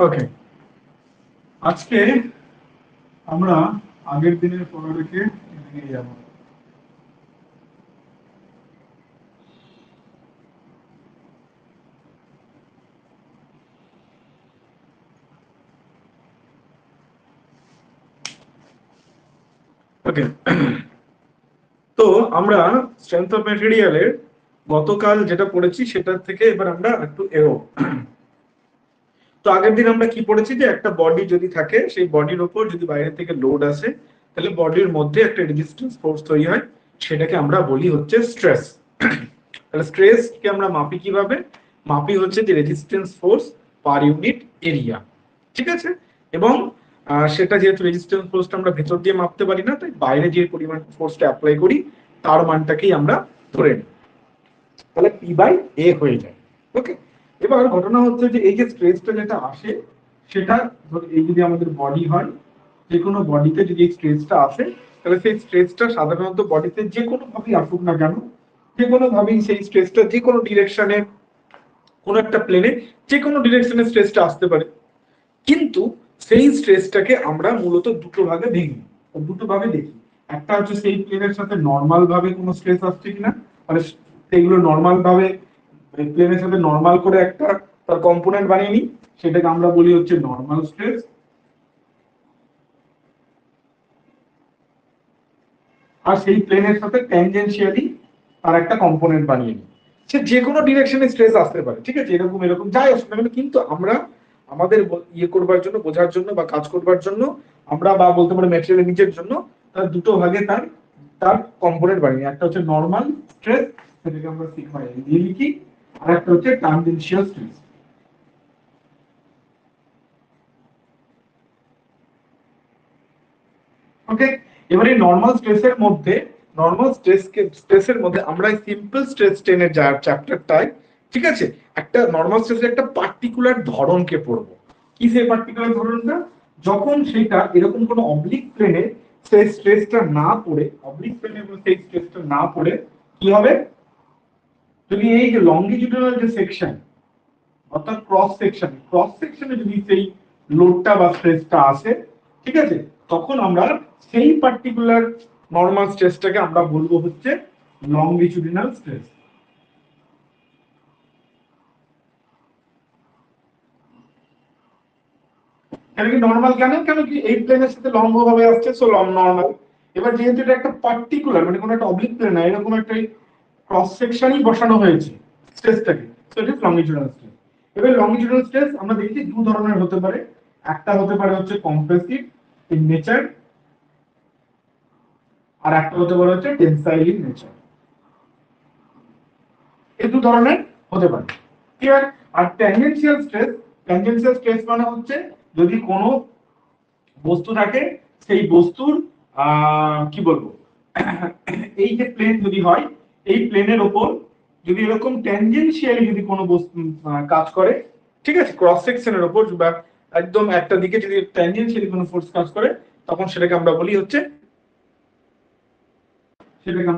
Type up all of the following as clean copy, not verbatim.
ওকে, আজকে আমরা আগের দিনের পড়াটাকে এগিয়ে যাব। ওকে, তো আমরা স্ট্রেংথ অফ ম্যাটেরিয়ালের গতকাল যেটা পড়েছি সেটার থেকে এবার আমরা একটু এগোবো। তো আগের দিন আমরা কি পড়েছি যে একটা বডি যদি থাকে, সেই বডির ওপর যদি বাইরে থেকে লোড আসে, তাহলে বডির মধ্যে একটা রেজিস্ট্যান্স ফোর্স তৈরি হয়, সেটাকে আমরা বলি হচ্ছে স্ট্রেস। তাহলে স্ট্রেস কে আমরা মাপি কিভাবে? মাপি হচ্ছে যে resistance force per unit area. ঠিক আছে? এবং সেটা যেহেতু রেজিস্ট্যান্স ফোর্সটা আমরা ভেতর দিয়ে মাপতে পারি না, তাই বাইরে যে পরিমাণ ফোর্সটা অ্যাপ্লাই করি তার মানটাকেই আমরা ধরে নিই, তাহলে পি বাই এ হয়ে যায়। ওকে, এবার ঘটনা হচ্ছে যে এই যে স্ট্রেসটা যেটা আসে, সেটা এই যদি আমাদের বডি হয়, যে কোনো বডিতে যদি এই স্ট্রেসটা আসে, তাহলে সেই স্ট্রেসটা সাধারণত বডিতে যে কোনো ভাবেই আসুক না কেন, যে কোনো ভাবেই সেই স্ট্রেসটা যে কোনো ডিরেকশনে, কোনো একটা প্লেনে যে কোনো ডিরেকশনে স্ট্রেসটা আসতে পারে। কিন্তু সেই স্ট্রেসটাকে আমরা মূলত দুটো ভাগে ভেঙে, দুটো ভাবে দেখি। একটা হচ্ছে সেই প্লেনের সাথে নর্মাল ভাবে কোনো স্ট্রেস আসছে কিনা, মানে সেইগুলো নর্মাল ভাবে প্লেনের সাথে নর্মাল করে একটা তার কম্পোনেন্ট বানিয়ে নিই, সেটাকে আমরা বলি হচ্ছে নর্মাল স্ট্রেস। আর সেই প্লেনের সাথে ট্যানজেনশিয়ালি তার একটা কম্পোনেন্ট বানিয়ে নিই। সে যে কোনো ডিরেকশনে স্ট্রেস আসতে পারে, ঠিক আছে, এরকম এরকম যাই আসুক না কেন, কিন্তু আমরা আমাদের ইয়ে করবার জন্য, বোঝার জন্য বা কাজ করবার জন্য, আমরা বা বলতে পারি ম্যাটেরিয়াল নিজের জন্য, তার দুটো ভাগে তার তার কম্পোনেন্ট বানিয়ে, একটা হচ্ছে নর্মাল স্ট্রেস, সেটাকে আমরা সিগমা এল দিয়ে লিখি, আর একটা হচ্ছে ট্যানজেনশিয়াল স্ট্রেস। ওকে, এবারে নর্মাল স্ট্রেসের মধ্যে, নর্মাল স্ট্রেসের মধ্যে আমরা সিম্পল স্ট্রেস টেনের যা চ্যাপ্টারটায়, ঠিক আছে, একটা নর্মাল স্ট্রেসের একটা পার্টিকুলার ধরনকে পড়বো। কি সেই পার্টিকুলার ধরনটা? যখন সেটা এরকম কোনো অবলিক প্লেনে সেই স্ট্রেসটা না পড়ে, অবলিক প্লেনে সেই স্ট্রেসটা না পড়ে কি হবে? যদি এই যে লঙ্গিটিউডাল যে সেকশন, অর্থাৎ ক্রস সেকশনে যদি সেই লোডটা বা স্ট্রেসটা আসে, ঠিক আছে, তখন আমরা সেই পার্টিকুলার নর্মাল স্ট্রেসটাকে আমরা বলবো হচ্ছে লংগিটিউডিনাল স্ট্রেস। কেন কি নর্মাল? কেন কেন কি এই প্লেনের সাথে লম্ব ভাবে আসছে, সো নর্মাল। এবার যেহেতু এটা একটা পার্টিকুলার, মানে কোনো একটা অবলিক প্লেন না, এরকম একটা ক্রস সেকশনই বসানো হয়েছে স্ট্রেসটাকে, so it is longitudinal stress. এবার লংগিটিউডিনাল স্ট্রেস আমরা দেখি দু ধরনের হতে পারে। একটা হতে পারে হচ্ছে কম্প্রেসিভ ইন নেচার, আর একটা হতে পারে হচ্ছে টেনসাইল ইন নেচার। এই দু ধরনের হতে পারে, ক্লিয়ার? আর ট্যানজেনশিয়াল স্ট্রেস মানে হচ্ছে যদি কোনো বস্তু থাকে, সেই বস্তুর কি বলবো, এই যে প্লেন যদি হয়, এই প্লেনের ওপর যদি এরকম ট্যানজেনশিয়ালি যদি কোনো বস্তু কাজ করে, ঠিক আছে, ক্রস সেকশনের ওপর বা একদম একটা দিকে যদি ট্যানজেনশিয়ালি কোনো ফোর্স কাজ করে, তখন সেটাকে আমরা বলি হচ্ছে, সেটাকে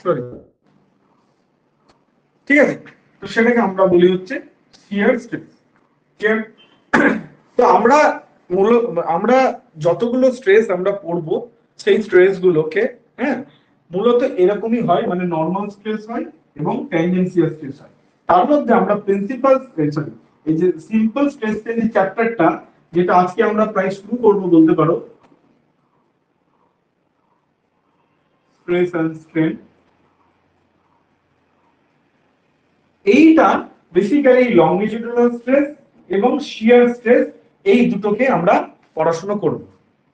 সরি, ঠিক আছে, তো সেটাকে আমরা বলি হচ্ছে শিয়ার স্ট্রেস। তো আমরা মূল আমরা যতগুলো স্ট্রেস আমরা পড়বো, সেই স্ট্রেস গুলোকে, হ্যাঁ, মূলত এরকমই হয়, মানে নর্মাল স্ট্রেস হয় এবং ট্যানজেনশিয়াল স্ট্রেস হয়। তার মধ্যে আমরা প্রিন্সিপাল সরি, এই যে সিম্পল স্ট্রেস যে চ্যাপ্টারটা, যেটা আজকে আমরা প্রায় শুরু করব বলতে পারো, স্ট্রেস এন্ড স্ট্রেন, এইটা বেসিক্যালি লংগিটিউডিনাল স্ট্রেস এবং শিয়ার স্ট্রেস, এই দুটোকে আমরা পড়াশোনা করব।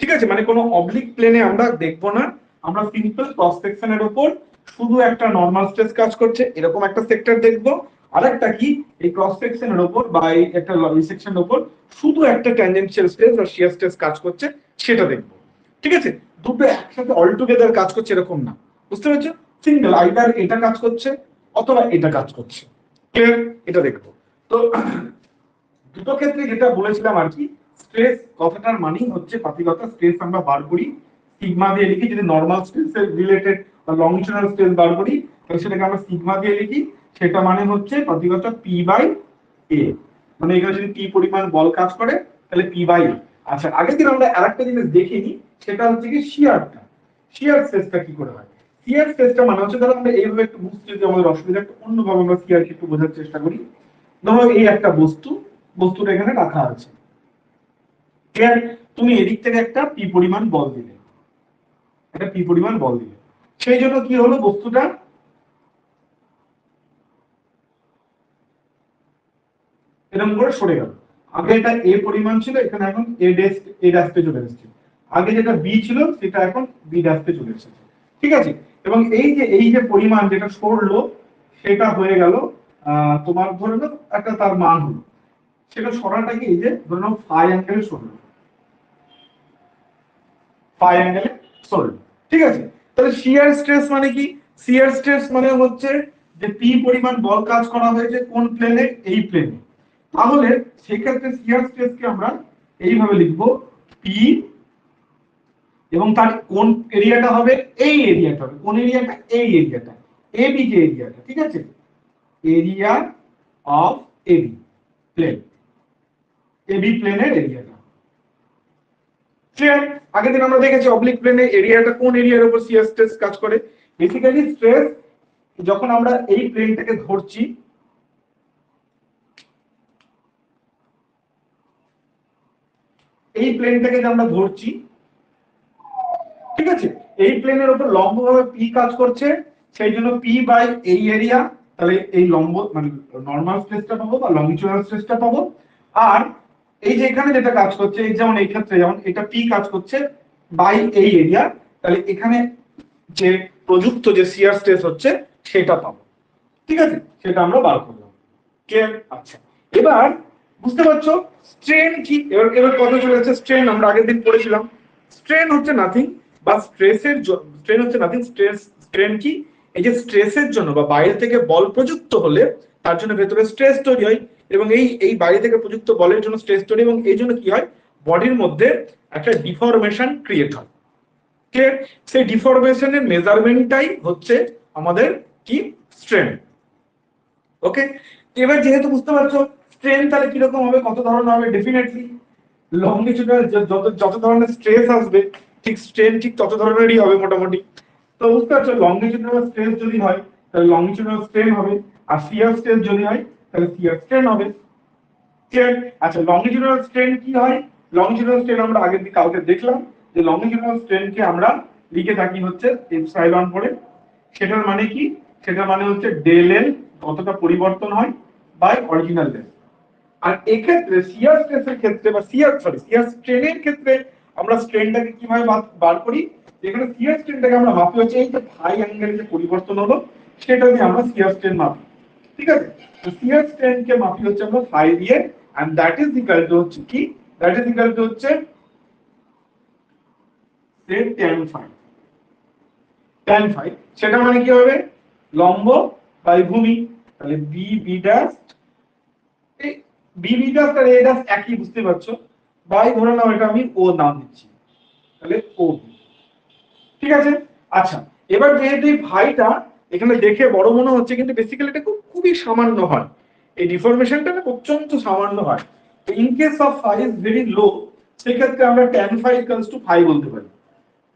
ঠিক আছে, মানে কোনো অবলিক প্লেনে আমরা দেখব না, আমরা সিম্পল ক্রস সেকশনের উপর শুধু একটা নর্মাল স্ট্রেস কাজ করছে এরকম একটা সেক্টর দেখব, আরেকটা কি এই ক্রস সেকশনের উপর বা এই একটা সেকশনের উপর শুধু একটা ট্যানজেনশিয়াল স্ট্রেস বা শিয়ার স্ট্রেস কাজ করছে সেটা দেখব। ঠিক আছে, দুটো একসাথে অল টুগেদার কাজ করছে এরকম না, বুঝতে পেরেছো? সিঙ্গেল আইদার এটা কাজ করছে অথবা এটা কাজ করছে, ক্লিয়ার? এটা দেখবো। তো দুটো ক্ষেত্রে যেটা বলেছিলাম আর কি, স্ট্রেস কথাটার মানেই হচ্ছে পাতিগতা স্ট্রেস আমরা বার করি সিগমা দিয়ে লিখি, যদি নর্মাল স্ট্রেসের রিলেটেড বা লংজিটিউডাল স্ট্রেস বার করি তাহলে সেটাকে আমরা সিগমা দিয়ে লিখি, সেটা মানে হচ্ছে পাতিগতা পি বাই এ, মানে এখানে যদি পি পরিমাণ বল কাজ করে তাহলে পি বাই এ। আচ্ছা আগের দিন আমরা আরেকটা জিনিস দেখিনি, সেটা হচ্ছে কি শিয়ারটা, শিয়ার স্ট্রেসটা কি করে হয়। শিয়ার স্ট্রেসটা মানে হচ্ছে, ধরো আমরা এইভাবে একটু বুঝতে যদি আমাদের অসুবিধা, একটু অন্যভাবে আমরা শিয়ারকে একটু বোঝার চেষ্টা করি। ধরো এই একটা বস্তু, বস্তুটা এখানে রাখা আছে, তুমি এদিক থেকে একটা পি পরিমাণ বল দিলে, একটা পি পরিমাণ বল দিলে, সেই জন্য কি হলো, বস্তুটা এরকম করে সরে গেল। আগে এটা এ পরিমাণ ছিল, এখানে এখন এ ড্যাশে চলে এসেছে। আগে যেটা বি ছিল সেটা এখন বি ড্যাশে চলে এসেছে, ঠিক আছে। এবং এই যে পরিমাণ যেটা সরলো সেটা হয়ে গেল তোমার ধরে নাও একটা তার মান হলো, সেটা সরাটা কি, এই যে ধরে নাও ফাই অ্যাঙ্গেলে সরলো, ফাই অ্যাঙ্গেলে সরলো, ঠিক আছে। তাহলে শিয়ার স্ট্রেস মানে কি, শিয়ার স্ট্রেস মানে হচ্ছে যে পি পরিমাণ বল কাজ করা হয়েছে কোন প্লেনে, এই প্লেনে। তাহলে সেক্ষেত্রে শিয়ার স্ট্রেসকে আমরা এইভাবে লিখবো, পি এবং তার কোন এরিয়াটা হবে, এই এরিয়াটা হবে, কোন এরিয়াটা, এই এরিয়াটা, এবি যে এরিয়াটা, ঠিক আছে, area of AB plane, AB প্লেনের এরিয়াটা। ক্লিয়ার? আগের দিন আমরা দেখেছি অবলিক প্লেনে এরিয়াটা কোন এরিয়ার উপর শিয়ার স্ট্রেস কাজ করে। বেসিক্যালি স্ট্রেস যখন আমরা এই প্লেনটাকে ধরছি, এই প্লেনটাকে যে আমরা ধরছি, ঠিক আছে, এই প্লেনের উপর লম্বভাবে পি কাজ করছে, সেই জন্য পি বাই এই এরিয়া, তাহলে এই লম্ব মানে নরমাল স্ট্রেসটা পাবো বা লংজিটিউডাল স্ট্রেসটা পাবো। আর এই যে এখানে যেটা কাজ করছে, এই যেমন এই ক্ষেত্রে যেমন এটা পি কাজ করছে বাই এই এরিয়া, তাহলে এখানে যে প্রযুক্ত যে শিয়ার স্ট্রেস হচ্ছে সেটা পাবো, ঠিক আছে, সেটা আমরা বার করলাম। ক্লিয়ার? আচ্ছা এবার বুঝতে পারছো স্ট্রেন কি, এবার এবার কথা চলে যাচ্ছে স্ট্রেন। আমরা আগের দিন পড়েছিলাম স্ট্রেন হচ্ছে নাথিং বা স্ট্রেসের, স্ট্রেন হচ্ছে নাথিং, স্ট্রেন কি, এই যে স্ট্রেসের জন্য বা বাইরে থেকে বল প্রযুক্ত হলে তার জন্য ভেতরে স্ট্রেস তৈরি হয়, এবং এই বাইরে থেকে প্রযুক্ত বলের জন্য স্ট্রেস তৈরি, এবং এই জন্য কি হয়, বডির মধ্যে একটা ডিফরমেশন ক্রিয়েট হয়। ক্লিয়ার? সেই ডিফরমেশনের মেজারমেন্টটাই হচ্ছে আমাদের কি, স্ট্রেন। ওকে, এবার যেহেতু বুঝতে পারছো স্ট্রেন তাহলে কিরকম হবে, কত ধরনের হবে, ডেফিনেটলি লংজিটিউডাল যত ধরনের স্ট্রেস আসবে ঠিক স্ট্রেন ঠিক তত ধরনেরই হবে মোটামুটি। তো বুঝতে পারছো লংজিটিউডাল স্ট্রেস যদি হয় তাহলে লংজিটিউডাল স্ট্রেন হবে, আর শিয়ার স্ট্রেস যদি হয় তাহলে শিয়ার স্ট্রেন হবে। ক্লিয়ার? আচ্ছা লংজিটিউডাল স্ট্রেন কি হয়, লংজিটিউডাল স্ট্রেন আমরা আগের দিন কালকে দেখলাম যে লংজিটিউডাল স্ট্রেনকে আমরা লিখে থাকি হচ্ছে এপসাইলন করে, সেটার মানে কি, সেটার মানে হচ্ছে ডেল এল কতটা পরিবর্তন হয় বাই অরিজিনাল লেন্থ। আর এক্ষেত্রে শিয়ার স্ট্রেসের ক্ষেত্রে বা শিয়ার স্ট্রেনের ক্ষেত্রে আমরা স্ট্রেনটাকে কিভাবে বার করি, যেখানে শিয়ার স্ট্রেনটাকে আমরা মাপি হচ্ছে এই যে ফাই অ্যাঙ্গেলে যে পরিবর্তন হলো সেটা দিয়ে আমরা শিয়ার স্ট্রেন মাপি, ঠিক আছে। তো শিয়ার স্ট্রেনকে মাপি হচ্ছে আমরা ফাই দিয়ে, and that is equal to হচ্ছে কি, দ্যাট ইজ ইকুয়াল টু হচ্ছে tan ফাই, tan ফাই, সেটা মানে কি হবে, লম্ব বাই ভূমি, তাহলে b B dash, b B dash আর এ ড্যাশ একই, বুঝতে পারছো, বাই ধরে নাও এটা আমি ও নাম দিচ্ছি, তাহলে ও, ঠিক আছে। আচ্ছা এবার যেহেতু এই ভাইটা এখানে দেখে বড় মনে হচ্ছে কিন্তু বেসিক্যালি এটা খুবই সামান্য হয়, এই ডিফরমেশনটা না অত্যন্ত সামান্য হয়। In case of phi is very low, সেক্ষেত্রে আমরা tan phi equals to phi বলতে পারি,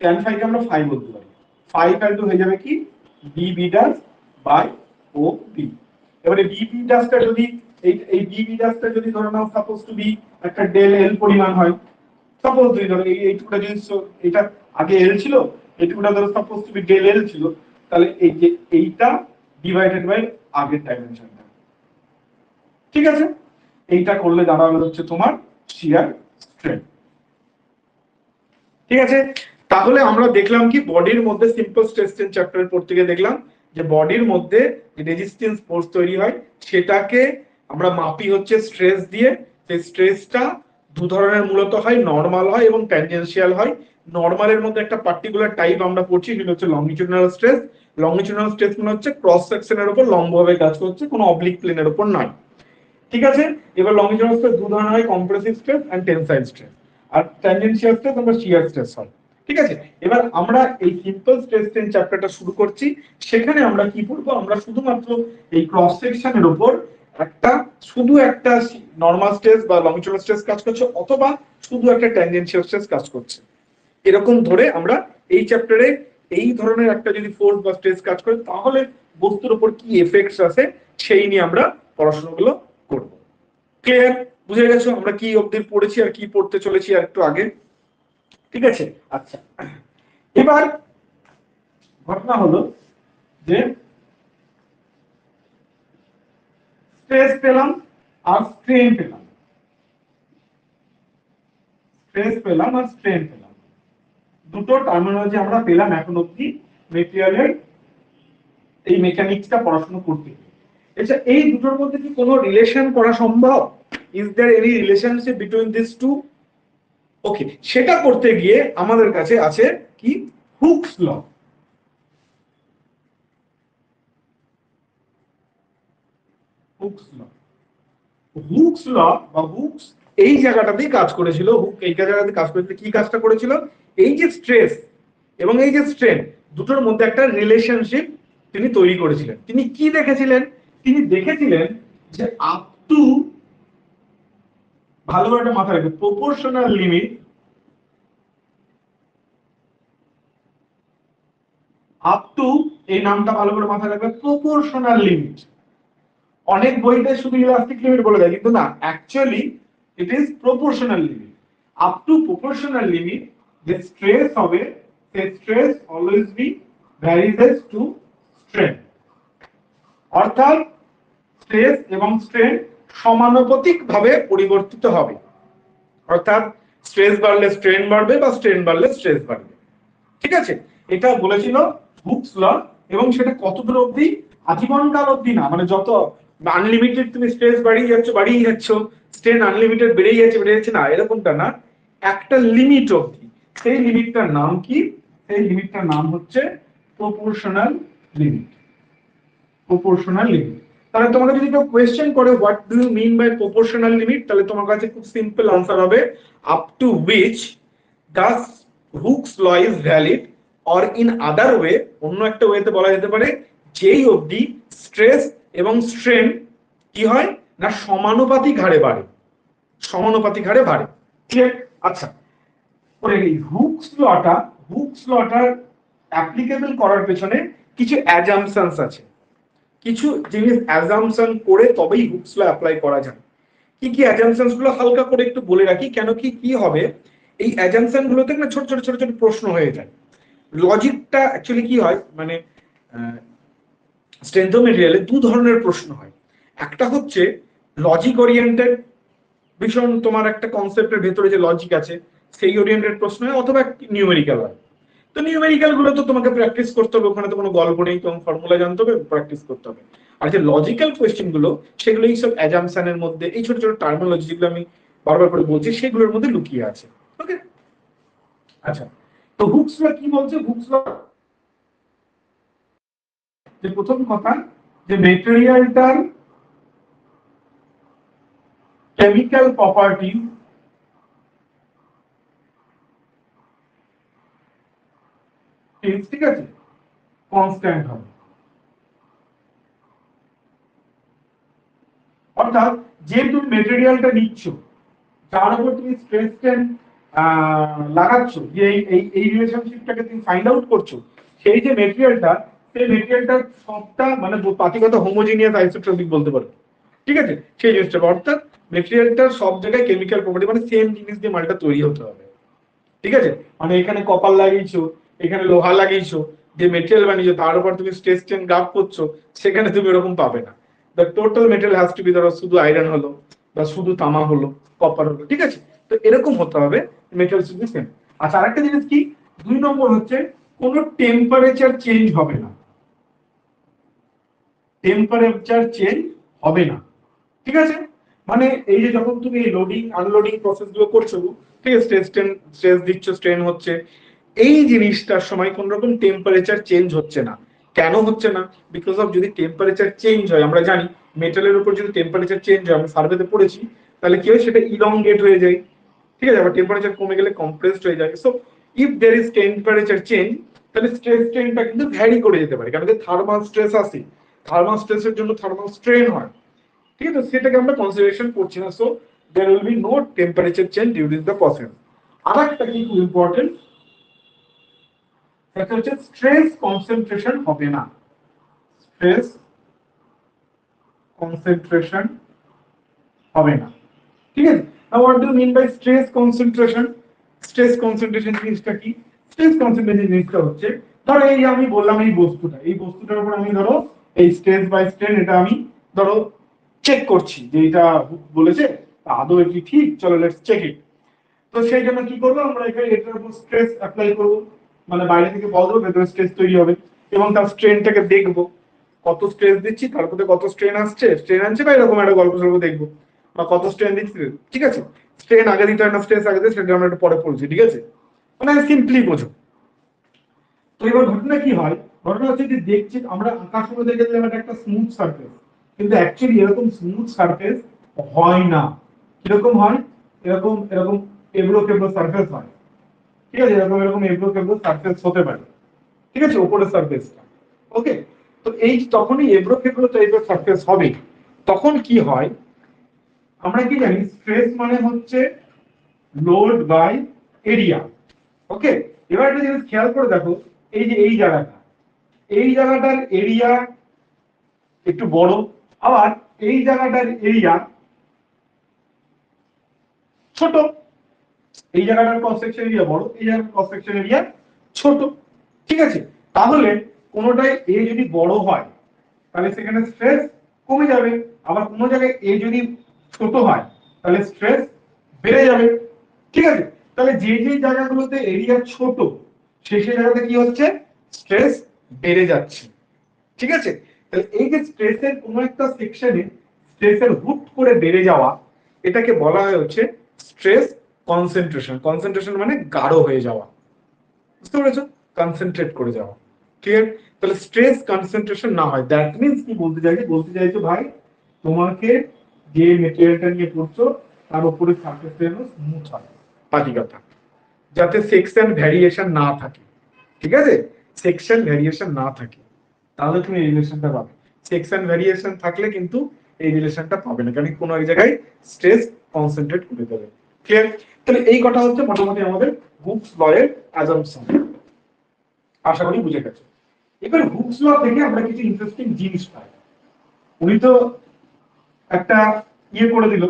tan ফাই কে আমরা ফাই বলতে পারি, ফাই ইকুয়াল টু হয়ে যাবে কি B B dash by O B. এবারে বি বি ড্যাশটা যদি এই বি বি ড্যাশটা যদি ধরে নাও সাপোজ টু বি একটা ডেল এল পরিমাণ হয়, সাপোজ যদি ধরো এইটুকুটা যদি এটা আগে এল ছিল, এইটুকুটা ধরো suppose to be del L ছিল, তাহলে এই যে এইটা ডিভাইডেড বাই আগের ডাইমেনশনটা, ঠিক আছে, এইটা করলে দাঁড়াবে হচ্ছে তোমার শিয়ার স্ট্রেন। ঠিক আছে, তাহলে আমরা দেখলাম কি বডির মধ্যে সিম্পল স্ট্রেস টেন চ্যাপ্টারের পর থেকে দেখলাম যে বডির মধ্যে রেজিস্ট্যান্স ফোর্স তৈরি হয় সেটাকে আমরা মাপি হচ্ছে স্ট্রেস দিয়ে। সেই স্ট্রেসটা দু ধরনের মূলত হয়, নরমাল হয় এবং ট্যানজেনশিয়াল হয়। নরমালের মধ্যে একটা পার্টিকুলার টাইপ আমরা পড়ছি, সেটা হচ্ছে লংজিটিউডাল স্ট্রেস। লংজিটিউডাল স্ট্রেস মানে হচ্ছে ক্রস সেকশনের উপর লম্বভাবে কাজ করছে, কোনো অবলিক প্লেনের উপর নয়। ঠিক আছে। এবার লংজিটিউডাল স্ট্রেস দু ধরনের হয়, compressive stress and tensile stress. আর ট্যানজেনশিয়াল স্ট্রেস আমরা শিয়ার স্ট্রেস হয়। ঠিক আছে। এবার আমরা এই সিম্পল স্ট্রেস টেন চ্যাপ্টারটা শুরু করছি। সেখানে আমরা কি পড়বো, আমরা শুধুমাত্র এই ক্রস সেকশনের উপর একটা শুধু একটা নরমাল স্ট্রেস বা লংজিটিউডাল স্ট্রেস কাজ করছে, অথবা শুধু একটা ট্যানজেনশিয়াল স্ট্রেস কাজ করছে, এরকম ধরে আমরা এই চ্যাপ্টারে এই ধরনের একটা যদি ফোর্স বা স্ট্রেস কাজ করে তাহলে বস্তুর উপর কি এফেক্টস আছে সেই নিয়ে আমরা পড়াশোনাগুলো করব। ক্লিয়ার? বুঝে গেছো আমরা কি অবধি পড়েছি আর কি পড়তে চলেছি আর একটু আগে? ঠিক আছে। আচ্ছা, এবার ঘটনা হলো যে স্ট্রেস পেলাম আর স্ট্রেন পেলাম, স্ট্রেস পেলাম আর স্ট্রেন পেলাম, দুটো টার্মিনোলজি আমরা পেলাম এখন অবধি মেটেরিয়ালের এই মেকানিক্সটা পড়াশোনা করতে। আচ্ছা, এই দুটোর মধ্যে কি কোনো রিলেশন করা সম্ভব? Is there any relationship between this two? Okay, সেটা করতে গিয়ে আমাদের কাছে আছে কি, Hooke's law. Hooke's law, Hooke's law বা হুকস এই জায়গাটাতেই কাজ করেছিল। হুক এই জায়গাটাতে কাজ করেছিল, কি কাজটা করেছিল, এই যে স্ট্রেস এবং এই যে স্ট্রেন দুটোর মধ্যে একটা রিলেশনশিপ তিনি তৈরি করেছিলেন। তিনি কি দেখেছিলেন? তিনি দেখেছিলেন যে আপ টু, ভালো করে একটা মাথায় রাখবে, প্রপোর্শনাল লিমিট, আপ টু, এই নামটা ভালো করে মাথায় রাখবে, প্রপোর্শনাল লিমিট। অনেক বইতে শুধু ইলাস্টিক লিমিট বলে দেয়, কিন্তু না, actually it is proportional limit. Up to proportional limit যে স্ট্রেস হবে, সেই stress always be varies to strain. অর্থাৎ স্ট্রেস এবং স্ট্রেন সমানুপাতিক ভাবে পরিবর্তিত হবে। অর্থাৎ স্ট্রেস বাড়লে স্ট্রেন বাড়বে বা স্ট্রেন বাড়লে স্ট্রেস বাড়বে। ঠিক আছে, এটা বলেছিল হুকস ল। এবং সেটা কতদূর অবধি? আজীবনকাল অবধি না, মানে যত আনলিমিটেড তুমি স্ট্রেস বাড়িয়ে যাচ্ছ, স্ট্রেন আনলিমিটেড বেড়েই যাচ্ছে না, এরকমটা না, একটা লিমিট অবধি। সেই লিমিটটার নাম কি? সেই লিমিটটার নাম হচ্ছে প্রপোর্শনাল লিমিট। Proportional limit. তাহলে তোমাকে যদি কেউ কোয়েশ্চেন করে what do you mean by proportional limit, তাহলে তোমার কাছে খুব সিম্পল আনসার হবে up to which does Hooke's law is valid, or in other way, অন্য একটা ওয়েতে বলা যেতে পারে, যেই অবধি স্ট্রেস এবং স্ট্রেন কি হয় না, সমানুপাতিক হারে বাড়ে, সমানুপাতিক হারে বাড়ে। ক্লিয়ার? আচ্ছা, এই হুকস লটা অ্যাপ্লিকেবল করার পেছনে কিছু অ্যাজাম্পশনস আছে, কিছু জিনিস অ্যাজাম্পশন করে তবেই হুকস ল অ্যাপ্লাই করা যায়। কি কি অ্যাজাম্পশনস গুলো হালকা করে একটু বলে রাখি, কেন কি কি হবে, এই অ্যাজাম্পশন গুলোতে না ছোট ছোট ছোট ছোট প্রশ্ন হয়ে যায়। লজিকটা অ্যাকচুয়ালি কি হয়, মানে স্ট্রেংথ অফ মেটেরিয়ালে দু ধরনের প্রশ্ন হয়। একটা হচ্ছে লজিক ওরিয়েন্টেড, ভীষণ তোমার একটা কনসেপ্টের ভেতরে যে লজিক আছে সেই ওরিয়েন্টেড প্রশ্ন হয়, অথবা নিউমেরিক্যাল হয়। তো নিউমেরিক্যাল গুলো তো তোমাকে প্র্যাকটিস করতে হবে, ওখানে তো কোনো গল্প নেই, তোমার ফর্মুলা জানতে হবে, প্র্যাকটিস করতে হবে। আর যে লজিক্যাল কোয়েশ্চেন গুলো, সেগুলো এইসব অ্যাজাম্পশনের মধ্যে, এই ছোট ছোট টার্মিনোলজি যেগুলো আমি বারবার করে বলছি, সেগুলোর মধ্যে লুকিয়ে আছে। ওকে, আচ্ছা, তো হুকস ল কি বলছে? হুকস ল যে প্রথম কথা, যে মেটেরিয়ালটার কেমিক্যাল প্রপার্টি ঠিক আছে কনস্ট্যান্ট হবে। অর্থাৎ যে তুমি মেটেরিয়ালটা নিচ্ছ, যার উপর তুমি স্ট্রেস টেন লাগাচ্ছ, যে এই রিলেশনশিপটাকে তুমি ফাইন্ড আউট করছো, সেই যে মেটেরিয়ালটা, সেই মেটেরিয়ালটা সবটা মানে পাতিগত হোমোজিনিয়াস আইসোট্রপিক বলতে পারো। ঠিক আছে, সেই জিনিসটা, অর্থাৎ মেটেরিয়ালটা সব জায়গায় কেমিক্যাল প্রপার্টি, মানে সেম জিনিস দিয়ে মালটা তৈরি হতে হবে। ঠিক আছে, মানে এখানে কপার লাগিয়েছো, এখানে লোহা লাগিয়েছো, যে মেটেরিয়াল বানিয়েছো তার উপর তুমি স্ট্রেস টেন গ্রাফ করছো, সেখানে তুমি এরকম পাবে না। The total material has to be, ধরো শুধু আয়রন হলো বা শুধু তামা হলো, কপার হলো, ঠিক আছে, তো এরকম হতে হবে, মেটেরিয়াল শুধু সেম। আচ্ছা, আরেকটা জিনিস কি, 2 নম্বর হচ্ছে কোনো টেম্পারেচার চেঞ্জ হবে না, টেম্পারেচার চেঞ্জ হবে না। ঠিক আছে, মানে এই যে যখন তুমি লোডিং আনলোডিং প্রসেস গুলো করছো, ঠিক আছে, স্ট্রেস দিচ্ছ, স্ট্রেন হচ্ছে, এই জিনিসটার সময় কোন রকম টেম্পারেচার চেঞ্জ হচ্ছে না। কেন হচ্ছে না? বিকজ অফ যদি টেম্পারেচার চেঞ্জ হয়, আমরা জানি মেটালের উপর যদি টেম্পারেচার চেঞ্জ হয়, আমরা সার্ভেতে পড়েছি, তাহলে কি হয় সেটা ইলংগেট হয়ে যায়, ঠিক আছে, আবার টেম্পারেচার কমে গেলে কম্প্রেসড হয়ে যায়। So if there is temperature change, তাহলে স্ট্রেস স্ট্রেনটা কিন্তু ভ্যারি করে যেতে পারে, কারণ থার্মাল স্ট্রেস আছে, থার্মাল স্ট্রেসের জন্য থার্মাল স্ট্রেন হয়, ঠিক আছে, সেটাকে আমরা কনসিডারেশন করছি না। So there will be no temperature change during the process. আরেকটা কি খুব ইম্পর্টেন্ট, সেটা হচ্ছে স্ট্রেস কনসেন্ট্রেশন হবে না, স্ট্রেস কনসেন্ট্রেশন হবে না, ঠিক আছে। Now what do you mean by stress concentration? Stress concentration জিনিসটা কি? স্ট্রেস কনসেন্ট্রেশন জিনিসটা হচ্ছে, ধরো এই আমি বললাম এই বস্তুটার উপর আমি ধরো এই স্ট্রেস বাই স্ট্রেন এটা আমি ধরো চেক করছি যে এটা বলেছে আদৌ কি ঠিক, চলো লেটস চেক ইট। তো সেই জন্য কি করবো আমরা, এখানে এটার উপর স্ট্রেস অ্যাপ্লাই করবো, মানে বাইরে থেকে বল দেবো, ভেতরে স্ট্রেস তৈরি হবে, এবং তার স্ট্রেনটাকে দেখবো কত স্ট্রেস দিচ্ছি, তারপরে কত স্ট্রেন আসছে, স্ট্রেন আনছে বা এরকম একটা গল্প সল্প দেখবো, বা কত স্ট্রেন দিচ্ছি, ঠিক আছে। স্ট্রেন আগে দিতে হয় না স্ট্রেস আগে দিতে, সেটা আমরা একটু পরে পড়ছি, ঠিক আছে, মানে সিম্পলি বোঝো। তো এবার ঘটনা কি হয়, ঘটনা হচ্ছে যে দেখছি আমরা আকাশের মধ্যে দেখলাম এটা একটা স্মুথ সারফেস, কিন্তু অ্যাকচুয়ালি এরকম স্মুথ সারফেস হয় না। কিরকম হয়? এরকম এরকম এবড়ো খেবড়ো সারফেস হয়, ঠিক আছে, এরকম এরকম এবড়ো খেবড়ো সারফেস হতে পারে, ঠিক আছে, উপরের সারফেসটা। ওকে, তো এই তখনই এবড়ো খেবড়ো টাইপের সারফেস হবে, তখন কি হয় আমরা কি জানি, স্ট্রেস মানে হচ্ছে লোড বাই এরিয়া। ওকে, এবার একটা জিনিস খেয়াল করে দেখো, এই যে এই জায়গাটার এরিয়া একটু বড়, আবার এই জায়গাটার এরিয়া ছোট, এই জায়গাটার ক্রস সেকশন এরিয়া বড়, এই জায়গাটার ক্রস সেকশন এরিয়া ছোট, ঠিক আছে। তাহলে কোনোটাই এ যদি বড় হয় তাহলে সেখানে স্ট্রেস কমে যাবে, আবার কোনো জায়গায় এ যদি ছোট হয় তাহলে স্ট্রেস বেড়ে যাবে, ঠিক আছে। তাহলে যে যে জায়গাগুলোতে এরিয়া ছোট সেই সেই জায়গাতে কি হচ্ছে, স্ট্রেস বেড়ে যাচ্ছে, ঠিক আছে। তাহলে এই যে স্ট্রেসের কোনো একটা সেকশনে স্ট্রেসের হুট করে বেড়ে যাওয়া, এটাকে বলা হয় হচ্ছে স্ট্রেস কনসেন্ট্রেশন। কনসেন্ট্রেশন মানে গাঢ় হয়ে যাওয়া, বুঝতে পেরেছো, কনসেন্ট্রেট করে যাওয়া, ক্লিয়ার। তাহলে স্ট্রেস কনসেন্ট্রেশন না হয়, দ্যাট মিন্স কি বলতে চাইছো ভাই, তোমাকে যে মেটেরিয়ালটা নিয়ে পড়ছো তার উপরে সারফেস যেন স্মুথ হয়, বাকি কথা, যাতে সেকশন ভ্যারিয়েশন না থাকে, ঠিক আছে, সেকশন ভ্যারিয়েশন না থাকে, তাহলে তুমি এই রিলেশনটা পাবে। সেকশন ভ্যারিয়েশন থাকলে কিন্তু এই রিলেশনটা পাবে না, কারণ কোনো এক জায়গায় স্ট্রেস কনসেন্ট্রেট করে দেবে, ক্লিয়ার। তাহলে এই কথা হচ্ছে মোটামুটি আমাদের হুকস ল এর অ্যাজাম্পশন, আশা করি বুঝে গেছো। এবার হুকস ল থেকে আমরা কিছু ইন্টারেস্টিং জিনিস পাই। উনি তো একটা করে দিল,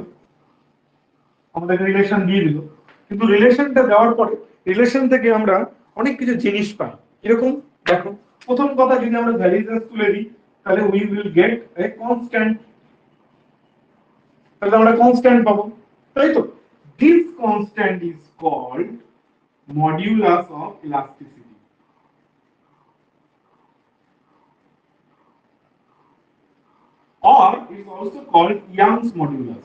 আমাদের রিলেশন দিয়ে দিল, কিন্তু রিলেশনটা দেওয়ার পরে রিলেশন থেকে আমরা অনেক কিছু জিনিস পাই। এরকম দেখো, প্রথম কথা যদি আমরা ভ্যালিডেস তুলে দিই তাহলে we will get a constant, তাহলে আমরা কনস্ট্যান্ট পাবো, তাই তো। This constant is called modulus of elasticity, or is also called Young's modulus.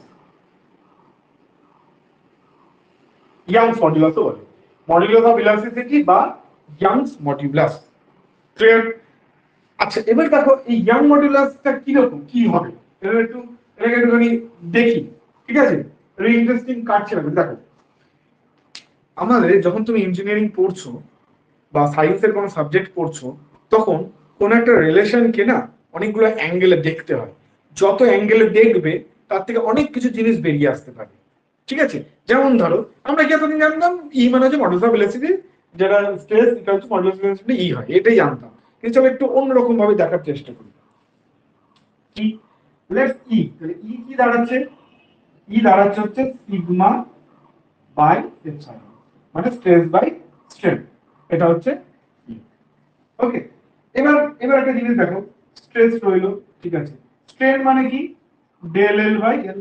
Young's modulus বলে, মডুলাস অফ ইলাস্টিসিটি বা ইয়াংস মডুলাস, ক্লিয়ার। আচ্ছা এবার দেখো এই ইয়াং মডুলাসটা কি রকম কি হবে, এটাকে একটুখানি দেখি, ঠিক আছে, এটা ইন্টারেস্টিং কাটছে না। দেখো আমাদের যখন তুমি ইঞ্জিনিয়ারিং পড়ছো বা সায়েন্সের কোনো সাবজেক্ট পড়ছো, তখন কোন একটা রিলেশনকে না অনেকগুলো অ্যাঙ্গেলে দেখতে হয়, যত অ্যাঙ্গেলে দেখবে তার থেকে অনেক কিছু জিনিস বেরিয়ে আসতে পারে, ঠিক আছে। যেমন ধরো আমরা কি এতদিন জানতাম ই মানে হচ্ছে মডুলাস অফ ইলাস্টিসিটি, যেটা stress equal to modulus of elasticity E হয়, এটাই জানতাম, কিন্তু চলো একটু অন্যরকম ভাবে দেখার চেষ্টা করি। ই লেটস ই, তাহলে ই কি দাঁড়াচ্ছে, ই দাঁড়াচ্ছে হচ্ছে সিগমা বাই এপসাইলন, মানে স্ট্রেস বাই স্ট্রেন, এটা হচ্ছে ই। ওকে, এবার এবার একটা জিনিস দেখো, স্ট্রেস রইলো, ঠিক আছে, স্ট্রেন মানে কি, ডেল এল বাই এল।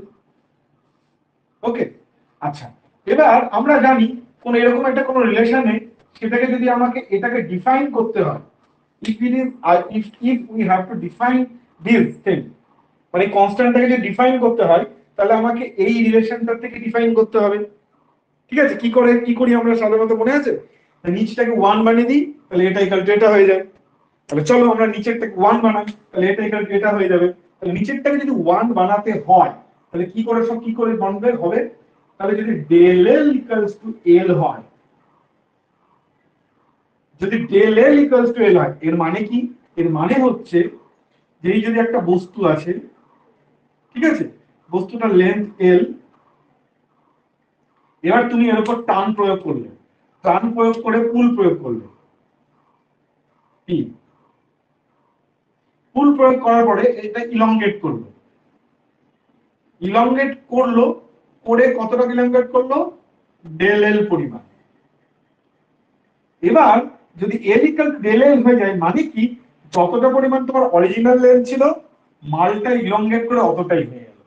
ওকে, আচ্ছা এবার আমরা জানি কোন এরকম একটা কোন রিলেশনে সেটাকে যদি আমাকে এটাকে ডিফাইন করতে হয়, if it is if we have to define this thing, মানে কনস্ট্যান্টটাকে যদি ডিফাইন করতে হয় তাহলে আমাকে এই রিলেশনটা থেকে ডিফাইন করতে হবে, ঠিক আছে। কি করি আমরা সাধারণত, মনে আছে, নিচটাকে 1 বানিয়ে দিই, তাহলে এটা ইকুয়াল টু এটা হয়ে যায়, তাহলে চলো আমরা নিচেরটাকে 1 বানাই, তাহলে এটা হয়ে যাবে। তাহলে নিচেরটাকে যদি 1 বানাতে হয় তাহলে কি করে বানাতে হবে, তাহলে যদি del L equals to L হয়, যদি del L equals to L হয়, এর মানে কি? এর মানে হচ্ছে যে এই যদি একটা বস্তু আছে, ঠিক আছে, বস্তুটার লেন্থ L, এবার তুমি এর উপর টান প্রয়োগ করলে, টান প্রয়োগ করে পুল প্রয়োগ করলে, P পুল প্রয়োগ করার পরে এটা ইলংগেট করলো, ইলংগেট করলো করে কতটা ইলংগেট করলো, del L পরিমাণ। এবার যদি L equal to del L হয়ে যায় মানে কি, যতটা পরিমাণ তোমার অরিজিনাল লেন্থ ছিল মালটা ইলংগেট করে অতটাই হয়ে গেল,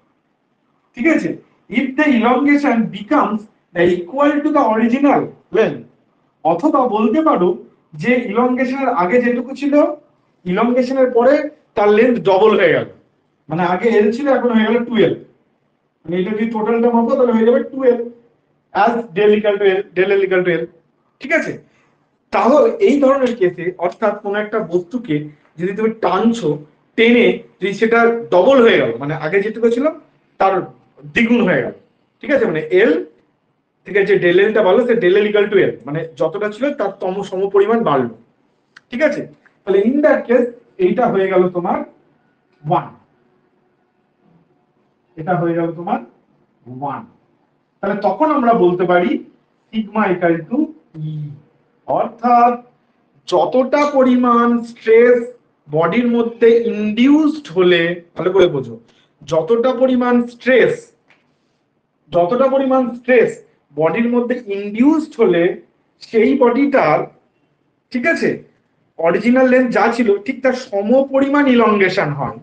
ঠিক আছে। if the elongation becomes the equal to the original length, অথবা বলতে পারো যে ইলংগেশনের আগে যেটুকু ছিল ইলংগেশনের পরে তার লেন্থ ডবল হয়ে গেল, মানে আগে L ছিল এখন হয়ে গেল 2L, মানে এটা যদি টোটালটা মাপো তাহলে হয়ে যাবে 2L as del equal to L, del L equal to L, ঠিক আছে। তাহলে এই ধরনের কেসে অর্থাৎ কোন একটা বস্তুকে যদি তুমি টানছো, টেনে যদি সেটা ডবল হয়ে গেল, মানে আগে যেটুকু ছিল তার দ্বিগুণ হয়ে গেল, ঠিক আছে, মানে L থেকে যে del L টা বাড়লো সে del L equal to L, মানে যতটা ছিল তার সম পরিমাণ বাড়লো, ঠিক আছে। তাহলে ইন দ্যাট কেস এইটা হয়ে গেল তোমার 1, এটা হয়ে গেল তোমার 1, তাহলে তখন আমরা বলতে পারি সিগমা ইকুয়াল টু ই, অর্থাৎ যতটা পরিমাণ স্ট্রেস বডির মধ্যে ইনডিউসড হলে, ভালো করে বোঝো, যতটা পরিমাণ স্ট্রেস, যতটা পরিমাণ স্ট্রেস বডির মধ্যে ইনডিউসড হলে সেই বডিটার, ঠিক আছে, অরিজিনাল লেন্থ যা ছিল ঠিক তার সম পরিমাণ ইলংগেশন হয়,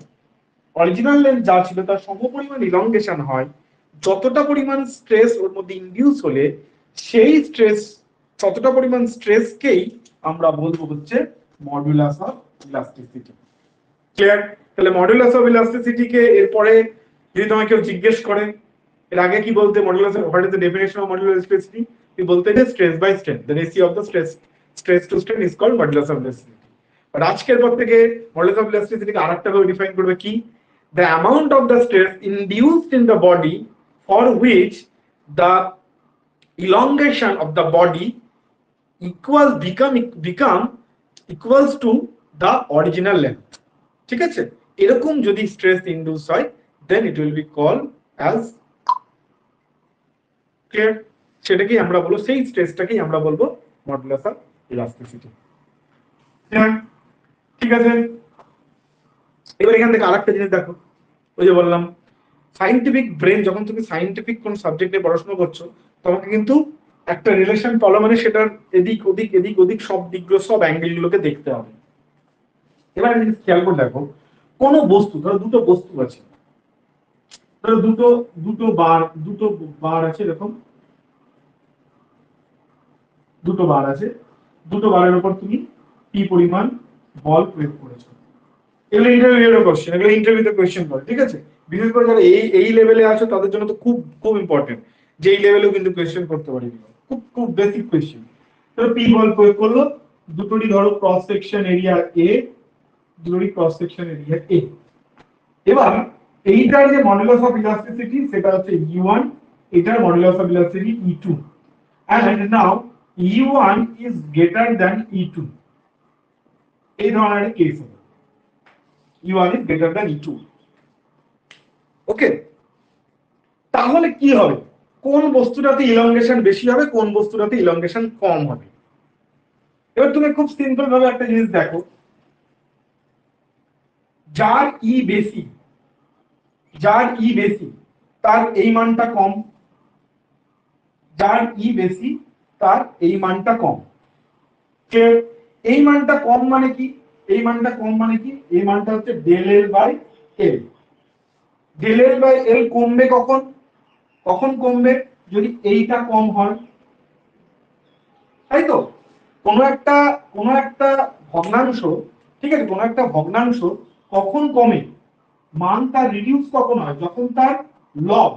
অরিজিনাল লেন্থ যা ছিল তার সম পরিমাণ ইলংগেশন হয়, যতটা পরিমাণ স্ট্রেস ওর মধ্যে ইনডিউস হলে সেই স্ট্রেস, ততটা পরিমাণ স্ট্রেসকেই আমরা বলবো হচ্ছে মডুলাস অফ ইলাস্টিসিটি। ক্লিয়ার? তাহলে মডুলাস অফ ইলাস্টিসিটি কে এরপরে যদি তোমাকে কেউ জিজ্ঞেস করে এর আগে কি বলতে, modulus of, what is the definition of modulus of elasticity, তুমি বলতে যে stress by strain, the ratio of the stress to strain is called modulus of elasticity. But আজকের পর থেকে মডুলাস অফ ইলাস্টিসিটি কে আরেকটা ভাবে ডিফাইন করবে কি, the amount of the stress induced in the body for which the elongation of the body become equals to the original length, ঠিক আছে। এরকম যদি স্ট্রেস ইনডিউস হয় then it will be called as, clear, সেটাকেই আমরা বলবো, সেই স্ট্রেসটাকেই আমরা বলবো মডুলাস অফ ইলাস্টিসিটি, ঠিক আছে। এবার এখান থেকে আরেকটা জিনিস দেখো, ওই যে বললাম সায়েন্টিফিক ব্রেন, যখন তুমি সায়েন্টিফিক কোন সাবজেক্টে পড়াশোনা করছো তোমাকে কিন্তু একটা রিলেশন ফলো, মানে সেটার এদিক ওদিক এদিক ওদিক সব দিকগুলো, সব অ্যাঙ্গেল গুলোকে দেখতে হবে। এবার খেয়াল করে দেখো, কোন বস্তু, ধরো দুটো বস্তু আছে, ধরো দুটো বার আছে, এরকম দুটো বার আছে, দুটো বারের উপর তুমি কি পরিমাণ বল প্রয়োগ করেছো, এগুলো ইন্টারভিউর কোশ্চেন, এগুলো ইন্টারভিউতে কোশ্চেন করে, ঠিক আছে। বিশেষ করে যারা এই লেভেলে আছো তাদের জন্য তো খুব খুব ইম্পর্টেন্ট, যে এই লেভেলেও কিন্তু কোশ্চেন করতে পারি, খুব খুব বেসিক কোশ্চেন। তো পি বল প্রয়োগ করলো, দুটোরই ধরো ক্রস সেকশন এরিয়া এ, দুটোরই ক্রস সেকশন এরিয়া এ। এবার এইটার যে মডুলাস অফ ইলাস্টিসিটি সেটা হচ্ছে E1, এটার modulus of elasticity E2, and now E1 is greater than E2, এই ধরনের কেস হবে, E1 is greater than E2, ওকে। তাহলে কি হবে, কোন বস্তুটাতে ইলংগেশন বেশি হবে, কোন বস্তুটাতে ইলংগেশন কম হবে। এবার তুমি খুব সিম্পল ভাবে একটা জিনিস দেখো, যার ই বেশি, যার ই বেশি তার এই মানটা কম, যার ই বেশি তার এই মানটা কম, ক্লিয়ার। এই মানটা কম মানে কি, এই মানটা কম মানে কি, এই মানটা হচ্ছে del L by L, del L by L কমবে কখন, কখন কমবে, যদি এইটা কম হয়, তাই তো। কোনো একটা ভগ্নাংশ, ঠিক আছে, কোনো একটা ভগ্নাংশ কখন কমে, মান তার রিডিউস কখন হয়, যখন তার লব,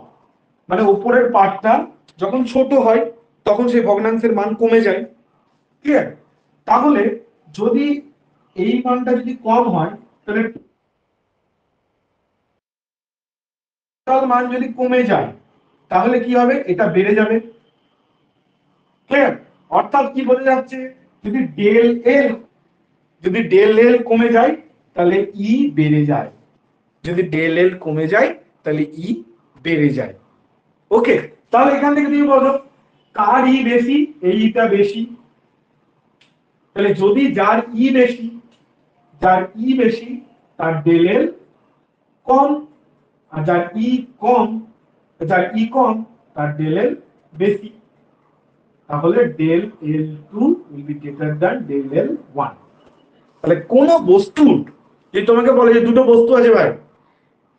মানে উপরের পার্টটা যখন ছোট হয় তখন সেই ভগ্নাংশের মান কমে যায়, ক্লিয়ার। তাহলে যদি এই মানটা যদি কম হয় তাহলে টোটাল মান যদি কমে যায় তাহলে কি হবে, এটা বেড়ে যাবে। ক্লিয়ার? অর্থাৎ কি বোঝা যাচ্ছে, যদি ডেল এল কমে যায় তাহলে ই বেড়ে যায়, যদি ডেল এল কমে যায় তাহলে ই বেড়ে যায়। ওকে, তাহলে এখান থেকে তুমি বলো কার ই বেশি, এইটা বেশি, তাহলে যদি যার ই বেশি, তার ডেল এল কম, আর যার ই কম তার ডেল এল বেশি, তাহলে del L two will be greater than del L one. তাহলে কোন বস্তু, যে তোমাকে বলে যে দুটো বস্তু আছে ভাই,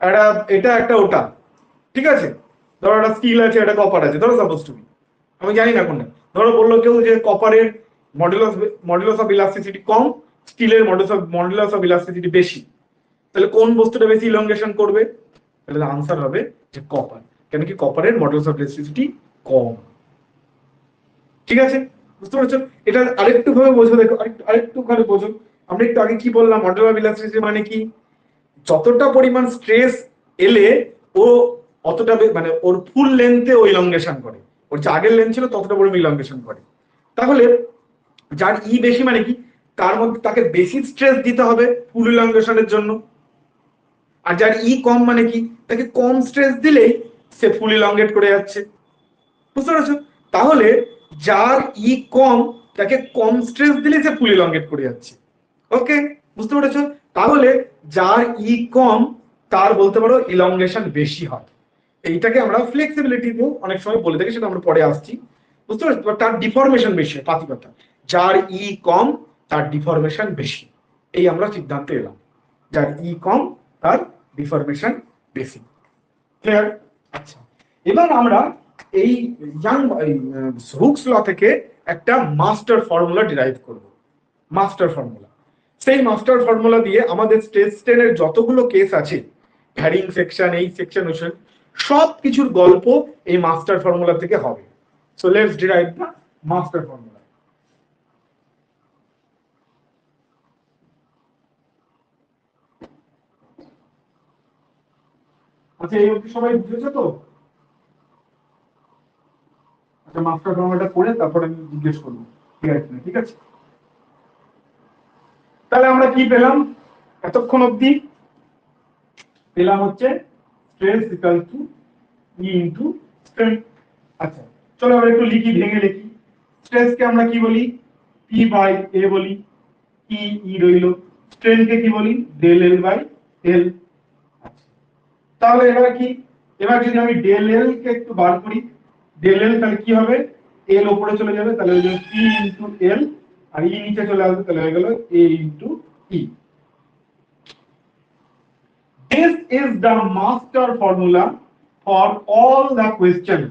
একটা এটা একটা ওটা, ঠিক আছে, ধরো একটা স্টিল আছে একটা কপার আছে, ধরো সাপোজ তুমি, আমি জানি না কোনটা, ধরো বললো কেউ যে কপারের মডুলাস অফ ইলাস্টিসিটি কম, স্টিলের মডুলাস অফ ইলাস্টিসিটি বেশি, তাহলে কোন বস্তুটা বেশি ইলংগেশন করবে? তাহলে আনসার হবে যে কপার, কেন কি কপারের মডুলাস অফ ইলাস্টিসিটি কম। ঠিক আছে, বুঝতে পারছো? এটা আরেকটু ভাবে বোঝো, দেখো আরেকটু ভাবে বোঝো। আমরা একটু আগে কি বললাম, মডুলাস অফ ইলাস্টিসিটি মানে কি, যতটা পরিমাণ স্ট্রেস এলে ও অতটা মানে ওর ফুল লেন্থে ও ইলংগেশন করে, ওর যে আগের লেন্থ ছিল ততটা পরিমাণ ইলংগেশন করে। তাহলে যার ই বেশি মানে কি, তার মধ্যে তাকে বেশি স্ট্রেস দিতে হবে ফুল ইলংগেশনের জন্য, আর যার ই কম মানে কি, তাকে কম স্ট্রেস দিলেই সে ফুল ইলংগেট করে যাচ্ছে। বুঝতে পারছো? তাহলে যার ই কম তাকে কম স্ট্রেস দিলে সে ফুল ইলংগেট করে যাচ্ছে। ওকে, বুঝতে পেরেছো? তাহলে যার ই কম তার বলতে পারো ইলংগেশন বেশি হয়। এইটাকে আমরা ফ্লেক্সিবিলিটি দিয়েও অনেক সময় বলে থাকি, সেটা আমরা পরে আসছি। বুঝতে পারছো? তার ডিফরমেশন বেশি হয়, পাতি কথা, যার ই কম তার ডিফরমেশন বেশি, এই আমরা সিদ্ধান্তে এলাম, যার ই কম তার ডিফরমেশন বেশি। ক্লিয়ার? আচ্ছা, এবার আমরা এই হুকস ল থেকে একটা মাস্টার ফর্মুলা ডিরাইভ করব। মাস্টার ফর্মুলা, সেই মাস্টার ফর্মুলা দিয়ে আমাদের স্ট্রেস স্ট্রেনের যতগুলো কেস আছে, ভ্যারিং সেকশন, এই সেকশন, ওই সেকশন, সব কিছুর গল্প এই মাস্টার ফর্মুলা থেকে হবে। So let's derive the master formula. আচ্ছা, এই অবধি সবাই বুঝেছো তো? আচ্ছা, মাস্টার ফর্মুলাটা করে তারপরে আমি জিজ্ঞেস করবো ঠিক আছে, ঠিক আছে? তাহলে আমরা কি পেলাম এতক্ষণ অবধি? পেলাম হচ্ছে স্ট্রেস ইকুয়াল টু ই ইনটু স্ট্রেন। আচ্ছা, চলো আমরা একটু লিখি, ভেঙে লিখি। স্ট্রেসকে আমরা কি বলি? পি বাই এ বলি, ই ই রইল। স্ট্রেনকে কি বলি? Del L by L. তাহলে এবার কি, এবার যদি আমি ডেল এল কে একটু বার করি, ডেল এল তাহলে কি হবে, এল উপরে চলে যাবে, তাহলে হয়ে যাবে পি ইনটু এল, আর ই নিচে চলে আসবে, তাহলে হয়ে গেল A into E. This is the master formula for all the questions.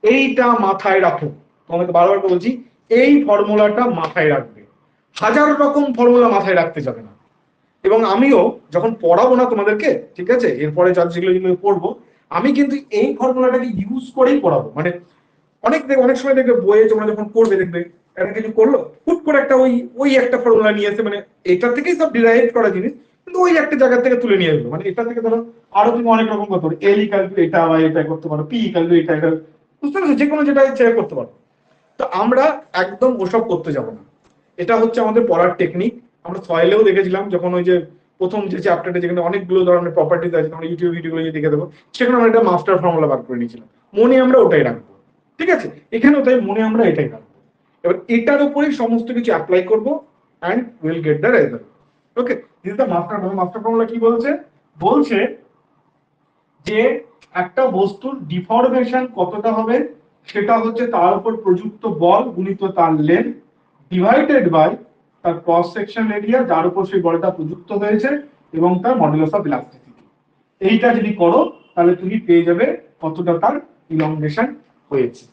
এইটা মাথায় রাখো, তোমাকে বারবার বলছি এই ফর্মুলাটা মাথায় রাখবে, হাজার রকম ফর্মুলা মাথায় রাখতে যাবে না। এবং আমিও যখন পড়াবো না তোমাদেরকে, ঠিক আছে, এরপরে যেগুলো পড়বো, আমি কিন্তু এই ফর্মুলাটাকে ইউজ করেই পড়াবো। মানে অনেক সময় দেখবে বইয়ে তোমরা যখন পড়বে, দেখবে একটা কিছু করলো, হুট করে একটা ওই ওই একটা ফর্মুলা নিয়ে এসে, মানে এটা থেকেই সব ডিরাইভ করা জিনিস, কিন্তু ওই একটা জায়গা থেকে তুলে নিয়ে আসবে। মানে এটা থেকে ধরো আরো তুমি অনেক রকম করতে পারো, এল ইকাল টু এটা বা এটা করতে পারো, পি ইকাল টু এটা, বুঝতে পারছো, যে কোনো যেটা ইচ্ছে করতে পারো। তো আমরা একদম ওসব করতে যাব না, এটা হচ্ছে আমাদের পড়ার টেকনিক। আমরা সয়েলেও দেখেছিলাম, যখন ওই যে প্রথম যে চ্যাপ্টারটা যেখানে অনেকগুলো ধরনের প্রপার্টিজ আছে, আমরা ইউটিউব ভিডিওগুলো দেখে দেবো, সেখানে আমরা একটা মাস্টার ফর্মুলা বার করে নিয়েছিলাম, মনে আমরা ওটাই রাখবো। ঠিক আছে, এখানেও তাই মনে আমরা এটাই রাখবো, এবার এটার উপরেই সমস্ত কিছু অ্যাপ্লাই করবো, and will get the result. Okay, this is the master formula. Master formula কি বলছে? বলছে যে একটা বস্তুর ডিফরমেশন কতটা হবে, সেটা হচ্ছে তার উপর প্রযুক্ত বল গুণিত তার লেন্থ ডিভাইডেড বাই তার ক্রস সেকশন এরিয়া যার উপর সেই বলটা প্রযুক্ত হয়েছে, এবং তার মডুলাস অফ ইলাস্টিসিটি। এইটা যদি করো তাহলে তুমি পেয়ে যাবে কতটা তার ইলংগেশন হয়েছে।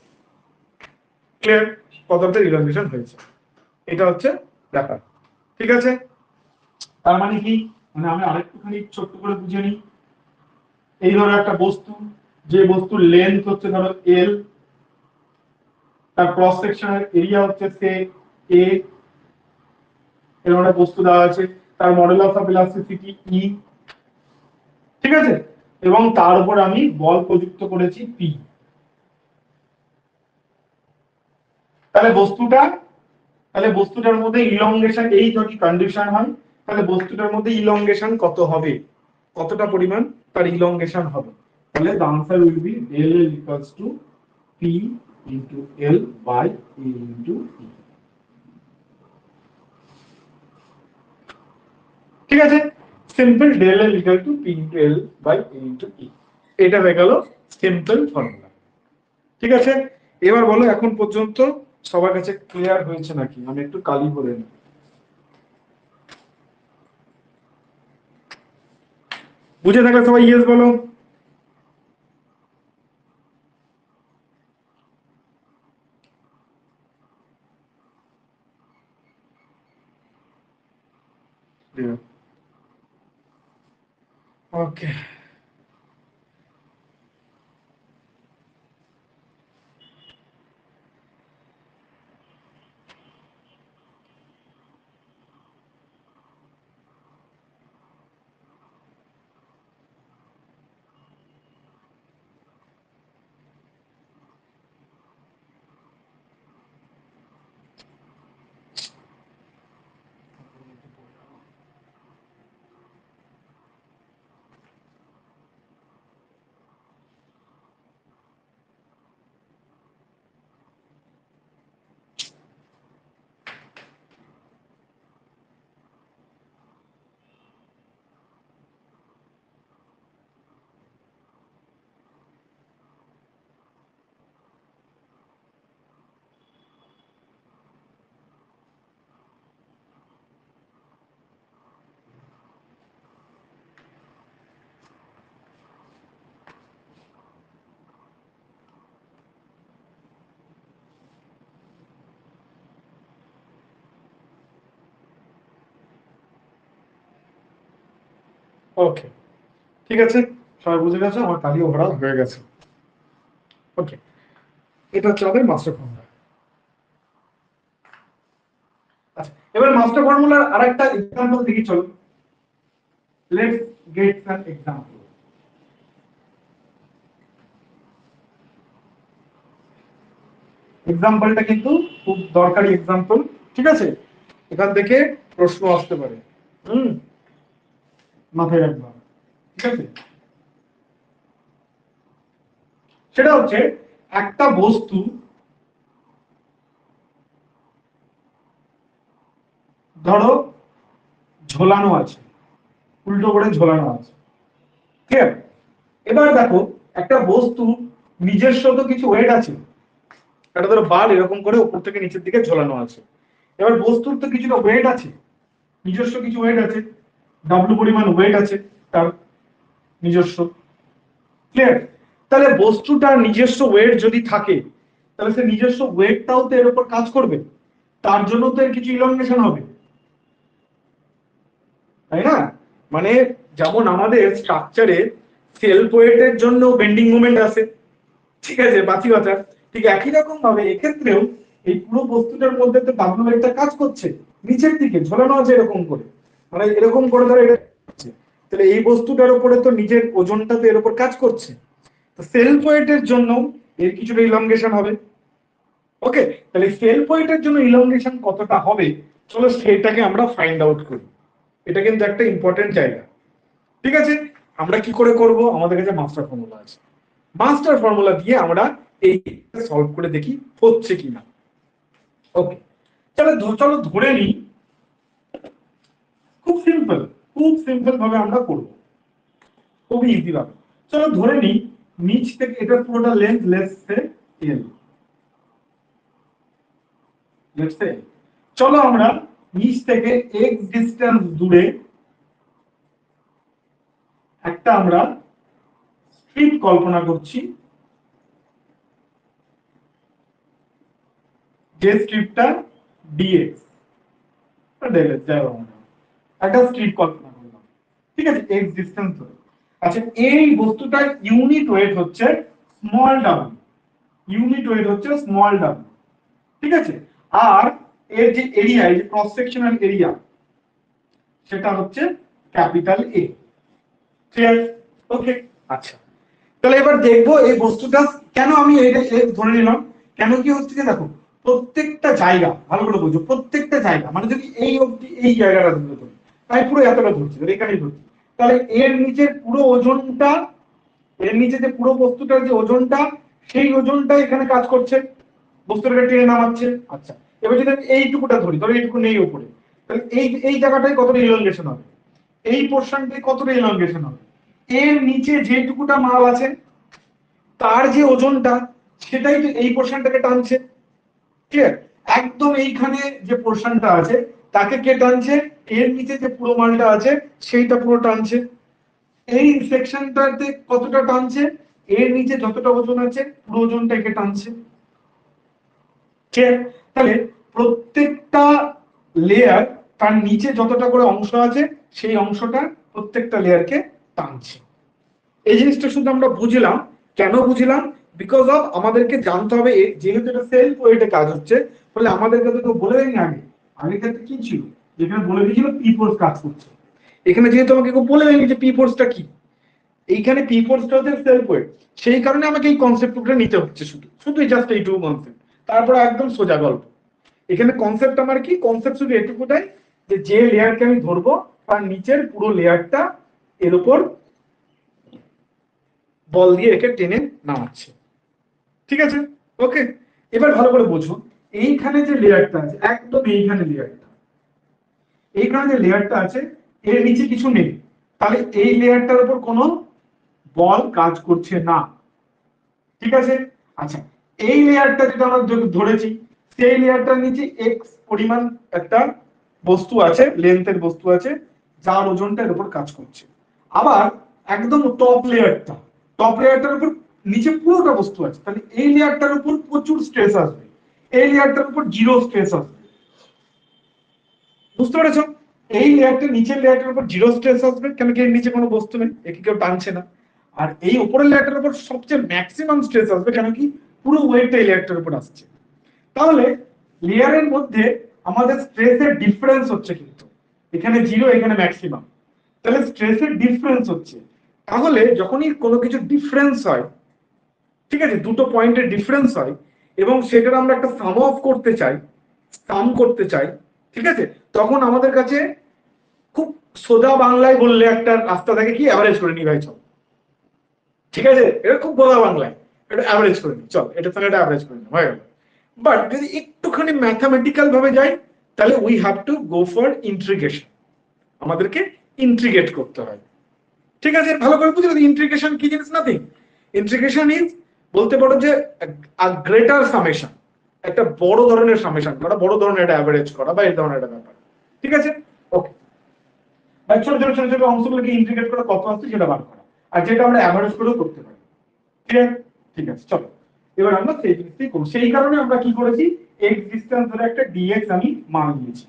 ক্লিয়ার? কতটা ইলংগেশন হয়েছে, এটা হচ্ছে ব্যাপার। ঠিক আছে, তার মানে কি, মানে আমি আরেকটুখানি ছোট্ট করে বুঝে নিই। এই ধরো একটা বস্তু, যে বস্তুর লেন্থ হচ্ছে ধরো এল, তার ক্রস সেকশনের এরিয়া হচ্ছে সে এ, এরকম একটা বস্তু দেওয়া আছে, তার মডুলাস অফ ইলাস্টিসিটি ই, ঠিক আছে, এবং তার উপর আমি বল প্রযুক্ত করেছি পি। তাহলে বস্তুটার মধ্যে ইলংগেশন, এই যদি কন্ডিশন হয় তাহলে বস্তুটার মধ্যে ইলংগেশন কত হবে, কতটা পরিমাণ তার ইলংগেশন হবে। তাহলে the answer will be del L equals to P into L by A into E। ঠিক আছে, simple del L equal to P into L by A into E, এটা হয়ে গেল সিম্পল ফর্মুলা। ঠিক আছে, এবার বলো এখন পর্যন্ত সবার কাছে ক্লিয়ার হয়েছে নাকি? আমি একটু কালি করে নিই। বুঝে থাকলে সবাই ইয়েস বলো। ওকে, ওকে, ঠিক আছে, সবাই বুঝে গেছে, আমার কালি ওভারঅল হয়ে গেছে। ওকে, এটা হচ্ছে আমাদের মাস্টার ফর্মুলা। আচ্ছা, এবার মাস্টার ফর্মুলার আরেকটা এক্সাম্পল দেখি চলো। Let's get an example. এক্সাম্পলটা কিন্তু খুব দরকারি এক্সাম্পল, ঠিক আছে, এখান থেকে প্রশ্ন আসতে পারে, হুম, মাথায় রাখবা, ঠিক আছে। সেটা হচ্ছে একটা বস্তু ধরো ঝোলানো আছে, উল্টো করে ঝোলানো আছে, ঠিক আছে। এবার দেখো একটা বস্তু নিজস্ব তো কিছু ওয়েট আছে, একটা ধরো বার এরকম করে উপর থেকে নিচের দিকে ঝোলানো আছে। এবার বস্তুর তো কিছুটা ওয়েট আছে, নিজস্ব কিছু ওয়েট আছে, ডাব্লু পরিমাণ ওয়েট আছে তার নিজস্ব, ক্লিয়ার। তাহলে বস্তুটার নিজস্ব ওয়েট যদি থাকে তাহলে সে নিজস্ব ওয়েটটাও তো এর উপর কাজ করবে, তার জন্য তো এর কিছু ইলংগেশন হবে, তাই না? মানে যেমন আমাদের স্ট্রাকচারে সেলফ ওয়েটের জন্য বেন্ডিং মোমেন্ট আছে, ঠিক আছে, বাঁচি বাঁচা, ঠিক একই রকম ভাবে এক্ষেত্রেও এই পুরো বস্তুটার মধ্যে তো ডাব্লু ওয়েটটা কাজ করছে, নিচের দিকে ঝোলানো আছে এরকম করে, মানে এরকম করে ধরো এটা, তাহলে এই বস্তুটার উপরে তো নিজের ওজনটা তো এর উপর কাজ করছে, তো সেলফ ওয়েটের জন্য এর কিছুটা ইলংগেশন হবে। ওকে, তাহলে সেলফ ওয়েটের জন্য ইলংগেশন কতটা হবে, চলো সেটাকে আমরা ফাইন্ড আউট করি। এটা কিন্তু একটা ইম্পর্টেন্ট জায়গা, ঠিক আছে। আমরা কি করে করব, আমাদের কাছে মাস্টার ফর্মুলা আছে, মাস্টার ফর্মুলা দিয়ে আমরা এই সলভ করে দেখি হচ্ছে কিনা। ওকে, চলো চলো ধরে নিই, খুব সিম্পল, খুব সিম্পল ভাবে আমরা করব, খুবই ইজি ভাবে। চলো ধরে নিই নিচ থেকে এটা পুরোটা length, let's say L, let's say, চলো আমরা নিচ থেকে এক্স ডিসটেন্স দূরে একটা আমরা স্ট্রিপ কল্পনা করছি, যে স্ট্রিপটা ডিএক্স ডেলের যাই হোক একটা স্ট্রিপ কল্পনা করলাম, ঠিক আছে, এক্স ডিসটেন্স ধরে। আচ্ছা, এই বস্তুটার ইউনিট ওয়েট হচ্ছে স্মল ডাব্লিউ, ইউনিট ওয়েট হচ্ছে স্মল ডাব্লিউ, ঠিক আছে। আর এর যে এরিয়া, এই যে ক্রস সেকশনাল এরিয়া, সেটা হচ্ছে ক্যাপিটাল এ। ক্লিয়ার? ওকে, আচ্ছা তাহলে এবার দেখবো এই বস্তুটা কেন আমি এটা ধরে নিলাম, কেন কি হচ্ছে যে দেখো প্রত্যেকটা জায়গা ভালো করে বুঝো, প্রত্যেকটা জায়গা মানে যদি এই অবধি এই জায়গাটা ধরে তাই পুরো এতটা ধরছি, এখানেই ধরছি, তাহলে এর নিচের পুরো ওজনটা, এর নিচে যে পুরো বস্তুটার যে ওজনটা, সেই ওজনটা এখানে কাজ করছে, বস্তুটাকে টেনে নামাচ্ছে। আচ্ছা এবার যদি আমি এইটুকুটা ধরি, ধরো এইটুকু নেই উপরে, তাহলে এই জায়গাটায় কতটা ইলংগেশন হবে, এই পোর্শনটায় কতটা ইলংগেশন হবে, এর নিচে যেটুকুটা মাল আছে তার যে ওজনটা সেটাই তো এই পোর্শনটাকে টানছে। ক্লিয়ার? একদম এইখানে যে পোর্শনটা আছে তাকে কে টানছে, এর নিচে যে পুরো মালটা আছে সেইটা পুরো টানছে। এই সেকশনটাতে কতটা টানছে, এর নিচে যতটা ওজন আছে পুরো ওজনটা একে টানছে। ক্লিয়ার? তাহলে প্রত্যেকটা লেয়ার তার নিচে যতটা করে অংশ আছে সেই অংশটা প্রত্যেকটা লেয়ারকে টানছে। এই জিনিসটা শুধু আমরা বুঝলাম, কেন বুঝলাম, বিকজ অফ আমাদেরকে জানতে হবে যেহেতু এটা সেলফ ওয়েটে কাজ হচ্ছে, ফলে আমাদেরকে তো বলে দেয়নি আগে, আগের ক্ষেত্রে কি ছিল যেখানে বলে দিয়েছিল পি ফোর্স কাজ করছে, এখানে যেহেতু আমাকে কেউ বলে দেয়নি যে পি ফোর্সটা কি, এইখানে পি ফোর্সটা হচ্ছে সেলফ ওয়েট, সেই কারণে আমাকে এই কনসেপ্টটা নিতে হচ্ছে, শুধু শুধু জাস্ট এইটুকু কনসেপ্ট, তারপরে একদম সোজা গল্প। এখানে কনসেপ্ট আমার কি, কনসেপ্ট শুধু এটুকুটাই যে লেয়ারকে আমি ধরবো তার নিচের পুরো লেয়ারটা এর উপর বল দিয়ে একে টেনে নামাচ্ছে। ঠিক আছে? ওকে, এবার ভালো করে বোঝো, এইখানে যে লেয়ারটা আছে, একদম এইখানে লেয়ারটা, এইখানে যে লেয়ারটা আছে এর নিচে কিছু নেই, তাহলে এই লেয়ারটার উপর কোনো বল কাজ করছে না। ঠিক আছে? আচ্ছা এই লেয়ারটা যেটা আমরা ধরেছি, সেই লেয়ারটার নিচে এক্স পরিমাণ একটা বস্তু আছে, লেন্থের বস্তু আছে, যার ওজনটা এর উপর কাজ করছে। আবার একদম টপ লেয়ারটার উপর নিচে পুরোটা বস্তু আছে, তাহলে এই লেয়ারটার উপর প্রচুর স্ট্রেস আসবে, এই লেয়ারটার উপর জিরো স্ট্রেস আসবে। বুঝতে পেরেছো? এই লেয়ারটার নিচের লেয়ারটার উপর জিরো স্ট্রেস আসবে, কেন কি এর নিচে কোনো বস্তু নেই, একে কেউ টানছে না। আর এই উপরের লেয়ারটার উপর সবচেয়ে ম্যাক্সিমাম স্ট্রেস আসবে, কেন কি পুরো ওয়েটটা এই লেয়ারটার উপর আসছে। তাহলে লেয়ারের মধ্যে আমাদের স্ট্রেসের ডিফারেন্স হচ্ছে, কিন্তু এখানে জিরো এখানে ম্যাক্সিমাম, তাহলে স্ট্রেসের ডিফারেন্স হচ্ছে। তাহলে যখনই কোনো কিছু ডিফারেন্স হয়, ঠিক আছে, দুটো পয়েন্টের ডিফারেন্স হয় এবং সেটার আমরা একটা সাম অফ করতে চাই, সাম করতে চাই, ঠিক আছে, তখন আমাদের কাছে খুব সোজা বাংলায় বললে একটা রাস্তা থাকে কি, অ্যাভারেজ করে নি ভাই চল। ঠিক আছে, এটা খুব সোজা বাংলায়, এটা অ্যাভারেজ করে নি চল, এটার সঙ্গে এটা অ্যাভারেজ করে নি হয়ে গেল। বাট যদি একটুখানি ম্যাথামেটিক্যাল ভাবে যাই, তাহলে we have to go for integration, আমাদেরকে ইন্ট্রিগেট করতে হয়। ঠিক আছে, ভালো করে বুঝলে ইন্ট্রিগেশন কি জিনিস, নাথিং, ইন্ট্রিগেশন ইজ বলতে পারো যে গ্রেটার সামেশন, একটা বড় ধরনের সামেশন করা, বড় ধরনের একটা অ্যাভারেজ করা বা এই ধরনের একটা ব্যাপার। ঠিক আছে? ওকে, ছোট ছোট ছোট ছোট অংশগুলোকে ইন্টিগ্রেট করে কত আসছে সেটা বার করা, আর যেটা আমরা অ্যাভারেজ করেও করতে পারি। ঠিক আছে, চলো এবার আমরা সেই জিনিসটাই করব। সেই কারণে আমরা কি করেছি, এক্স ডিসটেন্স ধরে একটা ডিএক্স আমি মান নিয়েছি।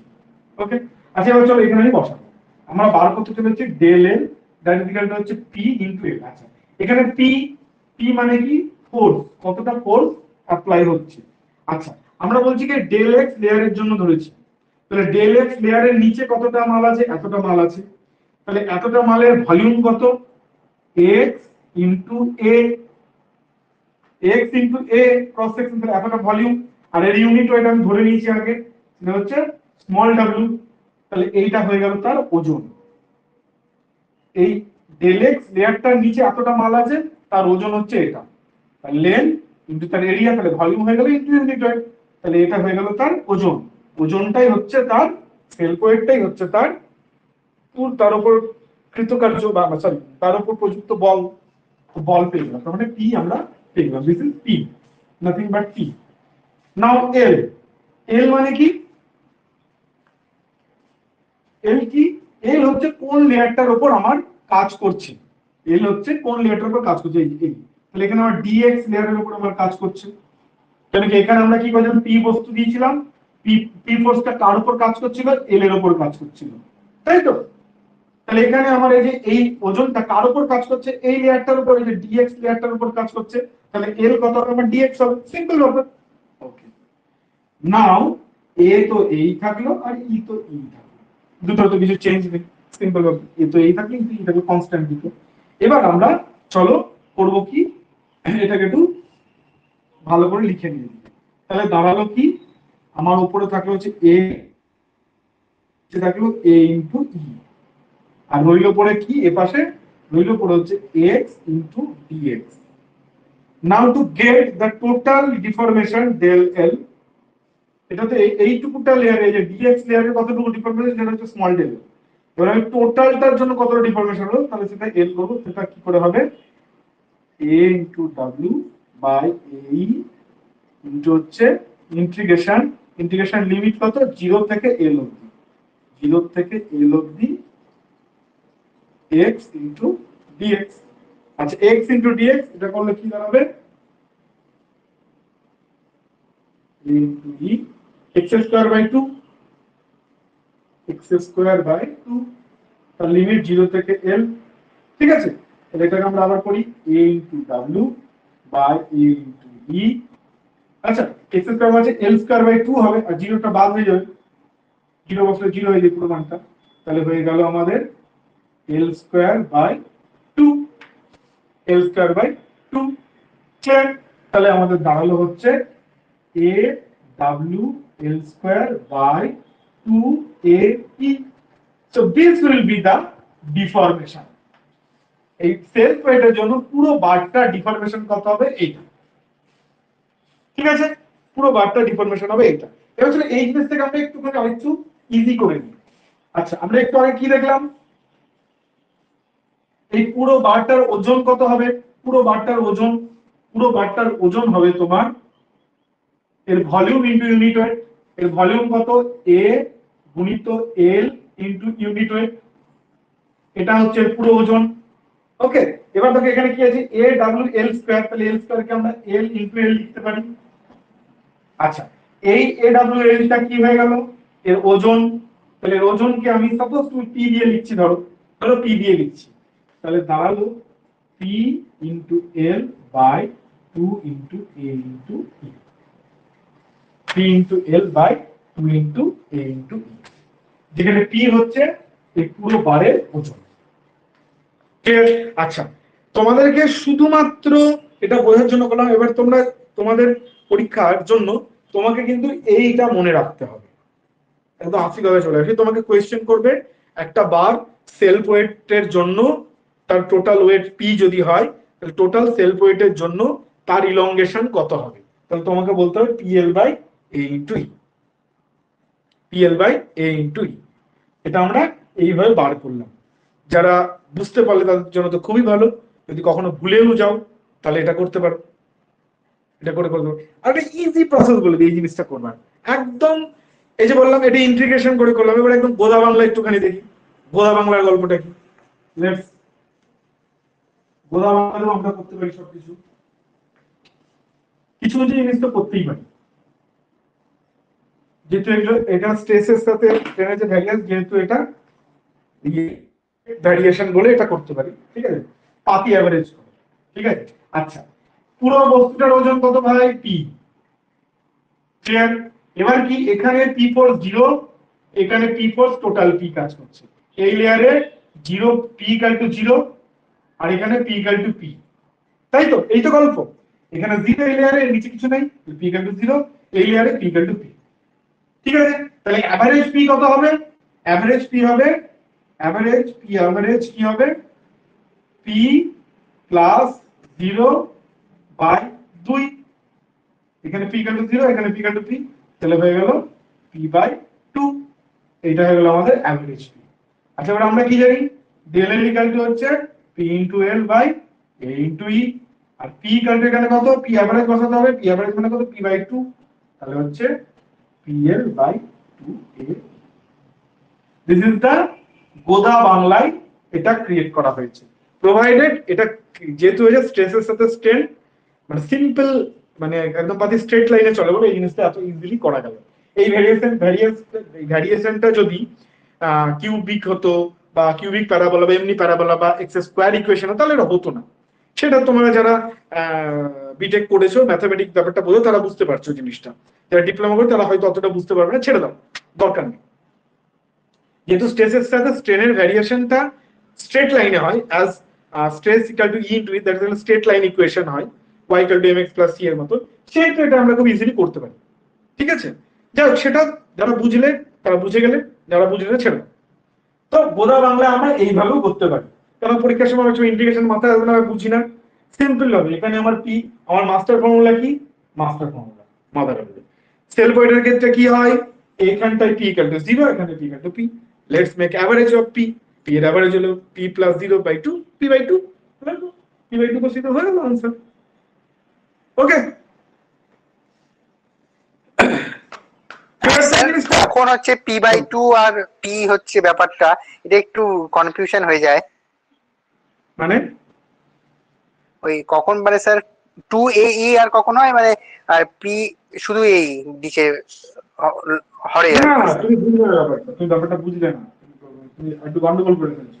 ওকে, আচ্ছা এবার চলো এখানে আমি বসাবো, আমরা বার করতে চলেছি del L, that is equal to হচ্ছে পি ইনটু এল। আচ্ছা এখানে পি, পি মানে কি, ফোর্স, কতটা ফোর্স অ্যাপ্লাই হচ্ছে। আচ্ছা আমরা বলছি কি ডেল এক্স লেয়ারের জন্য ধরেছি, তাহলে ডেল এক্স লেয়ারের নিচে কতটা মাল আছে, এতটা মাল আছে, তাহলে এতটা মালের ভলিউম কত, x into a, x into a cross section, তাহলে এতটা ভলিউম, আর এর ইউনিট ওয়েট আমি ধরে নিয়েছি আগে, সেটা হচ্ছে স্মল ডাব্লিউ, তাহলে এইটা হয়ে গেল তার ওজন। এই ডেল এক্স লেয়ারটার নিচে এতটা মাল আছে, তার ওজন হচ্ছে এটা, তার লেন্থ ইনটু তার এরিয়া, তাহলে ভলিউম হয়ে গেল ইনটু ইউনিট ওয়েট, তাহলে এটা হয়ে গেল তার ওজন। ওজনটাই হচ্ছে তার, সেলফ ওয়েটটাই হচ্ছে তার, তার উপর কৃতকার্য বা সরি তার উপর প্রযুক্ত বল, বল পেয়ে গেলাম, তার মানে পি আমরা পেয়ে গেলাম, this is P, nothing but P. Now L, L মানে কি, এল কি, এল হচ্ছে কোন লেয়ারটার উপর আমার কাজ করছে, এল হচ্ছে কোন লেয়ারটার উপর কাজ করছে, এই তাহলে এখানে আমার ডিএক্স লেয়ারের উপর আমার কাজ করছে, কেন কি এখানে আমরা কি করলাম, পি বস্তু দিয়েছিলাম, পি, পি ফোর্সটা কার উপর কাজ করছিল, এল এর উপর কাজ করছিল, তাই তো। তাহলে এখানে আমার এই যে এই ওজনটা কার উপর কাজ করছে, এই লেয়ারটার উপর, এই যে ডিএক্স লেয়ারটার উপর কাজ করছে, তাহলে এল কত হবে, আমার ডিএক্স হবে, সিম্পল ব্যাপার। ওকে, নাও এ তো এই থাকলো আর ই তো ই থাকলো, দুটো তো কিছু চেঞ্জ নেই, সিম্পল এ তো এই থাকে, কিন্তু এটাকে কনস্ট্যান্ট দিতে। এবার আমরা চলো করব কি, এটাকে একটু ভালো করে লিখে নিয়ে। তাহলে দাঁড়ালো কি, আমার উপরে থাকলো হচ্ছে এ, থাকলো এ ইন্টু ই, আর রইল পরে কি এ পাশে রইল পরে হচ্ছে x into dx. Now to get the total deformation del L, এটাতে এইটুকুটা লেয়ারে, এই যে ডিএক্স লেয়ারে কতটুকু ডিফরমেশন, সেটা হচ্ছে স্মল ডেল। এবার আমি টোটালটার জন্য কতটা ডিফরমেশন হলো, তাহলে সেটা এল করবো, সেটা কি করে হবে, এ ইন্টু ডাব্লিউ বাই এই ইন্টু হচ্ছে ইন্টিগ্রেশন, ইন্টিগ্রেশন লিমিট কত, 0 থেকে এল অবধি, 0 থেকে এল অবধি x ইন্টু ডিএক্স। আচ্ছা x ইন্টু ডিএক্স এটা করলে কি দাঁড়াবে, a into E x square by 2, x square by 2, তার লিমিট 0 থেকে l। ঠিক আছে, তাহলে এটাকে আমরা আবার করি a into w by a into E. আচ্ছা x স্কয়ার মানে l স্কয়ার বাই 2 হবে, আর 0টা বাদ হয়ে যাবে, 0 বসলে 0 হয়ে যাবে পুরো মানটা, তাহলে হয়ে গেল আমাদের l square by 2, l square by 2। Clear? তাহলে আমাদের দাঁড়ালো হচ্ছে a w l square by 2 a e, so this will be the deformation। এই সেলফ ওয়েটের জন্য পুরো বারটা ডিফরমেশন কত হবে, এইটা। ঠিক আছে, পুরো বারটা ডিফরমেশন হবে এইটা। এবার চলো এই জিনিস থেকে আমরা একটুখানি আরেকটু ইজি করে নিই। আচ্ছা আমরা একটু আগে কি দেখলাম, এই পুরো বারটার ওজন কত হবে, পুরো বারটার ওজন, পুরো বারটার ওজন হবে তোমার এর ভলিউম ইনটু ইউনিট ওয়েট। এর ভলিউম কত, a গুণিত l ইনটু ইউনিট ওয়েট, এটা হচ্ছে পুরো ওজন। ওকে, এবার দেখো এখানে কি আছে, a w l স্কয়ার, তাহলে l স্কয়ার কে আমরা l ইনটু l লিখতে পারি। আচ্ছা এই a w l টা কি হয়ে গেল, এর ওজন, তাহলে এর ওজনকে আমি সাপোজ তুমি p দিয়ে লিখছি, ধরো p দিয়ে লিখছি, তাহলে দাঁড়ালো p into l by 2 into a into e, p into l by 2 into a into e, যেখানে p হচ্ছে এই পুরো বারের ওজন। আচ্ছা তোমাদেরকে শুধুমাত্র এটা বোঝার জন্য বললাম, এবার তোমরা তোমাদের পরীক্ষার জন্য তোমাকে কিন্তু এইটা মনে রাখতে হবে, একদম আফিভাবে চলে আসে। তোমাকে কোয়েশ্চেন করবে একটা বার সেলফ ওয়েটের জন্য, তার টোটাল ওয়েট পি যদি হয়, তাহলে টোটাল সেলফ ওয়েটের জন্য তার ইলংগেশন কত হবে, তাহলে তোমাকে বলতে হবে PL by A into E, PL by A into E. এটা আমরা এইভাবে বার করলাম। যারা বুঝতে পারলে তাদের জন্য তো খুবই ভালো, যদি কখনো ভুলেও যাও তাহলে এটা করতে পারো, এটা করে করতে পারো। আর একটা ইজি প্রসেস বলে দিই, এই জিনিসটা করবার একদম, এই যে বললাম এটা ইন্টিগ্রেশন করে করলাম, এবার একদম গোদা বাংলা একটুখানি দেখি, গোদা বাংলার গল্পটা কি। লেটস, গোদা বাংলাতেও আমরা করতে পারি সবকিছু, কিছু কিছু জিনিস তো করতেই পারি, যেহেতু এগুলো এটা স্ট্রেসের সাথে ট্রেনের যে ভ্যারিয়েন্স, যেহেতু এটা ভ্যারিয়েশন বলে এটা করতে পারি। ঠিক আছে, পাতি অ্যাভারেজ, ঠিক আছে। আচ্ছা পুরো বস্তুটার ওজন কত ভাই, পি। ক্লিয়ার? এবার কি এখানে পি ফোর্স 0, এখানে পি ফোর্স টোটাল পি কাজ করছে, এই লেয়ারে 0 পি ইকুয়াল টু 0, আর এখানে পি ইকুয়াল টু পি, তাই তো? এই তো গল্প। এখানে 0 এই লেয়ারে, নিচে কিছু নাই, পি ইকুয়াল টু 0, এই লেয়ারে পি ইকুয়াল টু পি। ঠিক আছে, তাহলে এভারেজ পি কত হবে, এভারেজ পি হবে, এভারেজ পি এভারেজ কি হবে, পি প্লাস 0 বাই 2, এখানে পি ইকুয়াল টু 0, এখানে পি ইকুয়াল টু পি, তাহলে হয়ে গেল পি বাই 2, এইটা হয়ে গেল আমাদের এভারেজ পি। আচ্ছা এবার আমরা কি জানি, ডেল এল ইকুয়াল টু হচ্ছে P into L by A into E, আর পি ইকুয়াল টু এখানে কত, পি এভারেজ বসাতে হবে, পি এভারেজ মানে কত, পি বাই 2, তাহলে হচ্ছে P L by 2 A. This is the গোদা বাংলায় এটা ক্রিয়েট করা হয়েছে, প্রোভাইডেড এটা যেহেতু হয়েছে স্ট্রেসের সাথে স্ট্রেন, মানে সিম্পল, মানে একদম পাতি স্ট্রেট লাইনে চলে বলে এই জিনিসটা এত ইজিলি করা গেল। এই ভ্যারিয়েশনটা যদি কিউবিক হতো বা কিউবিক প্যারাবোলা বা এমনি প্যারাবোলা বা এক্স স্কোয়ার ইকুয়েশন হতো, তাহলে এটা হতো না। সেটা তোমরা যারা বিটেক করেছো, ম্যাথমেটিক্স ব্যাপারটা বোঝো, তারা বুঝতে পারছো জিনিসটা, যারা ডিপ্লোমা করে তারা হয়তো অতটা বুঝতে পারবে না, ছেড়ে দাও, দরকার নেই। যেহেতু স্ট্রেসের সাথে স্ট্রেনের ভ্যারিয়েশনটা স্ট্রেট লাইনে হয়, as stress equal two E into E, that is straight line equation হয়, y equal to mx plus c এর মতো, সেটা এটা আমরা খুব ইজিলি করতে পারি। ঠিক আছে, যাই হোক, সেটা যারা বুঝলে তারা বুঝে গেলে, যারা বুঝলে ছেড়ে। তো বোধা বাংলা আমরা এইভাবেও করতে পারি, কারণ পরীক্ষার সময় কিছু ইন্টিগ্রেশন মাথায় আসবে না, বুঝি না, সিম্পল হবে। এখানে আমার পি, আমার মাস্টার ফর্মুলা কি, মাস্টার ফর্মুলা মাথায় রাখবে। সেলফ ওয়েটের ক্ষেত্রে কি হয়, এখানটায় পি ইকুয়াল টু 0, এখানে P equal two P, let's make average of P, P এর অ্যাভারেজ হলো পি প্লাস 0/2, পি/2, পি/2 বসিয়ে হয়ে গেল आंसर। ওকে, এখন হচ্ছে p/2 আর p হচ্ছে ব্যাপারটা, এটা একটু কনফিউশন হয়ে যায়। মানে ওই কখন মানে স্যার 2ae আর কখন হয় মানে, আর p শুধু এই নিচে হরে আর না, কি। তুমি বুঝলে না ব্যাপারটা, তুমি ব্যাপারটা বুঝলে না, তুমি একটু গন্ডগোল করে ফেলছো।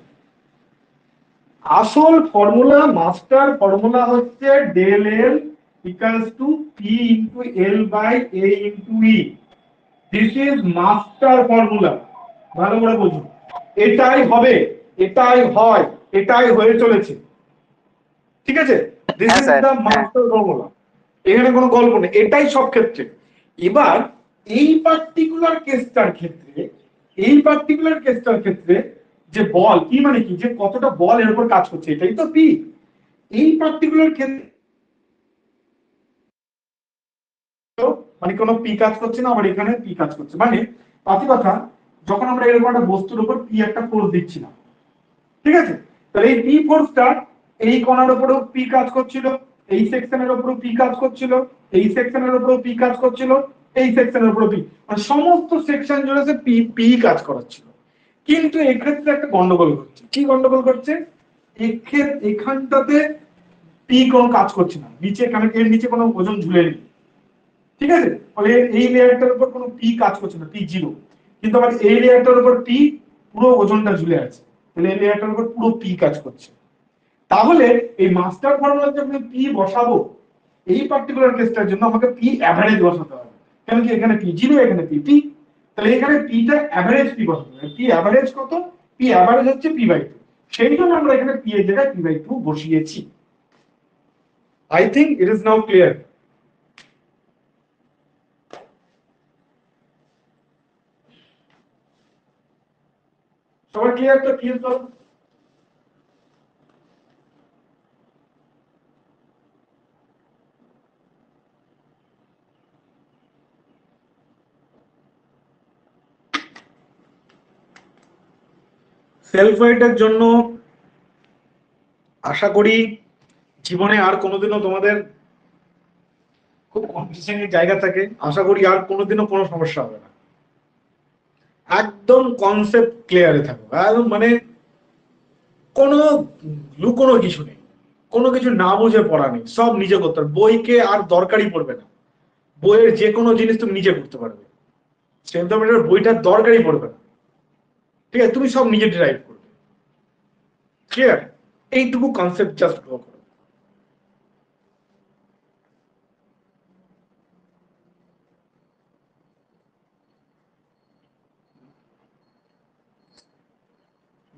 আসল ফর্মুলা, মাস্টার ফর্মুলা হচ্ছে del L equals to P into L by A into E. This is master formula, ভালো করে বুঝো। এটাই হবে, এটাই হয়, এটাই হয়ে চলেছে। ঠিক আছে, দিস হ্যাঁ ইজ স্যার, দা হ্যাঁ মাস্টার ফর্মুলা, এখানে কোনো গল্প নেই, এটাই সব ক্ষেত্রে। এবার এই পার্টিকুলার কেসটার ক্ষেত্রে, এই পার্টিকুলার কেসটার ক্ষেত্রে যে বল, কি মানে কি, যে কতটা বল এর উপর কাজ করছে, এটাই তো পি। এই পার্টিকুলার ক্ষেত্রে মানে কোনো পি কাজ করছে না, আবার এখানে পি কাজ করছে, মানে পাতি কথা, যখন আমরা এরকম একটা বস্তুর উপর পি একটা ফোর্স দিচ্ছিলাম, ঠিক আছে, তাহলে এই পি ফোর্সটা এই কণার উপরেও পি কাজ করছিল, এই সেকশনের উপরেও পি কাজ করছিল, এই সেকশনের উপরেও পি কাজ করছিল, এই সেকশনের উপরেও পি, মানে সমস্ত সেকশন জুড়ে সে পি পি কাজ করাচ্ছিল। কিন্তু এক্ষেত্রে একটা গন্ডগোল ঘটছে। কি গন্ডগোল ঘটছে, এখানটাতে পি কোনো কাজ করছে না, নিচে, কারণ এর নিচে কোনো ওজন ঝুলে নেই। ঠিক আছে, ফলে এই লেয়ারটার উপর কোনো পি কাজ করছে না, পি 0। কিন্তু আবার এই লেয়ারটার উপর পি পুরো ওজনটা ঝুলে আছে, তাহলে এই লেয়ারটার উপর পুরো পি কাজ করছে। তাহলে এই মাস্টার ফর্মুলাতে আমি পি বসাবো, এই পার্টিকুলার কেসটার জন্য আমাকে পি অ্যাভারেজ বসাতে হবে, কেন কি এখানে পি 0, এখানে পি, তাহলে এখানে পিটা অ্যাভারেজ পি বসাতে হবে। পি অ্যাভারেজ কত, পি অ্যাভারেজ হচ্ছে পি/2, সেই জন্য আমরা এখানে পি এর জায়গায় পি/2 বসিয়েছি। I think it is now clear. সবার ক্লিয়ার তো, ক্লিয়ার তো। সেলফ ওয়েটের জন্য আশা করি জীবনে আর কোনোদিনও তোমাদের খুব কনফিউশনের জায়গা থাকে, আশা করি আর কোনোদিনও কোনো সমস্যা হবে না, একদম কনসেপ্ট ক্লিয়ারে থাকো, একদম মানে কোনো লুকোনো কিছু নেই, কোনো কিছু না বুঝে পড়া নেই, সব নিজে করতে হবে, বইকে আর দরকারই পড়বে না, বইয়ের যে কোনো জিনিস তুমি নিজে করতে পারবে, স্ট্রেংথ অফ মাইন্ডের বইটার দরকারই পড়বে না। ঠিক আছে, তুমি সব নিজে ড্রাইভ করবে। ক্লিয়ার, এইটুকু কনসেপ্ট জাস্ট গ্রো করো।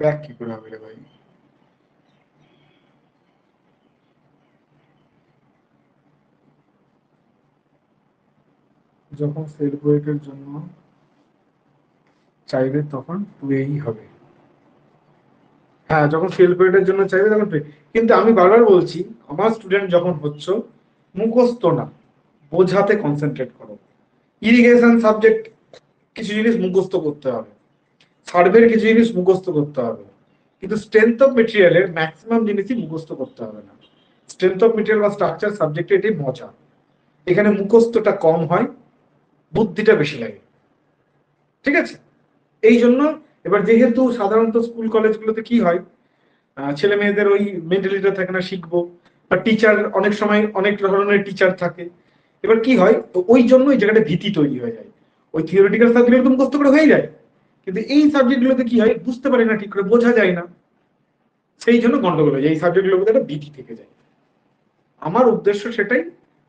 ব্যাক কি করে হবে রে ভাই, যখন সেলফ ওয়েটের জন্য চাইবে তখন 2a হবে। হ্যাঁ, যখন সেলফ ওয়েটের জন্য চাইবে তখন 2a। কিন্তু আমি বারবার বলছি, আমার স্টুডেন্ট যখন হচ্ছে, মুখস্থ না, বোঝাতে কনসেন্ট্রেট করো। ইরিগেশন সাবজেক্ট কিছু জিনিস মুখস্থ করতে হবে, সার্ভের কিছু জিনিস মুখস্থ করতে হবে, কিন্তু স্ট্রেংথ অফ মেটেরিয়ালের ম্যাক্সিমাম জিনিসই মুখস্থ করতে হবে না। স্ট্রেংথ অফ মেটেরিয়াল বা স্ট্রাকচার সাবজেক্টে এটাই মজা, এখানে মুখস্থটা কম হয়, বুদ্ধিটা বেশি লাগে। ঠিক আছে, এই জন্য এবার যেহেতু সাধারণত স্কুল কলেজগুলোতে কি হয়, ছেলে মেয়েদের ওই মেন্টালিটিটা থাকে না শিখবো, বা টিচার অনেক সময় অনেক ধরনের টিচার থাকে, এবার কি হয়, ওই জন্য ওই জায়গাটা ভীতি তৈরি হয়ে যায়। ওই থিওরিটিক্যাল সাবজেক্ট মুখস্থ করে হয়ে যায়, কিন্তু এই সাবজেক্টগুলোতে কি হয়, বুঝতে পারে না, ঠিক করে বোঝা যায় না, সেই জন্য গন্ডগোল হয়ে যায়, এই সাবজেক্টগুলোর মধ্যে একটা ভীতি থেকে যায়। আমার উদ্দেশ্য সেটাই,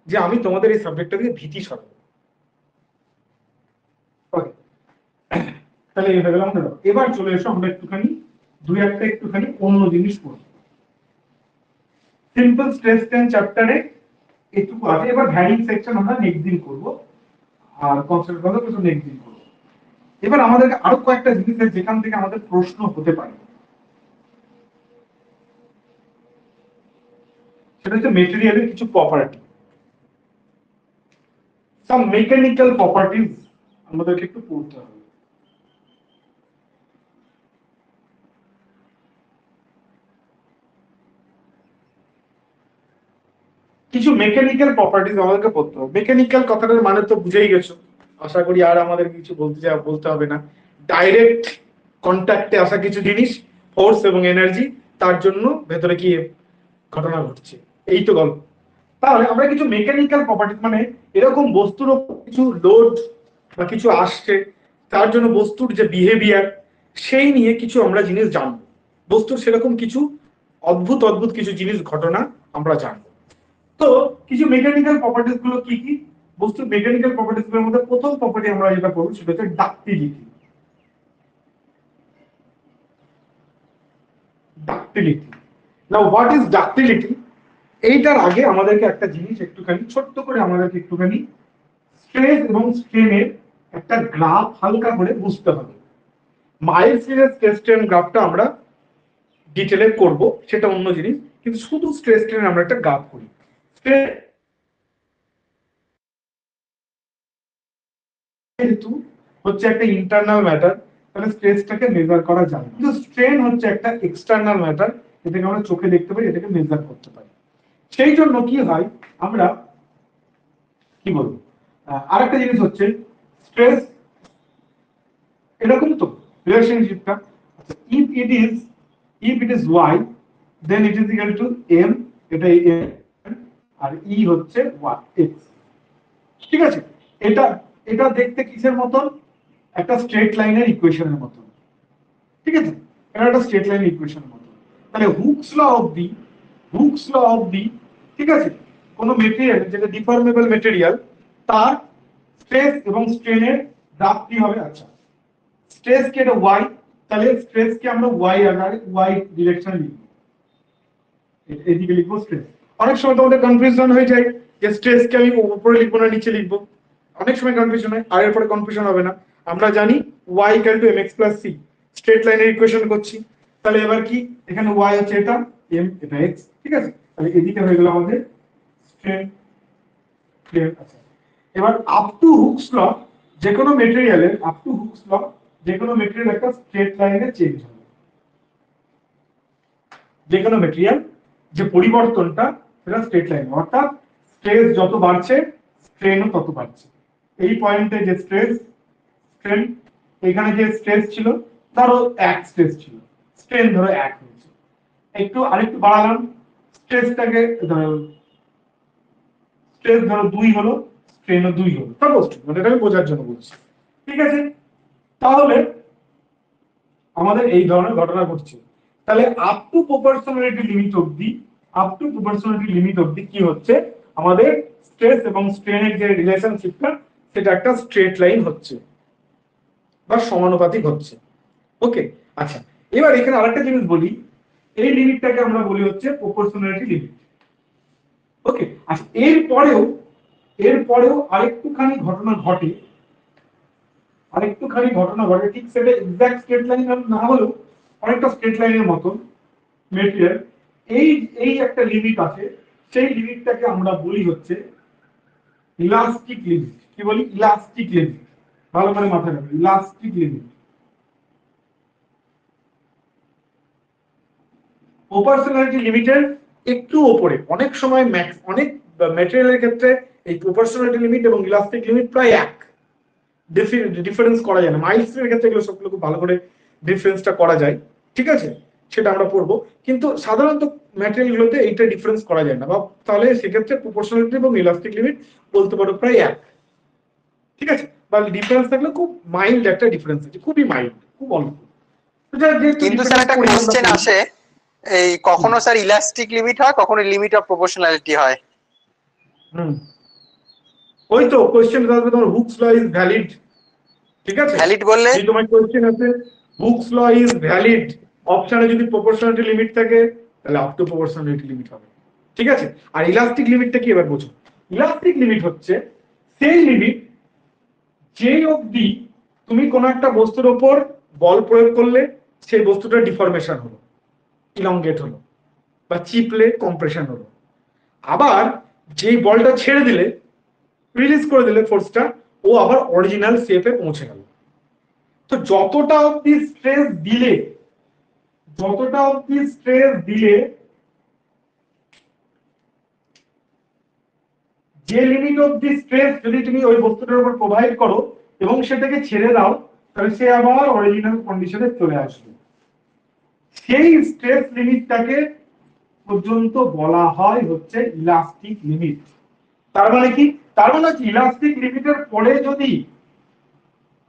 যে আমি তোমাদের এই সাবজেক্টটা দিয়ে ভীতি সরাবো। তাহলে এই হয়ে গেল আমাদের। এবার চলে এসো আমরা একটুখানি দুই একটা একটুখানি অন্য জিনিস করব। সিম্পল স্ট্রেস টেন চ্যাপ্টারে একটু আছে, এবার ভ্যারিং সেকশন আমরা নেক্সট দিন করব, আর কনসেপ্ট গুলো কিছু নেক্সট দিন করব। এবার আমাদেরকে আরো কয়েকটা জিনিস আছে যেখান থেকে আমাদের প্রশ্ন হতে পারে, সেটা হচ্ছে মেটেরিয়ালের কিছু প্রপার্টি, সাম মেকানিক্যাল প্রপার্টিজ আমাদেরকে একটু পড়তে হবে। কিছু মেকানিক্যাল প্রপার্টিজ আমাদেরকে পড়তে হবে। মেকানিক্যাল কথাটার মানে তো বুঝেই গেছো, আশা করি আর আমাদের কিছু বলতে হবে না। ডাইরেক্ট কন্ট্যাক্টে আসা কিছু জিনিস, ফোর্স এবং এনার্জি, তার জন্য ভেতরে কি ঘটনা ঘটছে, এই তো গল্প। তাহলে আমরা কিছু মেকানিক্যাল প্রপার্টিজ মানে এরকম বস্তুর উপর কিছু লোড বা কিছু আসছে, তার জন্য বস্তুর যে বিহেভিয়ার সেই নিয়ে কিছু আমরা জিনিস জানবো। বস্তুর সেরকম কিছু অদ্ভুত অদ্ভুত কিছু জিনিস ঘটনা আমরা জানবো। তো কিছু মেকানিক্যাল প্রপার্টিজ গুলো কি কি? বস্তুর মেকানিক্যাল প্রপার্টিজ গুলোর মধ্যে প্রথম প্রপার্টি আমরা যেটা পড়ব সেটা হচ্ছে ductility. Ductility, now what is ductility? এইটার আগে আমাদেরকে একটা জিনিস একটুখানি ছোট্ট করে আমাদেরকে একটুখানি স্ট্রেস এবং স্ট্রেনের একটা গ্রাফ হালকা করে বুঝতে হবে। মাইলস স্ট্রেস স্ট্রেন গ্রাফটা আমরা ডিটেলে করব, সেটা অন্য জিনিস, কিন্তু শুধু স্ট্রেস স্ট্রেন আমরা একটা গ্রাফ করি। যেহেতু হচ্ছে একটা ইন্টারনাল ম্যাটার, তাহলে স্ট্রেসটাকে মেজার করা যায়, কিন্তু স্ট্রেন হচ্ছে একটা এক্সটার্নাল ম্যাটার, এটাকে আমরা চোখে দেখতে পারি, এটাকে মেজার করতে পারি। সেই জন্য কি হয়, আমরা কি বলবো, আরেকটা জিনিস হচ্ছে স্ট্রেস এরকম তো রিলেশনশিপটা, if it is Y then it is equal to M, এটা এম, আর ই হচ্ছে ওয়াই এক্স। ঠিক আছে, এটা এটা দেখতে কিসের মতন? একটা স্ট্রেট লাইনের ইকুয়েশনের মতন। ঠিক আছে, এটা একটা স্ট্রেট লাইন ইকুয়েশনের মতন। তাহলে হুকস ল অফ দি, ঠিক আছে, কোন মেটেরিয়াল যেটা ডিফর্মেবল মেটেরিয়াল, তার স্ট্রেস এবং স্ট্রেনের গ্রাফ কি হবে? আচ্ছা, স্ট্রেস কে এটা ওয়াই, তাহলে স্ট্রেস কে আমরা ওয়াই আকারে ওয়াই ডিরেকশনে লিখব, এদিকে লিখবো স্ট্রেস। অনেক সময় তোমাদের কনফিউশন হয়ে যায় যে স্ট্রেস কে আমি উপরে লিখবো না নিচে লিখবো, অনেক সময় কনফিউশন হয়, আর এরপরে কনফিউশন হবে না। আমরা জানি y equal to mx plus c, straight লাইনের ইকুয়েশন করছি। তাহলে এবার কি, এখানে y হচ্ছে এটা, m এটা x, ঠিক আছে, তাহলে এদিকে হয়ে গেল আমাদের স্ট্রেট প্লেন। আচ্ছা, এবার আপ টু হুকস ল, যে কোনো মেটেরিয়ালের আপ টু হুকস ল, যে কোনো মেটেরিয়াল একটা স্ট্রেট লাইনে চেঞ্জ হবে। যে কোনো মেটেরিয়াল যে পরিবর্তনটা সেটা স্ট্রেট লাইন, অর্থাৎ স্ট্রেস যত বাড়ছে স্ট্রেনও তত বাড়ছে। এই পয়েন্টে যে স্ট্রেস স্ট্রেন, এখানে যে স্ট্রেস ছিল ধরো এক স্ট্রেস ছিল, স্ট্রেন ধরো এক হয়েছে, একটু আরেকটু বাড়ালাম স্ট্রেসটাকে, ধরো স্ট্রেস ধরো দুই হলো, স্ট্রেনও দুই হলো, সাপোজ, মানে এটাকে বোঝার জন্য বলছি। ঠিক আছে, তাহলে আমাদের এই ধরনের ঘটনা ঘটছে। তাহলে আপ টু প্রপোর্শনালিটি লিমিট অবধি, আপ টু প্রপোর্শনালিটি লিমিট অবধি কি হচ্ছে, আমাদের স্ট্রেস এবং স্ট্রেনের যে রিলেশনশিপটা সেটা একটা স্ট্রেট লাইন হচ্ছে বা সমানুপাতিক হচ্ছে। ওকে, আচ্ছা, এবার এখানে আরেকটা জিনিস বলি, এই লিমিটটাকে আমরা বলি হচ্ছে প্রপোর্শনালিটি লিমিট। ওকে, আচ্ছা, এরপরেও আরেকটুখানি ঘটনা ঘটে, ঠিক সেটা এক্সাক্ট স্ট্রেট লাইন না হলেও অনেকটা স্ট্রেট লাইনের মতন মেটেরিয়াল, এই এই একটা লিমিট আছে, সেই লিমিটটাকে আমরা বলি হচ্ছে ইলাস্টিক লিমিট। কি বলি? Elastic limit. ভালো করে মাথায় রাখবেন, ইলাস্টিক লিমিট। প্রপোর্শনালিটি লিমিটের একটু উপরে, অনেক সময় অনেক ম্যাটেরিয়ালের ক্ষেত্রে এই প্রপোর্শনালিটি লিমিট এবং ইলাস্টিক লিমিট প্রায় এক, ডিফারেন্স করা যায় না। মাইলসের ক্ষেত্রে এগুলো সবগুলো খুব ভালো করে ডিফারেন্সটা করা যায়, ঠিক আছে, সেটা আমরা পড়বো। কিন্তু সাধারণত ম্যাটেরিয়ালগুলোতে এইটা ডিফারেন্স করা যায় না, বা তাহলে সেক্ষেত্রে প্রপোর্শনালিটি এবং ইলাস্টিক লিমিট বলতে পারো প্রায় এক, ঠিক আছে, বা ডিফারেন্স থাকলে খুব মাইল্ড একটা ডিফারেন্স আছে, খুবই মাইল্ড, খুব অল্প। কিন্তু স্যার একটা কোশ্চেন আসে, এই কখনো স্যার ইলাস্টিক লিমিট হয়, কখনো লিমিট অফ প্রপোর্শনালিটি হয়। ওই তো কোশ্চেন আসবে তোমার, হুকস ল ইজ ভ্যালিড ঠিক আছে? ভ্যালিড বললে যদি তোমার কোশ্চেন আছে হুকস ল ইজ ভ্যালিড, অপশনে যদি প্রপোর্শনালিটি লিমিট থাকে তাহলে আপ টু প্রপোর্শনালিটি লিমিট হবে। ঠিক আছে? আর ইলাস্টিক লিমিটটা কি এবার বোঝো। ইলাস্টিক লিমিট হচ্ছে সেই লিমিট যেই অবধি তুমি কোনো একটা বস্তুর উপর বল প্রয়োগ করলে সেই বস্তুটা ডিফরমেশন হলো, ইলংগেট হলো, বা চিপলে কম্প্রেশন হলো, আবার যেই বলটা ছেড়ে দিলে, রিলিজ করে দিলে ফোর্সটা, ও আবার অরিজিনাল শেপে পৌঁছে গেল। তো যতটা অবধি স্ট্রেস দিলে, যতটা অবধি স্ট্রেস দিলে, যে লিমিট অবধি স্ট্রেস যদি তুমি ওই বস্তুটার উপর প্রোভাইড করো এবং সেটাকে ছেড়ে দাও, তাহলে সে আবার অরিজিনাল কন্ডিশনে চলে আসবে। সেই স্ট্রেস লিমিটটাকে পর্যন্ত বলা হয় হচ্ছে ইলাস্টিক লিমিট। তার মানে কি? তার মানে হচ্ছে ইলাস্টিক লিমিটের পরে যদি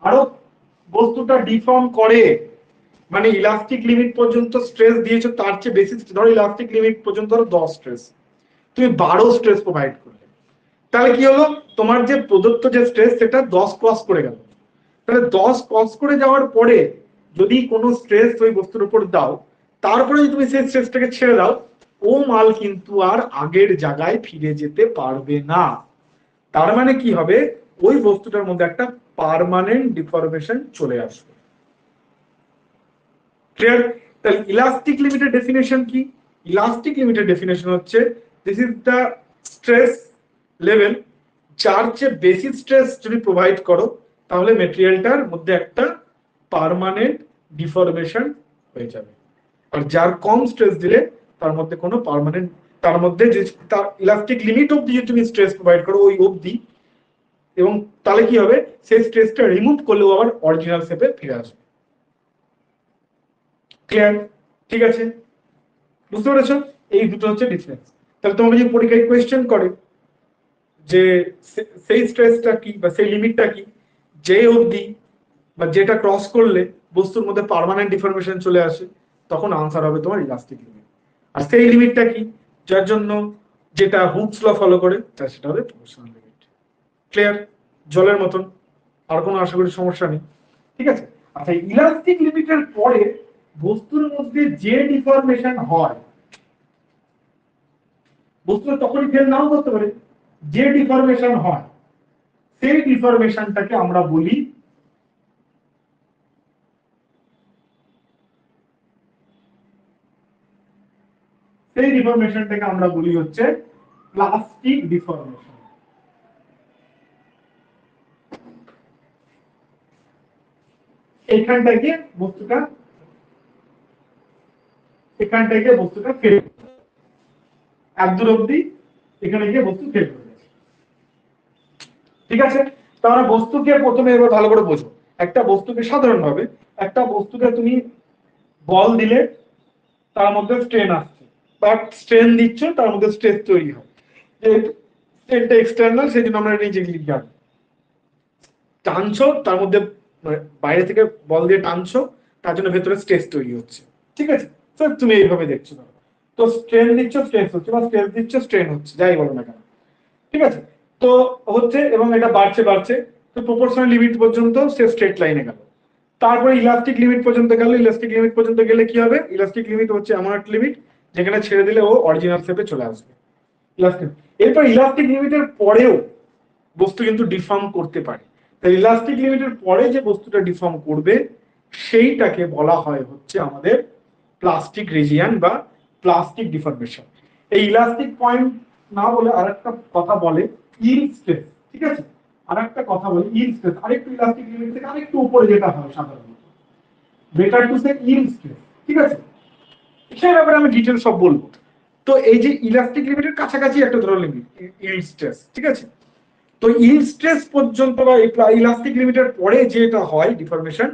আরো বস্তুটা ডিফর্ম করে, মানে ইলাস্টিক লিমিট পর্যন্ত স্ট্রেস দিয়েছো, তার চেয়ে বেশি, ধরো ইলাস্টিক লিমিট পর্যন্ত ধরো 10 স্ট্রেস, তুমি 12 স্ট্রেস প্রোভাইড করলে, তাহলে কি হলো, তোমার যে প্রদত্ত যে স্ট্রেস সেটা 10 ক্রস করে গেল। তাহলে 10 ক্রস করে যাওয়ার পরে যদি কোনো স্ট্রেস ওই বস্তুর উপর দাও, তারপরে যদি তুমি সেই স্ট্রেসটাকে ছেড়ে দাও, ও মাল কিন্তু আর আগের জায়গায় ফিরে যেতে পারবে না। তার মানে কি হবে, ওই বস্তুটার মধ্যে একটা পার্মানেন্ট ডিফরমেশন চলে আসবে। ক্লিয়ার? তাহলে ইলাস্টিক লিমিটের ডেফিনেশন কি? ইলাস্টিক লিমিটের ডেফিনেশন হচ্ছে this is the stress level যার চেয়ে বেশি স্ট্রেস যদি প্রোভাইড করো তাহলে মেটেরিয়ালটার মধ্যে একটা পার্মানেন্ট ডিফরমেশন হয়ে যাবে, আর যার কম স্ট্রেস দিলে তার মধ্যে কোনো পার্মানেন্ট, তার মধ্যে যে তার ইলাস্টিক লিমিট অবধি যদি তুমি স্ট্রেস প্রোভাইড করো ওই অবধি, এবং তাহলে কি হবে, সেই স্ট্রেসটা রিমুভ করলেও আবার অরিজিনাল শেপে ফিরে আসবে। ক্লিয়ার? ঠিক আছে, বুঝতে পেরেছো? এই দুটো হচ্ছে ডিফারেন্স। তাহলে তোমাকে যদি পরীক্ষায় কোয়েশ্চেন করে যে সেই স্ট্রেসটা কি বা সেই লিমিটটা কি, যে অবধি বা যেটা ক্রস করলে বস্তুর মধ্যে পার্মানেন্ট ডিফরমেশন চলে আসে, তখন আনসার হবে তোমার ইলাস্টিক লিমিট। আর সেই লিমিটটা কি, যার জন্য যেটা হুকস ল ফলো করে, তার সেটা হবে প্রপোর্শনাল লিমিট। ক্লিয়ার? জলের মতন, আর কোনো আশা করি সমস্যা নেই। ঠিক আছে? আচ্ছা, ইলাস্টিক লিমিটের পরে বস্তুর মধ্যে যে ডিফরমেশন হয়, বস্তুটা তখনই ফেল নাও করতে পারে, যে ডিফরমেশন হয় সেই ডিফরমেশনটাকে আমরা বলি হচ্ছে প্লাস্টিক ডিফরমেশন। এখান থেকে বস্তুটা ফেল, একদূর অব্দি এখানে গিয়ে বস্তু ফেল করে যাচ্ছে। ঠিক আছে? তাহলে বস্তুকে প্রথমে এবার ভালো করে বোঝো। একটা বস্তুকে সাধারণভাবে, একটা বস্তুকে তুমি বল দিলে তার মধ্যে স্ট্রেন আসছে, বা স্ট্রেন দিচ্ছ তার মধ্যে স্ট্রেস তৈরি হয়, যে স্ট্রেনটা এক্সটার্নাল, সেই জন্য আমরা নিজে লিখলাম। টানছো তার মধ্যে, বাইরে থেকে বল দিয়ে টানছো, তার জন্য ভেতরে স্ট্রেস তৈরি হচ্ছে। ঠিক আছে? স্যার তুমি এইভাবে দেখছো, তো স্ট্রেন দিচ্ছ স্ট্রেস হচ্ছে, বা স্ট্রেস দিচ্ছ স্ট্রেন হচ্ছে, যাই বলো না কেন। ঠিক আছে? তো হচ্ছে, এবং এটা বাড়ছে বাড়ছে, তো প্রপোর্শনাল লিমিট পর্যন্ত সে স্ট্রেট লাইনে গেল। তারপরে ইলাস্টিক লিমিট পর্যন্ত গেল। ইলাস্টিক লিমিট পর্যন্ত গেলে কি হবে, ইলাস্টিক লিমিট হচ্ছে এমন একটা লিমিট যেখানে ছেড়ে দিলে ও অরিজিনাল শেপে চলে আসবে। ইলাস্টিক, এরপর ইলাস্টিক লিমিটের পরেও বস্তু কিন্তু ডিফর্ম করতে পারে। তাই ইলাস্টিক লিমিটের পরে যে বস্তুটা ডিফর্ম করবে সেইটাকে বলা হয় হচ্ছে আমাদের প্লাস্টিক রিজিয়ন বা প্লাস্টিক ডিফরমেশন। এই ইলাস্টিক পয়েন্ট না বলে আরেকটা কথা বলে ইল্ড স্ট্রেস। ঠিক আছে? আরেকটা কথা বলে ইল্ড স্ট্রেস, আরেকটু ইলাস্টিক লিমিট থেকে আরেকটু উপরে যেটা হয় সাধারণত, better to say yield stress. ঠিক আছে? সেই ব্যাপারে আমি ডিটেইলস সব বলবো। তো এই যে ইলাস্টিক লিমিটের কাছাকাছি একটা ধরো লিমিট ইল্ড স্ট্রেস। ঠিক আছে? তো ইল্ড স্ট্রেস পর্যন্ত বা ইলাস্টিক লিমিটের পরে যেটা হয় ডিফরমেশন,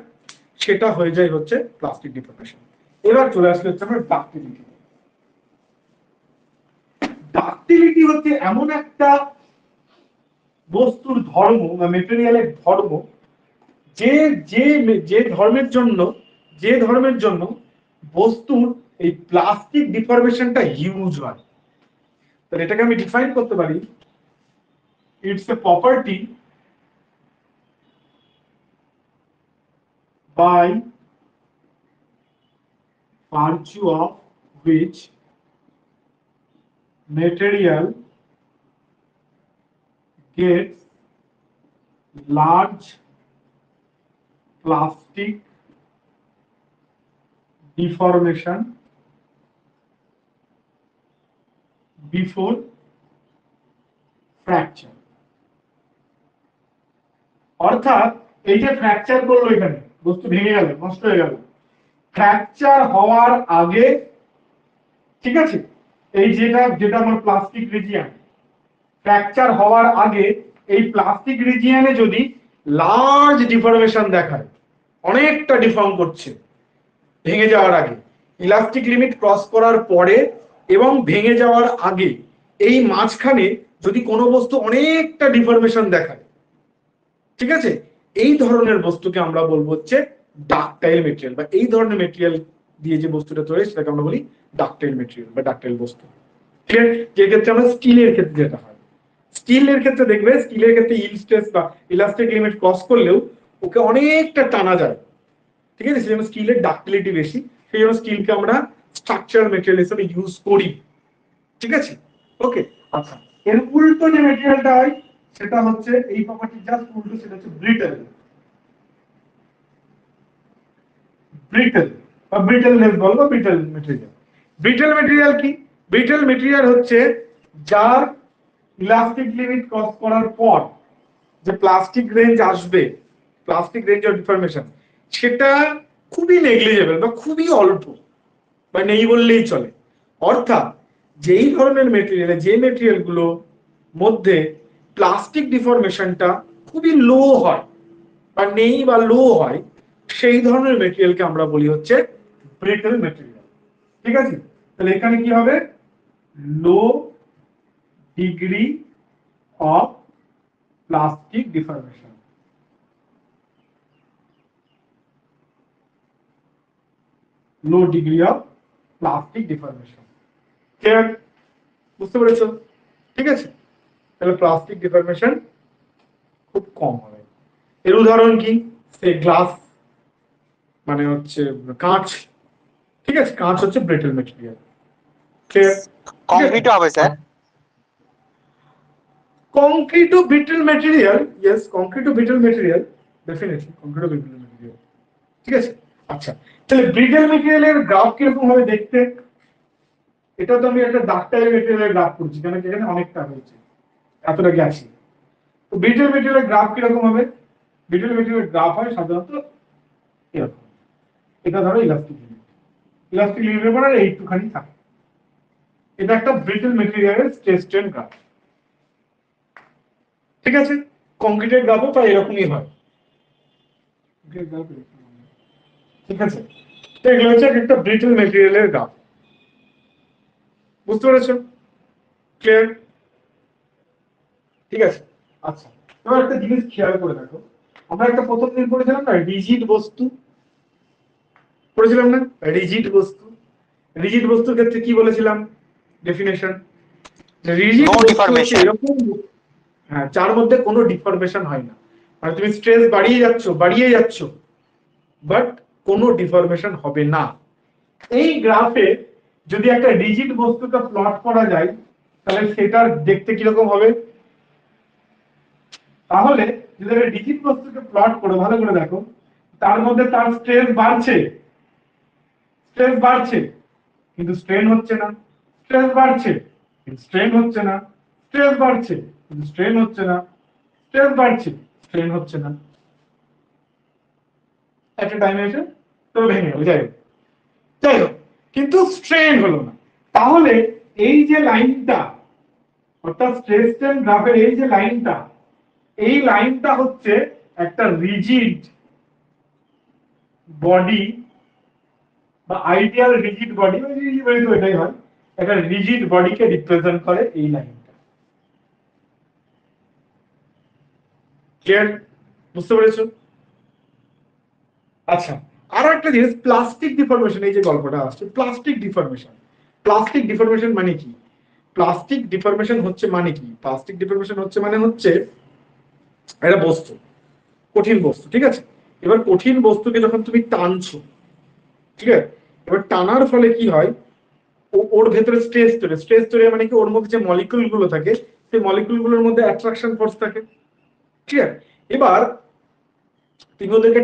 সেটা হয়ে যায় হচ্ছে প্লাস্টিক ডিফরমেশন। এবার চলে আসলে হচ্ছে আমরা ডাক্টিলিটি। ডাক্টিলিটি হচ্ছে এমন একটা বস্তুর ধর্ম বা মেটেরিয়ালের ধর্ম, যে যে যে ধর্মের জন্য বস্তুর এই প্লাস্টিক ডিফরমেশনটা হিউজ হয়। তাহলে এটাকে আমি ডিফাইন করতে পারি, it's a property by virtue of which material gets large plastic deformation before fracture. অর্থাৎ এই যে ফ্র্যাকচার করলো, এখানে বস্তু ভেঙে গেল, নষ্ট হয়ে গেল, ফ্র্যাকচার হওয়ার আগে, ঠিক আছে, এই যেটা আমার প্লাস্টিক রিজিয়ন, ফ্র্যাকচার হওয়ার আগে এই প্লাস্টিক রিজিয়নে যদি লার্জ ডিফরমেশন দেখায়, অনেকটা ডিফর্ম করছে ভেঙে যাওয়ার আগে, ইলাস্টিক লিমিট ক্রস করার পরে এবং ভেঙে যাওয়ার আগে, এই মাঝখানে যদি কোনো বস্তু অনেকটা ডিফরমেশন দেখায়, ঠিক আছে, এই ধরনের বস্তুকে আমরা বলবো হচ্ছে ডাকটাইল মেটেরিয়াল, বা এই ধরনের মেটেরিয়াল দিয়ে যে বস্তুটা তৈরি সেটাকে আমরা বলি ডাকটাইল মেটেরিয়াল বা ডাকটাইল বস্তু। ক্লিয়ার? যে ক্ষেত্রে আমরা স্টিলের ক্ষেত্রে যেটা হয়, স্টিলের ক্ষেত্রে দেখবে, স্টিলের ক্ষেত্রে ইল্ড স্ট্রেস বা ইলাস্টিক লিমিট ক্রস করলেও ওকে অনেকটা টানা যায়, ঠিক আছে, সেজন্য স্টিলের ডাকটিলিটি বেশি, সেই জন্য স্টিলকে আমরা স্ট্রাকচারাল মেটেরিয়াল হিসেবে ইউজ করি, ঠিক আছে। ওকে, আচ্ছা, এর উল্টো যে মেটেরিয়ালটা হয় সেটা হচ্ছে এই প্রপার্টি জাস্ট উল্টো, সেটা হচ্ছে ব্রিটেল। ব্রিটেল বা ব্রিটেলনেস বল বা ব্রিটেল মেটেরিয়াল। ব্রিটেল মেটেরিয়াল কি? ব্রিটেল মেটেরিয়াল হচ্ছে যার ইলাস্টিক লিমিট ক্রস করার পর যে প্লাস্টিক রেঞ্জ আসবে, প্লাস্টিক রেঞ্জ অফ ডিফরমেশন, সেটা খুবই নেগলিজেবল বা খুবই অল্প বা নেই বললেই চলে। অর্থাৎ যেই ধরনের মেটেরিয়াল, যে মেটেরিয়াল গুলো মধ্যে প্লাস্টিক ডিফরমেশনটা খুবই লো হয় বা নেই বা লো হয়, সেই ধরনের মেটেরিয়ালকে আমরা বলি হচ্ছে ব্রিটল মেটেরিয়াল, ঠিক আছে। তাহলে এখানে কি হবে? Low degree of plastic deformation, low degree of plastic deformation. Clear? বুঝতে পেরেছো? ঠিক আছে, তাহলে প্লাস্টিক ডিফরমেশন খুব কম হবে। এর উদাহরণ কি? সে গ্লাস, মানে হচ্ছে কাঁচ, ঠিক আছে, কাঁচ হচ্ছে ব্রিটল মেটেরিয়াল। ক্লিয়ার? কংক্রিট হবে sir? Concrete to brittle material, yes, concrete to brittle material, definitely concrete to brittle material, ঠিক আছে। আচ্ছা, তাহলে ব্রিটল মেটেরিয়ালের গ্রাফ কিরকম হবে দেখতে? এটা তো আমি একটা ডাকটাইল মেটেরিয়ালের গ্রাফ করছি, কারণ এখানে অনেকটা হয়েছে, এতটা গেছে। তো ব্রিটল মেটেরিয়ালের গ্রাফ কিরকম হবে? ব্রিটল মেটেরিয়ালের গ্রাফ হয় সাধারণত এরকম। এটা ধরো ইলাস্টিক লিমিট, ইলাস্টিক লিমিটের পর আর এইটুখানি থাকে, এটা একটা ব্রিটল মেটেরিয়ালের স্ট্রেস স্ট্রেন গ্রাফ, ঠিক আছে। কংক্রিটের গ্রাফও প্রায় এরকমই হয়, ঠিক আছে। তো এগুলো হচ্ছে একটা ব্রিটল মেটেরিয়ালের গ্রাফ, বুঝতে পেরেছো? ক্লিয়ার? ঠিক আছে, আচ্ছা, এবার একটা জিনিস খেয়াল করে দেখো, আমরা একটা প্রথম দিন পড়েছিলাম না রিজিড বস্তু, পড়েছিলাম না রিজিড বস্তু? রিজিড বস্তুর ক্ষেত্রে কি বলেছিলাম ডেফিনেশন? রিজিড বস্তু হচ্ছে এরকম, হ্যাঁ, যার মধ্যে কোনো ডিফরমেশন হয় না, মানে তুমি স্ট্রেস বাড়িয়ে যাচ্ছ বাট কোনো ডিফরমেশন হবে না। এই গ্রাফে যদি একটা রিজিড বস্তুকে প্লট করা যায় তাহলে সেটা দেখতে কিরকম হবে? তাহলে যদি রিজিড বস্তুকে প্লট করো, ভালো করে দেখো, তার মধ্যে তার স্ট্রেস বাড়ছে কিন্তু স্ট্রেন হচ্ছে না, স্ট্রেস বাড়ছে কিন্তু স্ট্রেন হচ্ছে না, স্ট্রেস বাড়ছে কিন্তু স্ট্রেন হচ্ছে না, স্ট্রেস বাড়ছে স্ট্রেন হচ্ছে না, একটা টাইমে এসে তো ভেঙে গেল, যাই হোক, কিন্তু স্ট্রেন হলো না। তাহলে এই যে লাইনটা, অর্থাৎ স্ট্রেস স্ট্রেন গ্রাফের এই যে লাইনটা, এই লাইনটা হচ্ছে একটা রিজিড বডি বা আইডিয়াল রিজিড বডি, এটাই হয়, একটা রিজিড বডিকে রিপ্রেজেন্ট করে এই লাইনটা। ক্লিয়ার? বুঝতে পেরেছো? আচ্ছা, আরো একটা জিনিস, প্লাস্টিক ডিফরমেশন, এই যে গল্পটা আসছে, প্লাস্টিক ডিফরমেশন মানে কি? প্লাস্টিক ডিফরমেশন হচ্ছে মানে কি? প্লাস্টিক ডিফরমেশন হচ্ছে মানে হচ্ছে একটা বস্তু, কঠিন বস্তু, ঠিক আছে, এবার কঠিন বস্তুকে যখন তুমি টানছো, ঠিক আছে, এবার টানার ফলে কি হয়, ওর ভেতরে স্ট্রেস তৈরি মানে কি, ওর মধ্যে যে মলিকুল গুলো থাকে সেই মলিকুল গুলোর মধ্যে অ্যাট্রাকশন ফোর্স থাকে, ঠিক আছে। এবার তুমি ওদেরকে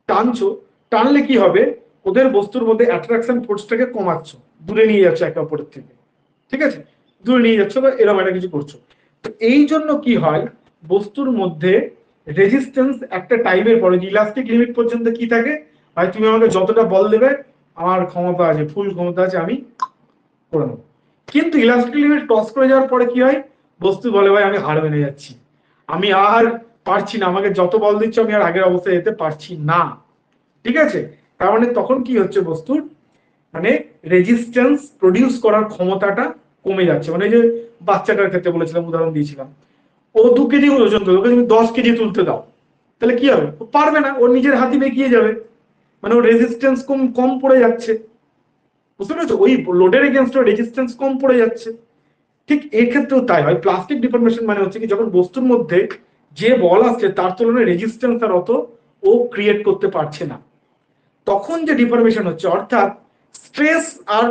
টানছো, টানলে কি হবে, ওদের বস্তুর মধ্যে অ্যাট্রাকশন ফোর্সটাকে কমাচ্ছ, দূরে নিয়ে যাচ্ছ একে অপরের থেকে, ঠিক আছে, দূরে নিয়ে যাচ্ছ বা এরকম একটা কিছু করছো। তো এই জন্য কি হয়, বস্তুর মধ্যে রেজিস্ট্যান্স একটা টাইমের পরে, ইলাস্টিক লিমিট পর্যন্ত কি থাকে, ভাই তুমি আমাকে যতটা বল দেবে আমার ক্ষমতা আছে, ফুল ক্ষমতা আছে, আমি করে নেবো। কিন্তু ইলাস্টিক লিমিট ক্রস করে যাওয়ার পরে কি হয়, বস্তু বলে ভাই আমি হার মেনে যাচ্ছি, আমি আর পারছি না, আমাকে যত বল দিচ্ছ আমি আর আগের অবস্থায় যেতে পারছি না, ঠিক আছে। তার মানে তখন কি হচ্ছে, বস্তুর মানে রেজিস্ট্যান্স প্রডিউস করার ক্ষমতাটা কমে যাচ্ছে। মানে যে বাচ্চাটার ক্ষেত্রে বলেছিলাম, উদাহরণ দিয়েছিলাম, ও 2 কেজি ওজন তোলে, ওকে তুমি 10 কেজি তুলতে দাও, তাহলে কি হবে, ও পারবে না, ওর নিজের হাতি বেঁকিয়ে যাবে, মানে ওর রেজিস্ট্যান্স কম কম পড়ে যাচ্ছে, বুঝতে পেরেছো, ওই লোডের এগেনস্ট রেজিস্ট্যান্স কম পড়ে যাচ্ছে। ঠিক এই ক্ষেত্রেও তাই হয়, প্লাস্টিক ডিফরমেশন মানে হচ্ছে কি, যখন বস্তুর মধ্যে যে বল আসছে তার তুলনায় রেজিস্ট্যান্স আর অত ও ক্রিয়েট করতে পারছে না, তখন যে ডিফরমেশন হচ্ছে, অর্থাৎ স্ট্রেস আর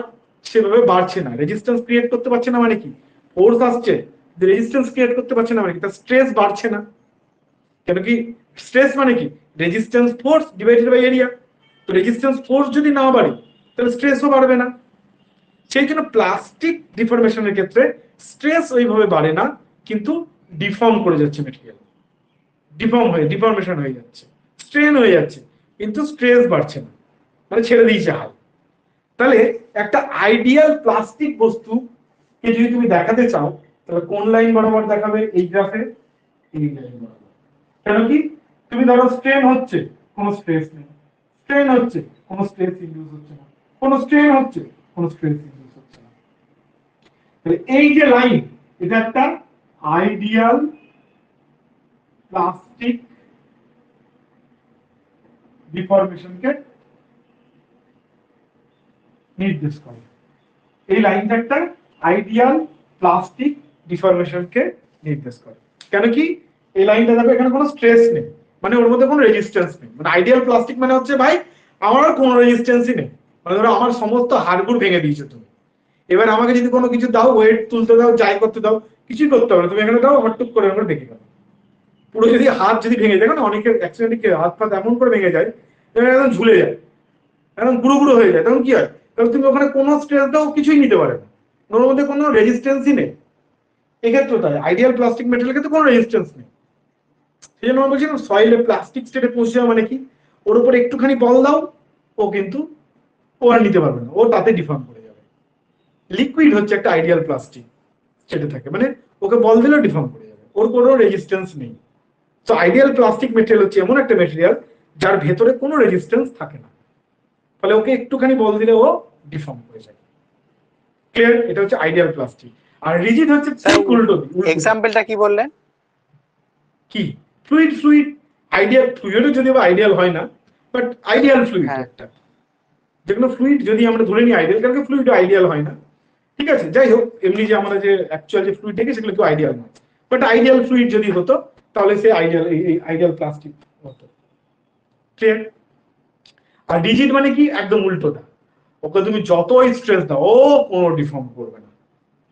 সেভাবে বাড়ছে না, রেজিস্ট্যান্স ক্রিয়েট করতে পারছে না, মানে কি ফোর্স আসছে, রেজিস্ট্যান্স ক্রিয়েট করতে পারছে না মানে কি, তার স্ট্রেস বাড়ছে না। কেন কি, স্ট্রেস মানে কি, resistance force divided by area, তো রেজিস্ট্যান্স ফোর্স যদি না বাড়ে তাহলে স্ট্রেসও বাড়বে না। সেই জন্য প্লাস্টিক ডিফরমেশনের ক্ষেত্রে স্ট্রেস ওইভাবে বাড়ে না, কিন্তু ডিফর্ম করে যাচ্ছে মেটেরিয়াল, ডিফর্মেশন হয়ে যাচ্ছে, স্ট্রেন হয়ে যাচ্ছে, কিন্তু স্ট্রেস বাড়ছে না, মানে ছেড়ে দিয়েছে হাল। তাহলে একটা আইডিয়াল প্লাস্টিক বস্তু কে যদি তুমি দেখাতে চাও, তাহলে কোন লাইন বরাবর দেখাবে, এই গ্রাফে এই লাইন বরাবর। কেন কি, তুমি ধরো স্ট্রেন হচ্ছে, কোনো স্ট্রেস নেই, স্ট্রেন হচ্ছে, কোনো স্ট্রেস ইনডিউস হচ্ছে না, কোনো স্ট্রেন হচ্ছে, কোনো স্ট্রেস ইনডিউস হচ্ছে না। তাহলে এই যে লাইন, এটা একটা আইডিয়াল প্লাস্টিক ডিফরমেশনকে নির্দেশ করে, এই লাইনটা একটা আইডিয়াল প্লাস্টিক ডিফরমেশনকে নির্দেশ করে। কেন কি, এই লাইনটা দেখো, এখানে কোনো স্ট্রেস নেই, মানে ওর মধ্যে কোনো রেজিস্ট্যান্স নেই, মানে আইডিয়াল প্লাস্টিক মানে হচ্ছে ভাই আমার আর কোনো রেজিস্ট্যান্সই নেই, মানে ধরো আমার সমস্ত হাড়গুড় ভেঙে দিয়েছো তুমি, এবার আমাকে যদি কোনো কিছু দাও, ওয়েট তুলতে দাও, যাই করতে দাও, কিছুই করতে হবে না, তুমি এখানে দাও, আমার টুক করে আমরা দেখে গেল। পুরো যদি হাত যদি ভেঙে যায়, না অনেকের অ্যাক্সিডেন্টে হাত ফাত এমন করে ভেঙে যায়, একদম ঝুলে যায়, একদম গুঁড়ো গুঁড়ো হয়ে যায়, তখন কি হয়, তাহলে তুমি ওখানে কোনো স্ট্রেস দাও, কিছুই নিতে পারে না, ওর মধ্যে কোনো রেজিস্ট্যান্সই নেই। এক্ষেত্রে তাই আইডিয়াল প্লাস্টিক মেটেরিয়াল ক্ষেত্রে কোনো রেজিস্ট্যান্স নেই। সেই জন্য আমরা বলছিলাম সয়েলে প্লাস্টিক স্টেটে পৌঁছে যাওয়া মানে কি, ওর উপর একটুখানি বল দাও, ও কিন্তু ও আর নিতে পারবে না, ও তাতে ডিফর্ম করে যাবে। লিকুইড হচ্ছে একটা আইডিয়াল প্লাস্টিক স্টেটে থাকে, মানে ওকে বল দিলেও ডিফর্ম করে যাবে, ওর কোনো রেজিস্ট্যান্স নেই। তো আইডিয়াল প্লাস্টিক মেটেরিয়াল হচ্ছে এমন একটা মেটেরিয়াল যার ভেতরে কোনো রেজিস্ট্যান্স থাকে না, ফলে ওকে একটুখানি বল দিলে ও ডিফর্ম করে যায়। ক্লিয়ার, এটা হচ্ছে আইডিয়াল প্লাস্টিক। আর রিজিড হচ্ছে ঠিক উল্টো। এক্সাম্পলটা কি বললেন, কি ফ্লুইড আইডিয়াল, ফ্লুইডও যদি বা আইডিয়াল হয় না, বাট আইডিয়াল ফ্লুইড একটা, যেগুলো ফ্লুইড যদি আমরা ধরে নিই আইডিয়াল, কারণ ফ্লুইড আইডিয়াল হয় না, ঠিক আছে, যাই হোক, এমনি যে আমরা যে অ্যাকচুয়াল যে ফ্লুইড দেখি সেগুলো কেউ আইডিয়াল নয়, বাট আইডিয়াল ফ্লুইড যদি হতো তাহলে সে আইডিয়াল, এই আইডিয়াল প্লাস্টিক হতো। ক্লিয়ার। আর রিজিড মানে কি, একদম উল্টোটা, ওকে তুমি যতই স্ট্রেস দাও ও কোনো ডিফর্ম করবে না,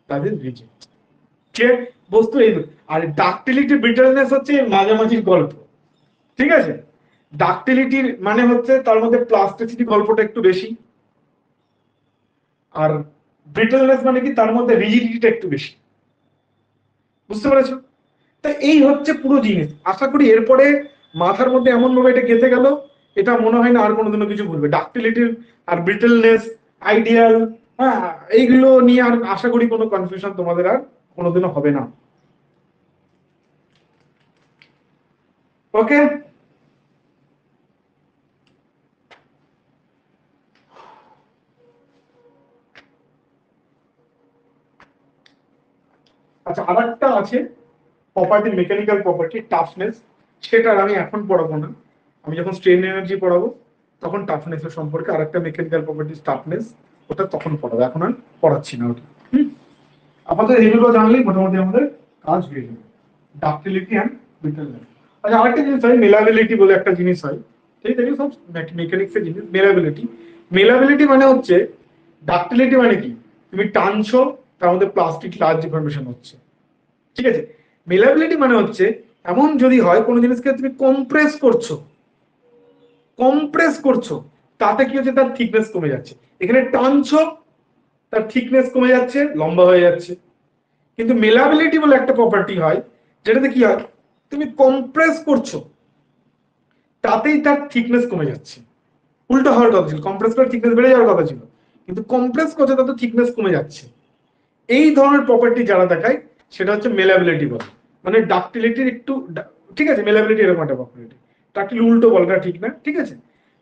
দ্যাট ইজ রিজিড। ক্লিয়ার, বস্তু এই। আর ডাক্টিলিটি ব্রিটেলনেস হচ্ছে মাঝামাঝির গল্প, ঠিক আছে। ডাক্টিলিটির মানে হচ্ছে তার মধ্যে প্লাস্টিসিটি গল্পটা একটু বেশি, আর ব্রিটেলনেস মানে কি তার মধ্যে রিজিডিটিটা একটু বেশি, বুঝতে পেরেছো। তাই এই হচ্ছে পুরো জিনিস। আশা করি এরপরে মাথার মধ্যে এমন ভাবে এটা গেঁথে গেল, এটা মনে হয় না আর কোনোদিনও কিছু ভুলবে। ডাক্টিলিটির আর ব্রিটেলনেস, আইডিয়াল, হ্যাঁ, এইগুলো নিয়ে আর আশা করি কোনো কনফিউশন তোমাদের আর কোনোদিনও হবে না। ওকে, আচ্ছা, আর একটা আছে প্রপার্টি, মেকানিক্যাল প্রপার্টি টাফনেস, সেটা আমি এখন পড়াবো না, আমি যখন স্ট্রেন এনার্জি পড়াবো তখন টাফনেস এর সম্পর্কে আর একটা মেকানিক্যাল প্রপার্টি টাফনেস, ওটা তখন পড়াবো, এখন আর পড়াচ্ছি না ওটা। আমাদের এগুলো জানলেই মোটামুটি আমাদের কাজ হয়ে যাবে, ডাক্টিলিটি অ্যান্ড ব্রিটেলনেস। আচ্ছা, আরেকটা জিনিস হয় মেলাবিলিটি বলে একটা জিনিস হয়, ঠিক আছে, সব মেকানিক্সের জিনিস। মেলাবিলিটি, মেলাবিলিটি মানে হচ্ছে, ডাক্টিলিটি মানে কি, তুমি টানছো তার মধ্যে প্লাস্টিক লার্জ ডিফরমেশন হচ্ছে, ঠিক আছে। মেলাবিলিটি মানে হচ্ছে এমন যদি হয় কোনো জিনিসকে তুমি কম্প্রেস করছো, কম্প্রেস করছো, তাতে কি হচ্ছে, তার থিকনেস কমে যাচ্ছে। এখানে টানছো, তার থিকনেস কমে যাচ্ছে, লম্বা হয়ে যাচ্ছে। কিন্তু মেলাবিলিটি বলে একটা প্রপার্টি হয়, যেটাতে কি হয়, তুমি কম্প্রেস করছো, তাতেই তার থিকনেস কমে যাচ্ছে। উল্টো হওয়ার কথা ছিল, কম্প্রেস করে থিকনেস বেড়ে যাওয়ার কথা ছিল, কিন্তু কম্প্রেস করছে তাতে থিকনেস কমে যাচ্ছে। এই ধরনের প্রপার্টি যারা দেখায় সেটা হচ্ছে মেলাবিলিটি বলে। মানে ডাক্টিলিটির একটু ঠিক আছে, মেলাবিলিটি এরকম একটা প্রপার্টি। ডাক্টিল উল্টো বলাটা ঠিক না, ঠিক আছে।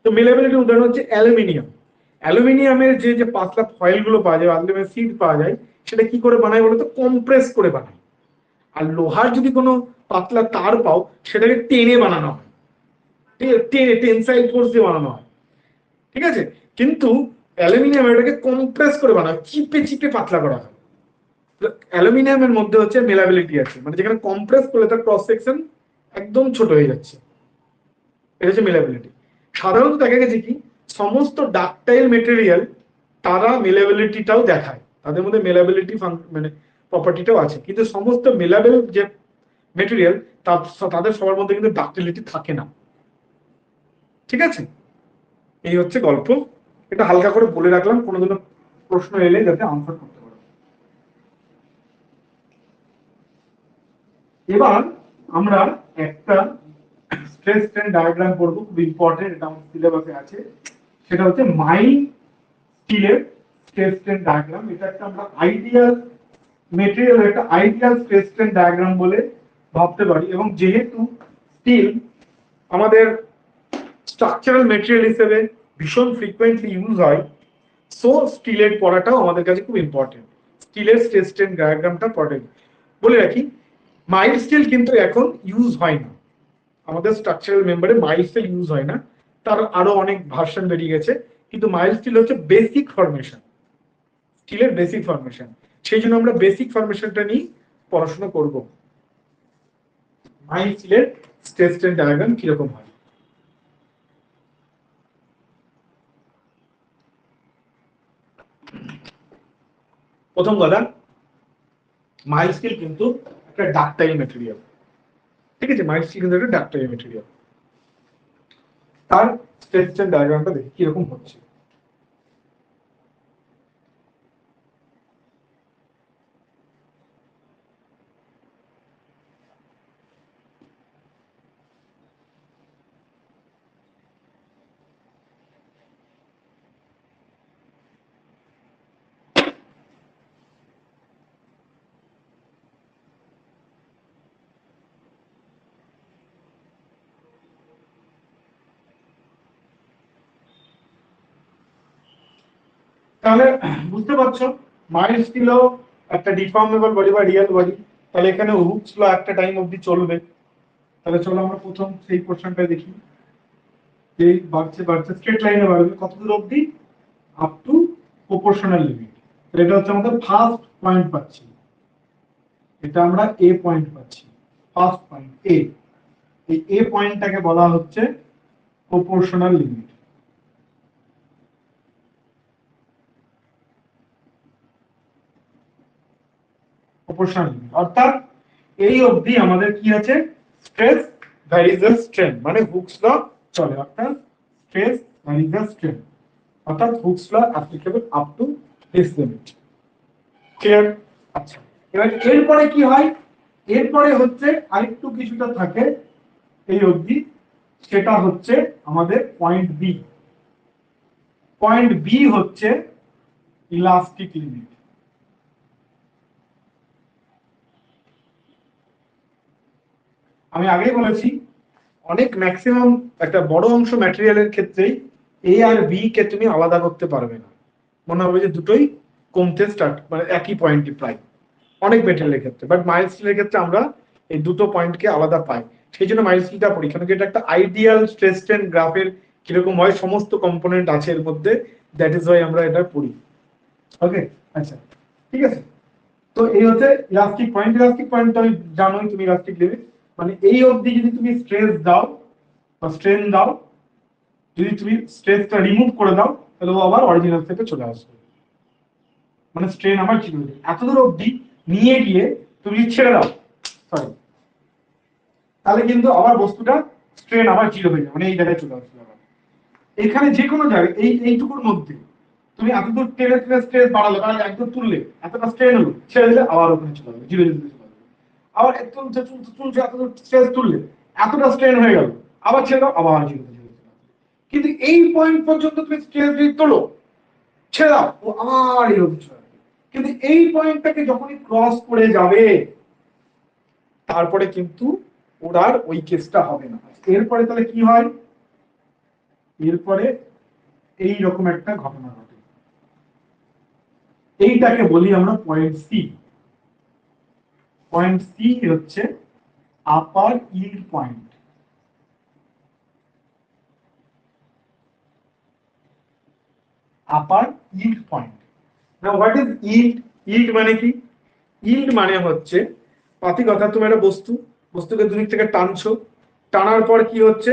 তো মেলাবিলিটির উদাহরণ হচ্ছে অ্যালুমিনিয়াম। অ্যালুমিনিয়ামের যে যে পাতলা ফয়েল গুলো পাওয়া যায়, অ্যালুমিনিয়ামের সিড পাওয়া যায়, সেটা কি করে বানায় বলতো, কম্প্রেস করে বানায়। আর লোহার যদি কোনো পাতলা তার পাও, সেটাকে টেনে বানানো হয়, টেনে টেনসাইল ফোর্স দিয়ে বানানো হয়, ঠিক আছে। কিন্তু অ্যালুমিনিয়াম এটাকে কম্প্রেস করে বানায়, চিপে চিপে পাতলা করা হয়। অ্যালুমিনিয়ামের মধ্যে হচ্ছে মেলাবিলিটি আছে, মানে যেখানে কম্প্রেস করলে তার ক্রস সেকশন একদম ছোট হয়ে যাচ্ছে, এটা হচ্ছে মেলাবিলিটি। সাধারণত দেখা গেছে কি, সমস্ত ডাকটাইল মেটেরিয়াল তারা মেলাবিলিটিটাও দেখায়, তাদের মধ্যে মেলাবিলিটি মানে প্রপার্টিটাও আছে, কিন্তু সমস্ত মেলাবেল যে মেটেরিয়াল তাদের সবার মধ্যে কিন্তু ডাকটিলিটি থাকে না, ঠিক আছে। এই হচ্ছে গল্প, এটা হালকা করে বলে রাখলাম, কোনোদিনও প্রশ্ন এলে যাতে আনসার করতে পারো। এবার আমরা একটা স্ট্রেস স্ট্রেন ডায়াগ্রাম করবো, খুব ইম্পর্টেন্ট, এটা আমাদের সিলেবাসে আছে। সেটা হচ্ছে মাইল্ড স্টিলের স্ট্রেস স্ট্রেন ডায়াগ্রাম। এটা একটা আমরা আইডিয়াল মেটেরিয়াল, একটা আইডিয়াল স্ট্রেস স্ট্রেন ডায়াগ্রাম বলে ভাবতে পারি। এবং যেহেতু স্টিল আমাদের স্ট্রাকচারাল মেটেরিয়াল হিসেবে ভীষণ ফ্রিকোয়েন্টলি ইউজ হয়, সো স্টিলের পড়াটাও আমাদের কাছে খুব ইম্পর্টেন্ট। স্টিলের স্ট্রেস স্ট্রেন ডায়াগ্রামটা পড়ে বলে রাখি, মাইল্ড স্টিল কিন্তু এখন ইউজ হয় না, আমাদের স্ট্রাকচারাল মেম্বারে মাইল্ড স্টিল ইউজ হয় না, তার আরো অনেক ভার্সন বেরিয়ে গেছে। কিন্তু মাইল্ড স্টিল হচ্ছে বেসিক ফরমেশন, স্টিলের বেসিক ফরমেশন, সেই জন্য আমরা বেসিক ফরমেশনটা নিয়ে পড়াশোনা করব। মাইল্ড স্টিলের স্ট্রেস স্ট্রেন ডায়াগ্রাম কিরকম হয়। প্রথম কথা, মাইল্ড স্টিল কিন্তু একটা ডাকটাইল মেটেরিয়াল, ঠিক আছে। মাইল্ড স্টিল কিন্তু একটা ডাকটাইল মেটেরিয়াল। তার স্ট্রেস স্ট্রেন ডায়াগ্রামটা দেখি কিরকম হচ্ছে। তাহলে বুঝতে পারছো, মাইল্ড স্টিলও একটা ডিফর্মেবল বডি বা রিয়েল বডি, তাহলে এখানে হুকস ল একটা টাইম অবধি চলবে। তাহলে চলো আমরা প্রথম সেই পোর্শনটা দেখি, যে বাড়ছে বাড়ছে স্ট্রেট লাইনে বাড়বে কত দূর অবধি, আপ টু প্রপোর্শনাল লিমিট। এটা হচ্ছে আমাদের ফার্স্ট পয়েন্ট পাচ্ছি, এটা আমরা এ পয়েন্ট পাচ্ছি, ফার্স্ট পয়েন্ট এ। এই এ পয়েন্টটাকে বলা হচ্ছে প্রপোর্শনাল লিমিট। প্রপোর্শনাল লিমিট অর্থাৎ এই অবধি আমাদের কি আছে, স্ট্রেস ভ্যারিজ দ্য স্ট্রেন, মানে হুকস ল চলে, অর্থাৎ স্ট্রেস ভ্যারিজ দ্য স্ট্রেন, অর্থাৎ Hooke's law applicable up to this limit. Clear? আচ্ছা, এবার এরপরে কি হয়, এরপরে হচ্ছে আরেকটু কিছুটা থাকে এই অবধি, সেটা হচ্ছে আমাদের পয়েন্ট বি। পয়েন্ট বি হচ্ছে ইলাস্টিক লিমিট। আমি আগেই বলেছি, অনেক ম্যাক্সিমাম একটা বড় অংশ ম্যাটেরিয়ালের ক্ষেত্রেই এ আর বি কে তুমি আলাদা করতে পারবে না, মনে হবে যে দুটোই কমতে স্টার্ট, মানে একই পয়েন্টই প্রায় অনেক মেটেরিয়ালের ক্ষেত্রে। বাট মাইল্ড স্টিলের ক্ষেত্রে আমরা এই দুটো পয়েন্টকে আলাদা পাই, সেই জন্য মাইল্ড স্টিলটা পড়ি, কারণ এটা একটা আইডিয়াল স্ট্রেস স্ট্রেন গ্রাফের কিরকম হয়, সমস্ত কম্পোনেন্ট আছে এর মধ্যে, দ্যাট ইজ ওয়াই আমরা এটা পড়ি। ওকে, আচ্ছা, ঠিক আছে। তো এই হচ্ছে ইলাস্টিক পয়েন্ট। ইলাস্টিক পয়েন্ট তো জানোই তুমি, ইলাস্টিক লিমিট। মানে এই অবধি যদি তুমি স্ট্রেস দাও বা স্ট্রেন দাও, যদি তুমি স্ট্রেসটা রিমুভ করে দাও তাহলে ও আবার অরিজিনাল থেকে চলে আসবে, মানে স্ট্রেন আবার জিরো হয়ে যাবে। এতদূর অবধি নিয়ে গিয়ে তুমি ছেড়ে দাও, সরি, তাহলে কিন্তু আবার বস্তুটা স্ট্রেন আবার জিরো হয়ে যাবে, মানে এই জায়গায় চলে আসবে আবার। এখানে যে কোনো জায়গায় এইটুকুর মধ্যে তুমি এতদূর টেনে টেনে স্ট্রেস বাড়ালে, মানে একদম তুললে, এতটা স্ট্রেন হলো, ছেড়ে দিলে আবার ওখানে চলে আসবে, জিরো জিরো চলে আসবে। আবার তুলছে তুলছে তুলছে, এতদূর স্ট্রেস তুললে, এতটা স্ট্রেন হয়ে গেল, আবার ছেড়ে দাও, আবার জিরো জিরো চলে আসবে। কিন্তু এই পয়েন্ট পর্যন্ত তুমি স্ট্রেস যদি তোলো, ছেড়ে দাও, ও আবার এই অবধি চলে আসবে। কিন্তু এই পয়েন্টটাকে যখনই ক্রস করে যাবে, তারপরে কিন্তু ওর আর ওই কেসটা হবে না। এরপরে তাহলে কি হয়, এরপরে এই রকম একটা ঘটনা ঘটে, এইটাকে বলি আমরা পয়েন্ট সি। পয়েন্ট সি হচ্ছে upper yield point. Upper yield point. Now what is yield? Yield মানে কি? ইল্ড মানে হচ্ছে পাতি কথা, তুমি একটা বস্তুকে দুদিক থেকে টানছো, টানার পর কি হচ্ছে,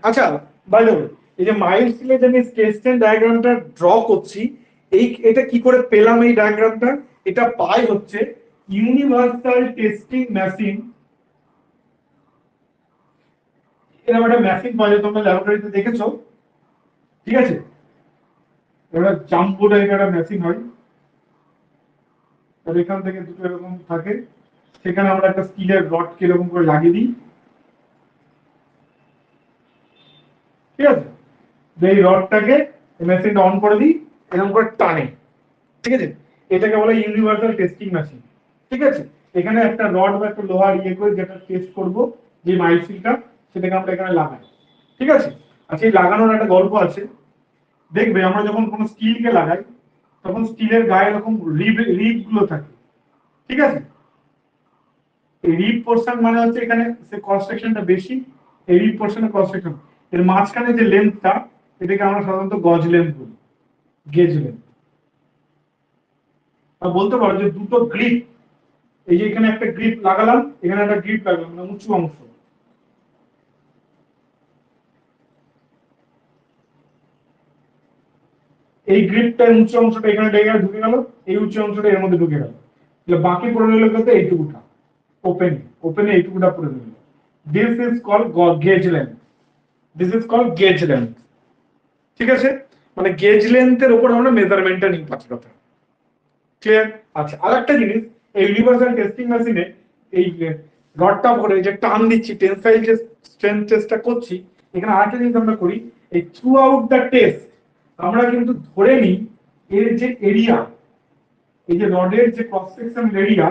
আচ্ছা বাই দ্য ওয়ে, এই যে মাইল স্কেলে যে আমি স্ট্রেস ডায়াগ্রামটা ড্র করছি, এটা কি করে পেলাম এই ডায়াগ্রামটা? এটা পাই হচ্ছে ইউনিভার্সাল টেস্টিং মেশিন। এরকম একটা মেশিন পাই, তোমরা ল্যাবরেটরিতে দেখেছো, ঠিক আছে? এটা জাম্বো টাইপের একটা মেশিন হয়, আর এখান থেকে দুটো এরকম থাকে, সেখানে আমরা একটা স্টিলের রড কে এরকম করে লাগিয়ে দিই, ঠিক আছে? এই রডটাকে মেশিনটা অন করে দিই, এরকম করে টানে, ঠিক আছে? এটাকে বলে ইউনিভার্সাল টেস্টিং মেশিন, ঠিক আছে? এখানে একটা রড বা একটা লোহার করে যেটা টেস্ট করব, যে মাইলসিলটা, সেটাকে আমরা এখানে লাগাই, ঠিক আছে? আচ্ছা, এই লাগানোর একটা গল্প আছে। দেখবে আমরা যখন কোনো স্টিলকে লাগাই, তখন স্টিলের গায়ে এরকম রিব গুলো থাকে, ঠিক আছে? এই রিব পোর্শন মানে হচ্ছে এখানে ক্রস সেকশনটা বেশি, এই রিব পোর্শনের ক্রস সেকশন, এর মাঝখানে যে লেন্থটা, এটাকে আমরা সাধারণত গজ লেন্থ বলি, গেজ লেন্থ। বলতে পারো যে দুটো গ্রিপ, এই যে এখানে একটা গ্রিপ লাগালাম, এখানে একটা গ্রিপ লাগালাম, মানে উঁচু অংশ, এই গ্রিপটার উঁচু অংশটা এখানে ঢুকে গেল, এই উঁচু অংশটা এর মধ্যে ঢুকে গেল, তাহলে বাকি পড়ে রইল কত? এইটুকুটা ওপেন, ওপেনে এইটুকুটা পড়ে রইল। This is called gauge length, this is called gauge length, ঠিক আছে? মানে গেজ লেন্থের উপর আমরা মেজারমেন্টটা নিই, পাঁচ কথা, ক্লিয়ার? আচ্ছা, আর একটা জিনিস, এই ইউনিভার্সাল টেস্টিং মেশিনে এই রডটা ভরে যে টান দিচ্ছি, টেনসাইল যে স্ট্রেংথ টেস্টটা করছি, এখানে আরেকটা জিনিস আমরা করি, এই থ্রু আউট দ্য টেস্ট আমরা কিন্তু ধরে নিই এর যে এরিয়া, এই যে রডের যে ক্রস সেকশন এরিয়া,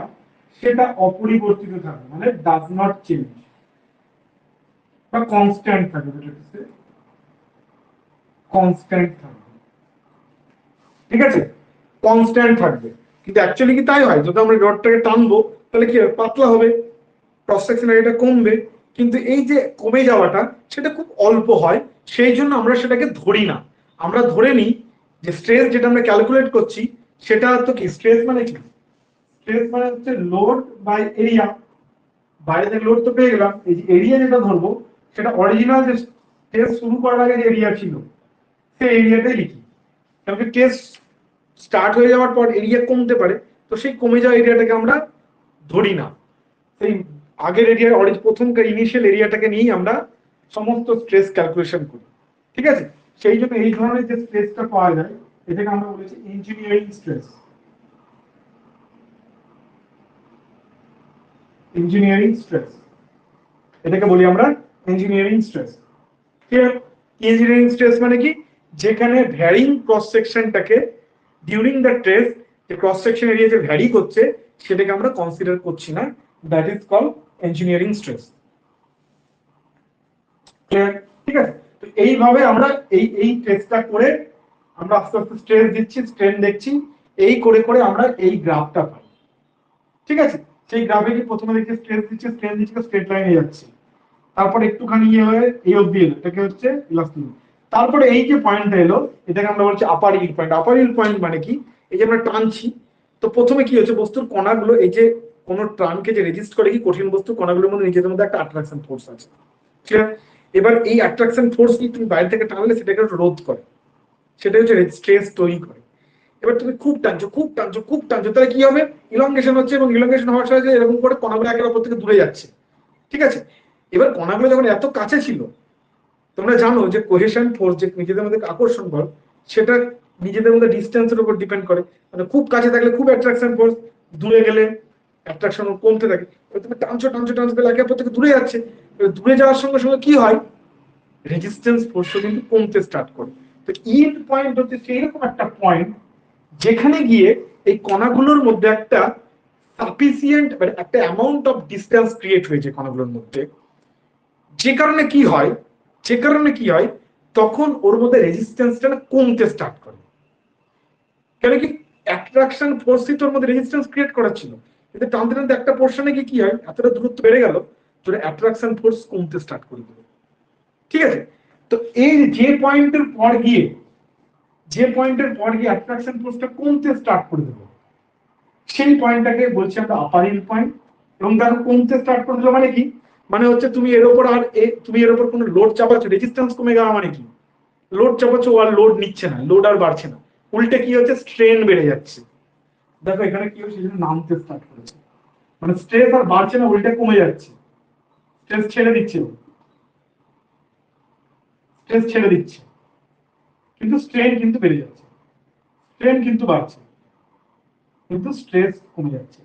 সেটা অপরিবর্তিত থাকবে, মানে ডাজ নট চেঞ্জ, বা কনস্ট্যান্ট থাকবে, কনস্ট্যান্ট থাকবে, ঠিক আছে? কনস্ট্যান্ট থাকবে। কিন্তু অ্যাকচুয়ালি কি তাই হয়? যদি আমরা রডটাকে টানবো, তাহলে কি পাতলা হবে, ক্রস সেকশন এরিয়াটা কমবে, কিন্তু এই যে কমে যাওয়াটা, সেটা খুব অল্প হয়, সেই জন্য আমরা সেটাকে ধরি না। আমরা ধরে নিই যে স্ট্রেস যেটা আমরা ক্যালকুলেট করছি, সেটা তো কি, স্ট্রেস মানে কি? স্ট্রেস মানে হচ্ছে লোড বাই এরিয়া। বাইরে থেকে লোড তো পেয়ে গেলাম, এই যে এরিয়া যেটা ধরবো, সেটা অরিজিনাল যে টেস্ট শুরু করার আগে যে এরিয়া ছিল, সেই এরিয়াটাই লিখি। কারণ টেস্ট স্টার্ট হয়ে যাওয়ার পর এরিয়া কমতে পারে, তো সেই কমে যাওয়া এরিয়াটাকে আমরা ধরি না, সেই আগের এরিয়ার প্রথম ইনিশিয়াল এরিয়াটাকে নিয়েই আমরা সমস্ত স্ট্রেস ক্যালকুলেশন করি, ঠিক আছে? সেই জন্য এই ধরনের যে স্ট্রেসটা পাওয়া যায়, এটাকে আমরা বলেছি ইঞ্জিনিয়ারিং স্ট্রেস। ইঞ্জিনিয়ারিং স্ট্রেস, এটাকে বলি আমরা engineering stress. Clear? Engineering stress মানে কি? যেখানে ভ্যারিং ক্রস সেকশনটাকে ডিউরিং দ্য টেস্ট, যে ক্রস সেকশন এরিয়া যে ভ্যারি করছে, সেটাকে আমরা কনসিডার করছি না, that is called engineering stress. Clear? ঠিক আছে? তো এইভাবে আমরা এই টেস্টটা করে আমরা আস্তে আস্তে স্ট্রেস দিচ্ছি, স্ট্রেন দেখছি, এই করে করে আমরা এই গ্রাফটা পাই, ঠিক আছে? সেই গ্রাফে কি প্রথমে দেখছি স্ট্রেস দিচ্ছে, স্ট্রেন দিচ্ছে, স্ট্রেট লাইনে যাচ্ছে, তারপর একটুখানি ইয়ে হয়ে এই অবধি এলো, এটাকে হচ্ছে ইলাস্টিক। তারপরে এই যে পয়েন্টটা এলো, এটাকে আমরা বলছি আপার yield point. Upper yield point মানে কি? এই যে আমরা টানছি, তো প্রথমে কি হচ্ছে, বস্তুর কণাগুলো এই যে কোন ট্রানকে যে রেজিস্ট করে কি কঠিন বস্তু কণাগুলোর মধ্যে নিজেদের মধ্যে একটা অ্যাট্রাকশন ফোর্স আছে। ক্লিয়ার? এবার এই অ্যাট্রাকশন ফোর্স কি তুমি বাইরে থেকে টানলে সেটাকে রোধ করে, সেটা হচ্ছে স্ট্রেস তৈরি করে। এবার তুমি খুব টানছো খুব টানছো খুব টানছো, তাহলে কি হবে? ইলংগেশন হচ্ছে, এবং ইলংগেশন হওয়ার সাথে এরকম করে কণাগুলো একের অপর থেকে দূরে যাচ্ছে। ঠিক আছে, এবার কণাগুলো যখন এত কাছে ছিল, তোমরা জানো যে কোহেশন ফোর্স, যে নিজেদের মধ্যে আকর্ষণ বল, সেটা নিজেদের মধ্যে ডিস্টেন্সের উপর ডিপেন্ড করে। মানে খুব কাছে থাকলে খুব অ্যাট্রাকশন ফোর্স, দূরে গেলে অ্যাট্রাকশন কমতে থাকে। তুমি টানছো টানছো টানছো, তাহলে একে অপর থেকে দূরে যাচ্ছে। দূরে যাওয়ার সঙ্গে সঙ্গে কি হয়? রেজিস্ট্যান্স ফোর্সও কিন্তু কমতে স্টার্ট করে। তো ইন্ড পয়েন্ট হচ্ছে সেইরকম একটা পয়েন্ট যেখানে গিয়ে এই কণাগুলোর মধ্যে একটা সাফিসিয়েন্ট, মানে একটা অ্যামাউন্ট অফ ডিস্টেন্স ক্রিয়েট হয়েছে কণাগুলোর মধ্যে, যে কারণে কি হয়, যে কারণে কি হয়, তখন ওর মধ্যে রেজিস্ট্যান্সটা কমতে স্টার্ট করে। কেন কি? অ্যাট্রাকশন ফোর্সই তোর মধ্যে রেজিস্ট্যান্স ক্রিয়েট করা ছিল, কিন্তু টানতে টানতে একটা পোর্শনে গিয়ে কি হয়, এতটা দূরত্ব বেড়ে গেল, তোর অ্যাট্রাকশন ফোর্স কমতে স্টার্ট করে দিল। ঠিক আছে, তো এই যে পয়েন্টের পর গিয়ে, যে পয়েন্টের পর গিয়ে অ্যাট্রাকশন ফোর্সটা কমতে স্টার্ট করে দেবে, সেই পয়েন্টটাকে বলছি আমরা আপার ইল পয়েন্ট। এবং দেখো কমতে স্টার্ট করে দিল মানে কি? মানে হচ্ছে তুমি এর উপর আর তুমি এর উপর কোনো লোড চাপাচ্ছ, রেজিস্ট্যান্স কমে যাওয়া মানে কি? লোড চাপাচ্ছ, আর লোড নিচ্ছে না, লোড আর বাড়ছে না, উল্টে কি হচ্ছে? স্ট্রেন বেড়ে যাচ্ছে। দেখো এখানে কি হচ্ছে, নামতে স্টার্ট করেছে, মানে স্ট্রেস আর বাড়ছে না, উল্টে কমে যাচ্ছে। স্ট্রেস ছেড়ে দিচ্ছে, স্ট্রেস ছেড়ে দিচ্ছে, কিন্তু স্ট্রেন কিন্তু বেড়ে যাচ্ছে, স্ট্রেন কিন্তু বাড়ছে, কিন্তু স্ট্রেস কমে যাচ্ছে।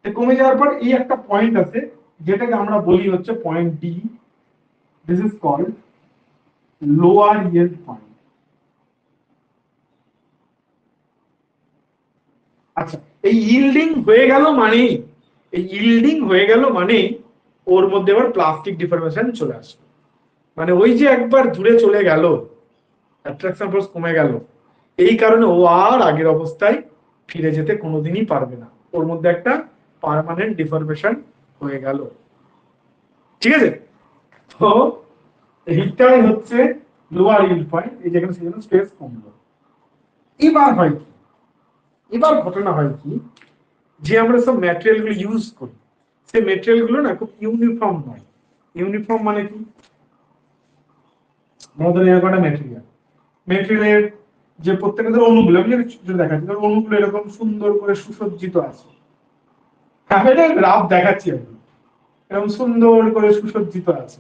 কমে যাওয়ার পর এই একটা পয়েন্ট আছে, যেটাকে আমরা বলি হচ্ছে point D. This is called lower yield point. আচ্ছা, এই ইল্ডিং হয়ে গেল মানে, এই ইল্ডিং হয়ে গেল মানে ওর মধ্যে আবার প্লাস্টিক ডিফরমেশন চলে আসবে। মানে ওই যে একবার দূরে চলে গেল, অ্যাট্রাকশন ফোর্স কমে গেল, এই কারণে ও আর আগের অবস্থায় ফিরে যেতে কোনোদিনই পারবে না, ওর মধ্যে একটা পার্মানেন্ট ডিফরমেশন হয়ে গেল। ঠিক আছে, তো এইটাই হচ্ছে লোয়ার ইল্ড পয়েন্ট, এই যেখানে সেখানে স্ট্রেস কমলো। এবার হয় কি, এবার ঘটনা হয় কি, যে আমরা সব ম্যাটেরিয়াল গুলো ইউজ করি, সেই ম্যাটেরিয়াল গুলো না খুব ইউনিফর্ম নয়। ইউনিফর্ম মানে কি? আমাদের এরকম একটা ম্যাটেরিয়াল, ম্যাটেরিয়ালের যে প্রত্যেকটা অণুগুলো, আমি যদি দেখাচ্ছি, ধর অণুগুলো এরকম সুন্দর করে সুসজ্জিত আছে। হ্যাঁ, এটা গ্রাফ দেখাচ্ছি আমি, এরকম সুন্দর করে সুসজ্জিত আছে,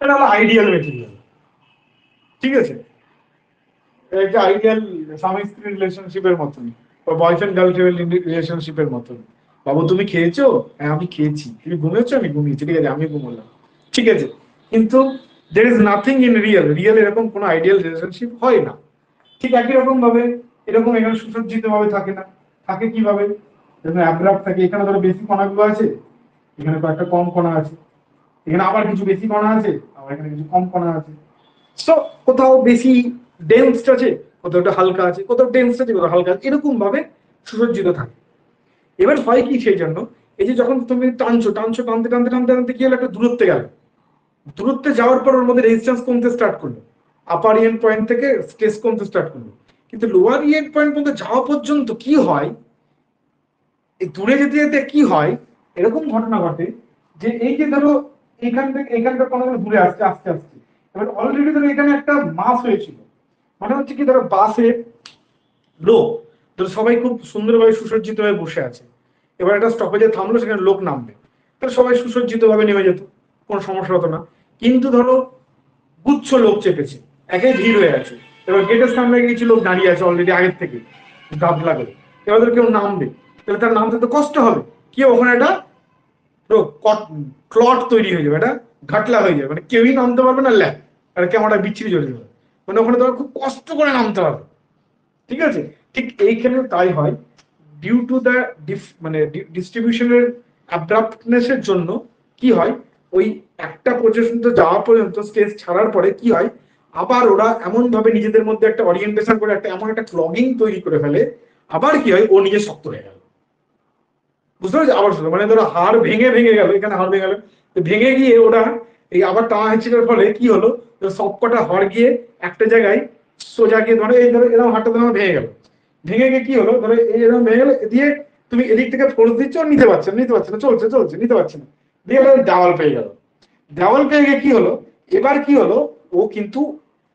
এটা হলো আইডিয়াল ম্যাটেরিয়াল। ঠিক আছে, একটা আইডিয়াল স্বামী স্ত্রী রিলেশনশিপের মতন, বা বয়ফ্রেন্ড গার্লফ্রেন্ড রিলেশনশিপের মতন। বাবু তুমি খেয়েছো? হ্যাঁ আমি খেয়েছি। তুমি ঘুমিয়েছো? আমি ঘুমিয়েছি। ঠিক আছে, আমি ঘুমোলাম। ঠিক আছে, কিন্তু there is nothing in real, real এরকম কোনো আইডিয়াল রিলেশনশিপ হয় না। ঠিক একই রকম ভাবে এরকম এখানে সুসজ্জিত ভাবে থাকে না। থাকে কিভাবে? অ্যাব্রাপ্ট থাকে, এখানে ধরো বেশি কণাগুলো আছে, এখানে কয়েকটা কম কণা আছে, এখানে আবার কিছু বেশি কণা আছে, আবার এখানে কিছু কম কণা আছে। সো কোথাও বেশি ডেন্স আছে, কোথাও একটা হালকা আছে, কোথাও ডেন্স আছে, কোথাও হালকা আছে, এরকম ভাবে সুসজ্জিত থাকে। এবার হয় কি, সেই জন্য এই যে যখন তুমি টানছো টানছো, টানতে টানতে টানতে টানতে কি হলো, একটা দূরত্বে গেল, দূরত্বে যাওয়ার পর ওর মধ্যে রেজিস্ট্যান্স কমতে স্টার্ট করলো, আপার ইয়েন্ড পয়েন্ট থেকে স্ট্রেস কমতে স্টার্ট করলো। কিন্তু লোয়ার ইয়েন্ড পয়েন্ট পর্যন্ত যাওয়া পর্যন্ত কি হয়, এই দূরে যেতে যেতে কি হয়, এরকম ঘটনা ঘটে যে এই যে ধরো এখান থেকে এখানকার কণাগুলো দূরে আসছে আস্তে আস্তে, এবার অলরেডি ধরো এখানে একটা মাস হয়েছিল। মানে হচ্ছে কি, ধরো বাসে লোক, ধরো সবাই খুব সুন্দরভাবে সুসজ্জিত হয়ে বসে আছে, এবার একটা স্টপেজে থামলো, সেখানে লোক নামবে, তাহলে সবাই সুসজ্জিত ভাবে নেমে যেত, কোনো সমস্যা হতো না। কিন্তু ধরো গুচ্ছ লোক চেপেছে, একে ভিড় হয়ে আছে, এবার গেটের সামনে কিছু লোক দাঁড়িয়ে আছে অলরেডি আগের থেকে গাবলা করে, এবার ধর কেউ নামবে, তাহলে তার নামতে তো কষ্ট হবে, কি ওখানে একটা ক্লট তৈরি হয়ে যাবে, এটা ঘাটলা হয়ে যাবে, মানে কেউই নামতে পারবে না, ল্যাব আর কেমন একটা বিচ্ছিরি চলে যাবে, মানে ওখানে তোমার খুব কষ্ট করে নামতে হবে। ঠিক আছে, ঠিক এইখানে তাই হয়, ডিউ টু দ্য মানে ডিস্ট্রিবিউশনের অ্যাব্রাপ্টনেসের জন্য কি হয়, ওই একটা পর্যন্ত যাওয়া পর্যন্ত স্টেজ ছাড়ার পরে কি হয়, আবার ওরা এমন ভাবে নিজেদের মধ্যে একটা অরিয়েন্টেশন করে একটা এমন একটা ক্লগিং তৈরি করে ফেলে, আবার কি হয়, ও নিজে শক্ত হয়ে গেল। বুঝতে পারছি? আবার শুধু মানে ধরো হাড় ভেঙে ভেঙে গেল, এখানে হাড় ভেঙে গেল, ভেঙে গিয়ে ওরা এই আবার টানা হেঁচড়ের ফলে কি হলো, সবকটা হাড় গিয়ে একটা জায়গায় সোজা গিয়ে ধরো এই ধরো এরকম হাড়টা ধরো ভেঙে গেল, ভেঙে গিয়ে কি হলো, ধরো এই এরকম ভেঙে গেল দিয়ে তুমি এদিক থেকে ফোর্স দিচ্ছ, নিতে পারছে না, চলছে নিতে পারছে না, দিয়ে দেওয়াল পেয়ে গেল। দেওয়াল পেয়ে গিয়ে কি হলো, এবার কি হলো, ও কিন্তু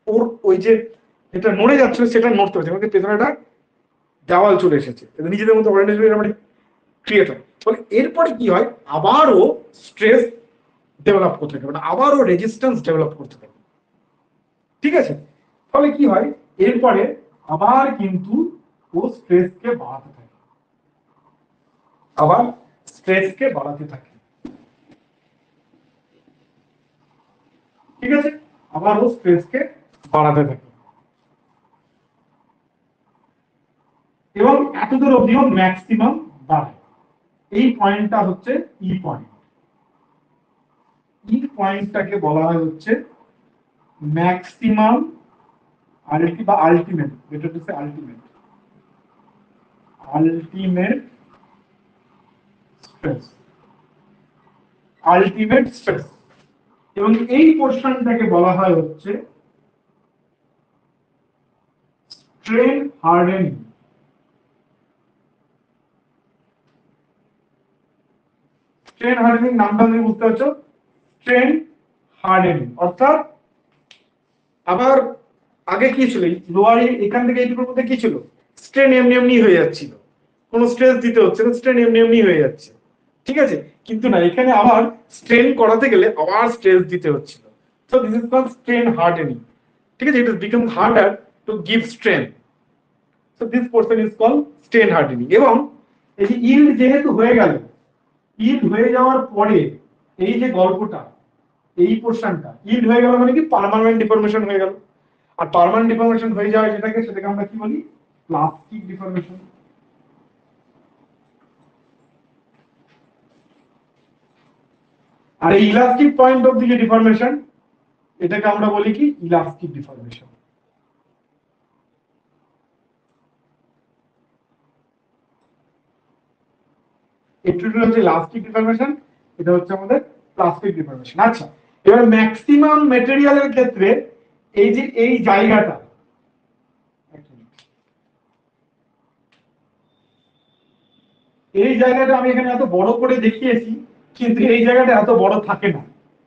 ওর ওই যে যেটা নড়ে যাচ্ছিল সেটা নড়তে হচ্ছে, মানে পেছনে একটা দেওয়াল চলে এসেছে, নিজেদের মতো মানে ক্রিয়েট হয়। ফলে এরপরে কি হয়, আবারও স্ট্রেস ডেভেলপ করতে থাকে, মানে আবারও রেজিস্ট্যান্স ডেভেলপ করতে থাকে, ঠিক আছে। ফলে কি হয়, এরপরে আবার কিন্তু ও স্ট্রেসকে বাড়াতে থাকে, আবার স্ট্রেসকে বাড়াতে থাকে, ঠিক আছে, আবার ও স্ট্রেসকে বাড়াতে থাকে, এবং এতদূর অবধিও ম্যাক্সিমাম বাড়ে। এই পয়েন্টটা হচ্ছে ই পয়েন্ট। ই পয়েন্টটাকে বলা হয় হচ্ছে ম্যাক্সিমাম বা ultimate, better to say ultimate stress, ultimate stress. এবং এই পোর্শনটাকে বলা হয় হচ্ছে স্ট্রেন হার্ডেনিং। স্ট্রেন হার্ডেনিং নামটা তুমি বুঝতে পারছো, স্ট্রেন হার্ডেনিং অর্থাৎ আবার আগে কি ছিল, লোয়ার এখান থেকে এইটুকুর মধ্যে কি ছিল, স্ট্রেন এমনি এমনি হয়ে যাচ্ছিল, কোনো স্ট্রেস দিতে হচ্ছে না, স্ট্রেন এমনি এমনি হয়ে যাচ্ছে, ঠিক আছে। কিন্তু না, এখানে আবার স্ট্রেন করাতে গেলে আবার স্ট্রেস দিতে হচ্ছিল। So this is called strain hardening, ঠিক আছে। It is become harder to give strain, so this portion is called strain hardening. এবং এই যে ইল্ড যেহেতু হয়ে গেল, ইল্ড হয়ে যাওয়ার পরে এই যে গল্পটা, এই পোর্শনটা ইল্ড হয়ে গেল মানে কি পার্মানেন্ট ডিফর্মেশন হয়ে গেল। আর পার্মানেন্ট ডিফর্মেশন হয়ে যায় সেটাকে আমরা কি বলি, প্লাস্টিক ডিফর্মেশন। আর এই elastic point of the deformation, এটাকে আমরা বলি কি ইলাস্টিক ডিফর্মেশন। এটা হচ্ছে ইলাস্টিক ডিফর্মেশন, এটা হচ্ছে আমাদের প্লাস্টিক ডিফর্মেশন। আচ্ছা, এবার ম্যাক্সিমাম ম্যাটেরিয়ালের ক্ষেত্রে এই যে এই জায়গাটা, এই জায়গাটা আমি এখানে এত বড় করে দেখিয়েছি, কিন্তু এই জায়গাটা এত বড় থাকে না,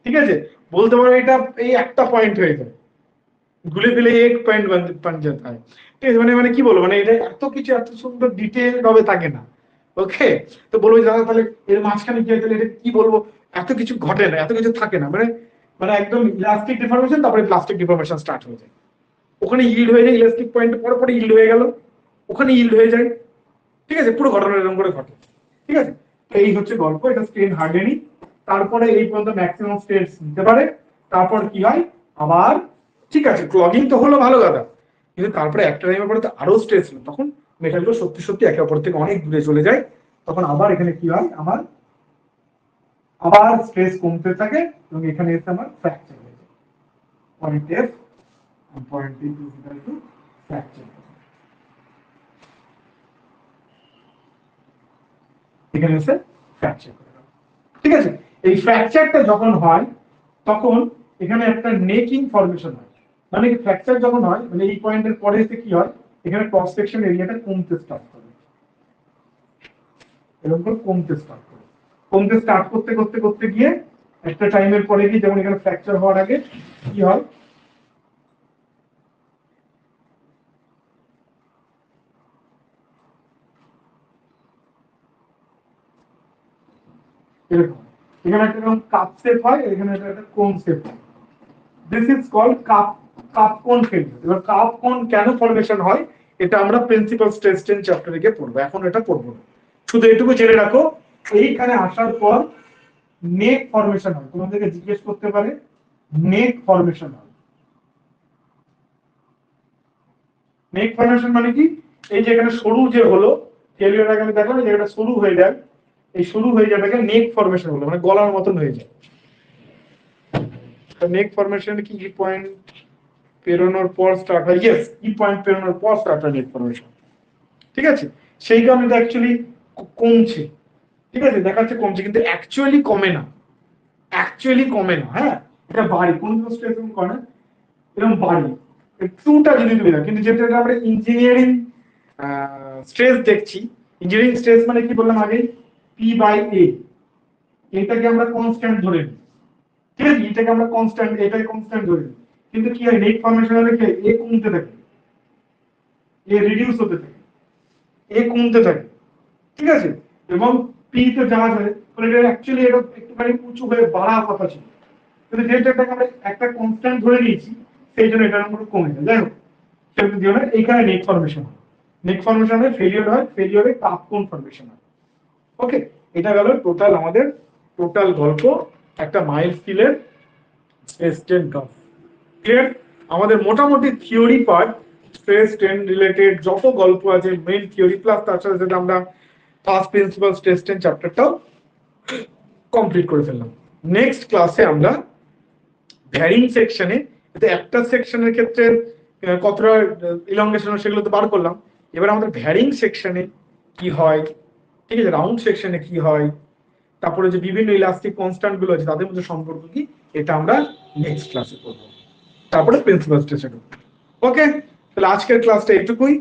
ঠিক আছে। বলতে পারো এটা এই একটা পয়েন্ট হয়ে যায়, ঘুরে ফেলে এক পয়েন্ট বন যেতে হয়, ঠিক আছে। মানে মানে কি বলবো, মানে এটা এত কিছু এত সুন্দর ডিটেইল ভাবে থাকে না, ওকে। তো বলবো দাদা তাহলে এর মাঝখানে কি হয়, তাহলে এটা কি বলবো, এত কিছু ঘটে না, এত কিছু থাকে না, মানে মানে একদম ইলাস্টিক ডিফর্মেশন, তারপরে প্লাস্টিক ডিফর্মেশন স্টার্ট হয়ে যায়, ওখানে ইল্ড হয়ে যায়, ইলাস্টিক পয়েন্ট পরে পরে ইল্ড হয়ে গেল, ওখানে ইল্ড হয়ে যায়, ঠিক আছে। পুরো ঘটনা এরকম করে ঘটে, ঠিক আছে। এই হচ্ছে গল্প, এটা স্ট্রেন হার্ডেনিং। তারপরে এই পর্যন্ত ম্যাক্সিমাম স্ট্রেস নিতে পারে, তারপর কি হয় আবার, ঠিক আছে, ক্লগিং তো হলো ভালো কথা, কিন্তু তারপরে একটা টাইমের পরে তো আরো স্ট্রেস হলো, তখন মেটালগুলো সত্যি সত্যি একে অপর থেকে অনেক দূরে চলে যায়, তখন আবার এখানে কি হয়, আমার আবার স্ট্রেস কমতে থাকে, এবং এখানে এসে আমার ফ্র্যাকচার হয়ে যায়, point F point T equal to fracture, এখানে এসে ফ্র্যাকচার, ঠিক আছে। এই ফ্র্যাকচারটা যখন হয় তখন এখানে একটা নেকিং ফর্মেশন হয়, মানে ফ্র্যাকচার যখন হয় মানে এই পয়েন্টের পরে এসে কি হয়, এখানে ক্রস সেকশন এরিয়াটা কমতে স্টার্ট করে, এরকম করে কমতে স্টার্ট করে, কমতে স্টার্ট করতে করতে করতে গিয়ে একটা টাইমের পরে গিয়ে, যেমন এখানে ফ্র্যাকচার হওয়ার আগে কি হয়, এরকম এখানে একটা এরকম কাপ শেপ হয়, এখানে একটা কোন শেপ হয়, দিস ইজ কল্ড কাপ কোন ফেলিয়ার। এবার কাপ কোন কেন ফর্মেশন হয়, এটা আমরা প্রিন্সিপাল স্ট্রেস টেন চ্যাপ্টারে গিয়ে পড়বো, এখন এটা পড়বো না। শুধু এটুকু জেনে রাখো, এইখানে আসার পর নেক ফর্মেশন হয়, তোমাদেরকে জিজ্ঞেস করতে পারে নেক ফর্মেশন হয়। নেক ফর্মেশন মানে কি, এই যে এখানে সরু যে হলো, ফেলিয়ার আগে আমি দেখো না, জায়গাটা সরু হয়ে যায়, এই সরু হয়ে যাবে নেক ফর্মেশন হলো, মানে গলার মতন হয়ে যায়। নেক ফর্মেশন কি পয়েন্ট পেরোনোর পর স্টার্ট হয়, ইয়েস, ই পয়েন্ট পেরোনোর পর স্টার্ট হয় নেক ফর্মেশন, ঠিক আছে। সেই কারণে এটা অ্যাকচুয়ালি কমছে, ঠিক আছে, দেখাচ্ছে কমছে, কিন্তু অ্যাকচুয়ালি কমে না, অ্যাকচুয়ালি কমে না, হ্যাঁ, এটা বাড়ে, কোন স্ট্রেস এরকম করে না, এরকম বাড়ে ট্রুটা যদি তুমি না, কিন্তু যেটা আমরা ইঞ্জিনিয়ারিং স্ট্রেস দেখছি, ইঞ্জিনিয়ারিং স্ট্রেস মানে কি বললাম আগে, P/A, এটাকে আমরা কনস্ট্যান্ট ধরে নিই, ঠিক আছে, এটাকে আমরা কনস্ট্যান্ট, এটাকে কনস্ট্যান্ট ধরে নিই, কিন্তু কি হয় নেট ফরমেশনে রেখে এ কমতে থাকে, এ রিডিউস হতে থাকে, এ কমতে থাকে, ঠিক আছে, এবং পি তে যাওয়া যায়, তাহলে এটা অ্যাকচুয়ালি এটা একটুখানি উঁচু হয়ে বাড়ার কথা ছিল, কিন্তু যেটাকে আমরা একটা কনস্ট্যান্ট ধরে নিয়েছি সেই জন্য এটার নম্বর কমে যায়। যাই হোক, সেটা দিও না, এইখানে নেট ফরমেশন হয়, নেট ফরমেশনে ফেলিওর হয়, ফেলিওরে কাপ কোন ফরমেশন হয়। ওকে, এটা গেল টোটাল আমাদের টোটাল গল্প একটা মাইল স্কিলের স্ট্রেস স্ট্রেন কার্ভ। ক্লিয়ার? আমাদের মোটামুটি theory part, stress strain related যত গল্প আছে মেইন থিওরি প্লাস তার সাথে সাথে আমরা ফার্স্ট প্রিন্সিপাল স্ট্রেস স্ট্রেন চ্যাপ্টারটাও কমপ্লিট করে ফেললাম। নেক্সট ক্লাসে আমরা ভ্যারিং সেকশনে, একটা সেকশনের ক্ষেত্রে কতটা ইলংগেশন সেগুলো তো বার করলাম, এবার আমাদের ভ্যারিং সেকশনে কি হয়, ঠিক আছে, রাউন্ড সেকশনে কি হয়, তারপরে যে বিভিন্ন ইলাস্টিক কনস্ট্যান্ট গুলো আছে তাদের মধ্যে সম্পর্ক কি, এটা আমরা নেক্সট ক্লাসে করবো, তারপরে প্রিন্সিপাল স্ট্রেসে ঢুকবো। ওকে, তাহলে আজকের ক্লাসটা এইটুকুই।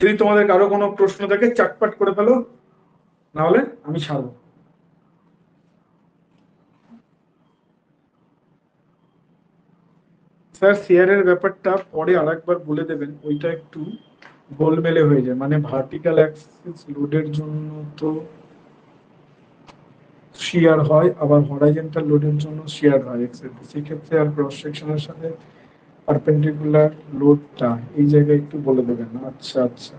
যদি তোমাদের কারো কোনো প্রশ্ন থাকে চাটপাট করে ফেলো, না হলে আমি ছাড়বো। স্যার শেয়ারের ব্যাপারটা পরে আরেকবার বলে দেবেন, ওইটা একটু গোলমেলে হয়ে যায়, মানে ভার্টিক্যাল অ্যাক্সিস লোডের জন্য তো শেয়ার হয়, আবার হরাইজন্টাল লোডের জন্য শেয়ার হয় এক্সেপ্ট, সেক্ষেত্রে আর ক্রস সেকশনের সাথে পারপেন্ডিকুলার লোডটা এই জায়গায় একটু বলে দেবেন। আচ্ছা আচ্ছা,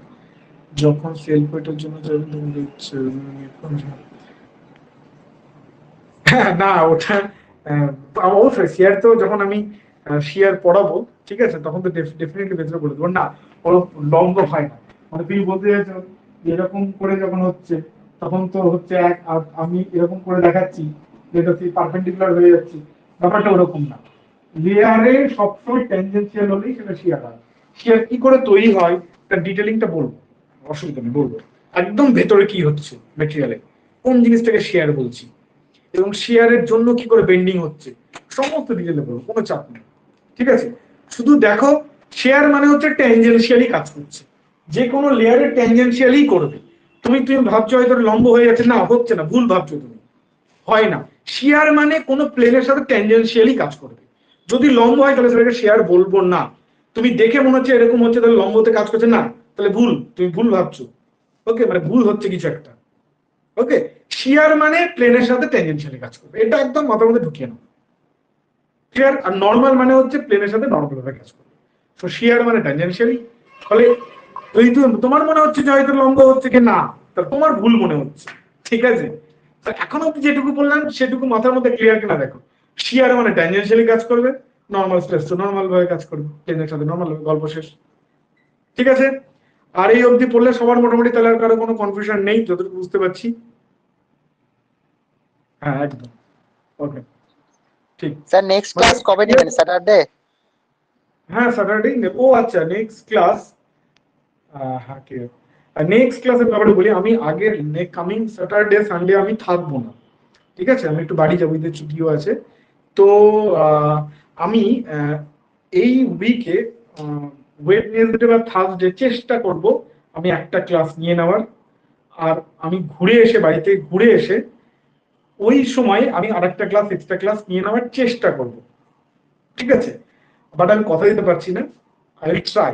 যখন সেলফ ওয়েটের জন্য যাবেন তখন দেখছে না ওটা অবশ্যই শেয়ার তো যখন আমি শেয়ার পড়াবো, ঠিক আছে, তখন তো ডেফিনেটলি ভেতরে বলে দেবো না, ওর লম্ব হয় না, মানে তুমি বলতে চাইছো এরকম করে যখন হচ্ছে তখন তো হচ্ছে এক, আর আমি এরকম করে দেখাচ্ছি যেটা পারপেন্ডিকুলার হয়ে যাচ্ছে, ব্যাপারটা ওরকম না, লেয়ারে সবসময় ট্যানজেনশিয়াল হলেই সেটা শেয়ার হয়। শেয়ার কি করে তৈরি হয় তার ডিটেলিংটা বলবো, অসুবিধা নেই বলবো, একদম ভেতরে কি হচ্ছে ম্যাটেরিয়ালে, কোন জিনিসটাকে শেয়ার বলছি, এবং শেয়ারের জন্য কি করে বেন্ডিং হচ্ছে, সমস্ত ডিটেলে বলবো, কোনো চাপ নেই, ঠিক আছে। শুধু দেখো শেয়ার মানে হচ্ছে ট্যানজেনশিয়ালি কাজ করছে, যে কোনো লেয়ারে ট্যানজেনশিয়ালি করবে। তুমি তুমি ভাবছো হয়তো লম্ব হয়ে যাচ্ছে, না হচ্ছে না, ভুল ভাবছো তুমি, হয় না। শেয়ার মানে কোনো প্লেনের সাথে ট্যানজেনশিয়ালি কাজ করবে, যদি লম্ব হয় তাহলে সেটাকে শেয়ার বলবো না। তুমি দেখে মনে হচ্ছে এরকম হচ্ছে তাহলে লম্বতে কাজ করছে না, তাহলে ভুল, তুমি ভুল ভাবছো। ওকে, মানে ভুল হচ্ছে কিছু একটা। ওকে, শিয়ার মানে প্লেনের সাথে ট্যানজেনশিয়ালি কাজ করবে, এটা একদম মাথার মধ্যে ঢুকিয়ে নাও। ক্লিয়ার? আর নর্মাল মানে হচ্ছে প্লেনের সাথে নর্মাল ভাবে কাজ করবে, তো শিয়ার মানে ট্যানজেনশিয়ালি। ফলে যদি তোমার মনে হচ্ছে যে হয়তো লম্ব হচ্ছে কি না, তাহলে তোমার ভুল মনে হচ্ছে, ঠিক আছে। এখন অব্দি যেটুকু বললাম সেটুকু মাথার মধ্যে ক্লিয়ার কিনা দেখো। শিয়ার মানে ট্যানজেনশিয়ালি কাজ করবে, নর্মাল স্ট্রেস তো নর্মাল ভাবে কাজ করবে, প্লেনের সাথে নর্মাল ভাবে, গল্প শেষ, ঠিক আছে। আর এই অবধি পড়লে সবার মোটামুটি তাহলে আর কারো কোনো কনফিউশন নেই যতটুকু বুঝতে পারছি। হ্যাঁ একদম, ওকে, ঠিক। স্যার নেক্সট মানে ক্লাস কবে নেবেন, স্যাটারডে? হ্যাঁ স্যাটারডে ও আচ্ছা, নেক্সট ক্লাস, হ্যাঁ কি নেক্সট ক্লাসের ব্যাপারে বলি, আমি আগের কামিং স্যাটারডে সানডে আমি থাকবো না, ঠিক আছে, আমি একটু বাড়ি যাবো, ঈদের ছুটিও আছে। তো আমি এই উইকে ওয়েডনেসডে বা থার্সডে চেষ্টা করব আমি একটা ক্লাস নিয়ে নেওয়ার, আর আমি ঘুরে এসে বাড়িতে ঘুরে এসে ওই সময় আমি আরেকটা ক্লাস এক্সট্রা ক্লাস নিয়ে নেওয়ার চেষ্টা করব, ঠিক আছে। বাট আমি কথা দিতে পারছি না, আই উইল ট্রাই।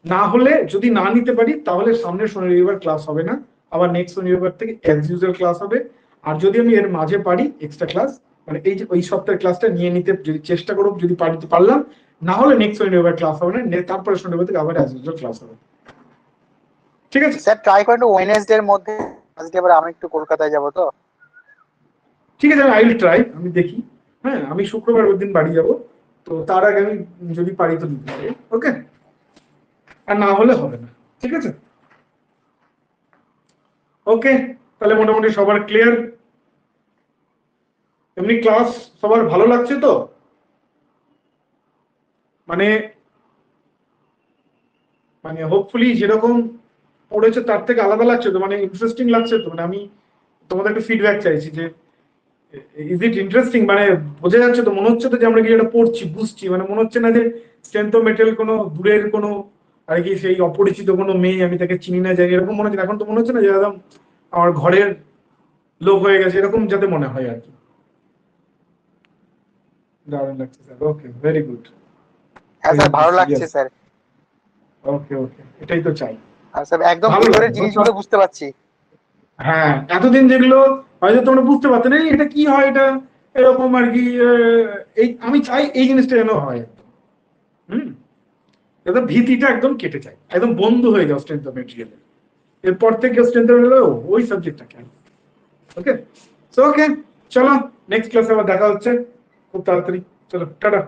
না হলে যদি না নিতে পারি তাহলে সামনের শনি রবিবার ক্লাস হবে না, আবার নেক্সট শনি রবিবার থেকে অ্যাজ ইউজুয়াল ক্লাস হবে। আর যদি আমি এর মাঝে পারি এক্সট্রা ক্লাস, মানে এই যে ওই সপ্তাহের ক্লাসটা নিয়ে নিতে যদি চেষ্টা করব, যদি পারিতে পারলাম, না হলে নেক্সট শনি রবিবার ক্লাস হবে না, তারপরে শনি রবিবার থেকে আবার অ্যাজ ইউজুয়াল ক্লাস হবে, ঠিক আছে। স্যার ট্রাই করেন ওয়েডনেসডে এর মধ্যে, আজকে আবার আমি একটু কলকাতায় যাব তো। ঠিক আছে, আই উইল ট্রাই, আমি দেখি। হ্যাঁ, আমি শুক্রবার ওই দিন বাড়ি যাব, তো তার আগে আমি যদি পারি তো দিতে পারি, ওকে, আর না হলে হবে না, ঠিক আছে। ওকে, তাহলে মোটামুটি সবার ক্লিয়ার, এমনি ক্লাস সবার ভালো লাগছে তো, মানে মানে হোপফুলি যেরকম পড়েছে তার থেকে আলাদা লাগছে তো, মানে ইন্টারেস্টিং লাগছে তো, মানে আমি তোমাদের একটু ফিডব্যাক চাইছি যে ইজ ইট ইন্টারেস্টিং, মানে বোঝা যাচ্ছে তো, মনে হচ্ছে তো যে আমরা কি এটা পড়ছি বুঝছি, মানে মনে হচ্ছে না যে স্ট্রেংথ অফ মেটেরিয়াল কোনো দূরের কোনো আর কি সেই অপরিচিত কোনো মেয়ে, আমি তাকে চিনি না জানি, এরকম মনে হচ্ছে। এখন তো মনে হচ্ছে না যে একদম আমার ঘরের লোক হয়ে গেছে, এরকম যাতে মনে হয় আর কি। দারুণ লাগছে স্যার, ওকে, ভেরি গুড, হ্যাঁ স্যার, ভালো লাগছে স্যার। ওকে ওকে, এটাই তো চাই। আর স্যার একদম ভালো ভিতরের লাগে জিনিসগুলো বুঝতে পারছি। হ্যাঁ, এতদিন যেগুলো হয়তো তোমরা বুঝতে পারতে না, এটা কি হয়, এটা এরকম আর কি, এই আমি চাই এই জিনিসটা যেন হয়। হুম, একদম ভীতিটা একদম কেটে যায়, একদম বন্ধু হয়ে যাও স্ট্রেংথ অফ মেটেরিয়াল। এরপর থেকে স্ট্রেংথ অফ মেটেরিয়াল ওই সাবজেক্টটা কেন। ওকে, সো ওকে, চলো নেক্সট ক্লাসে আবার দেখা হচ্ছে খুব তাড়াতাড়ি। চলো, টাটা।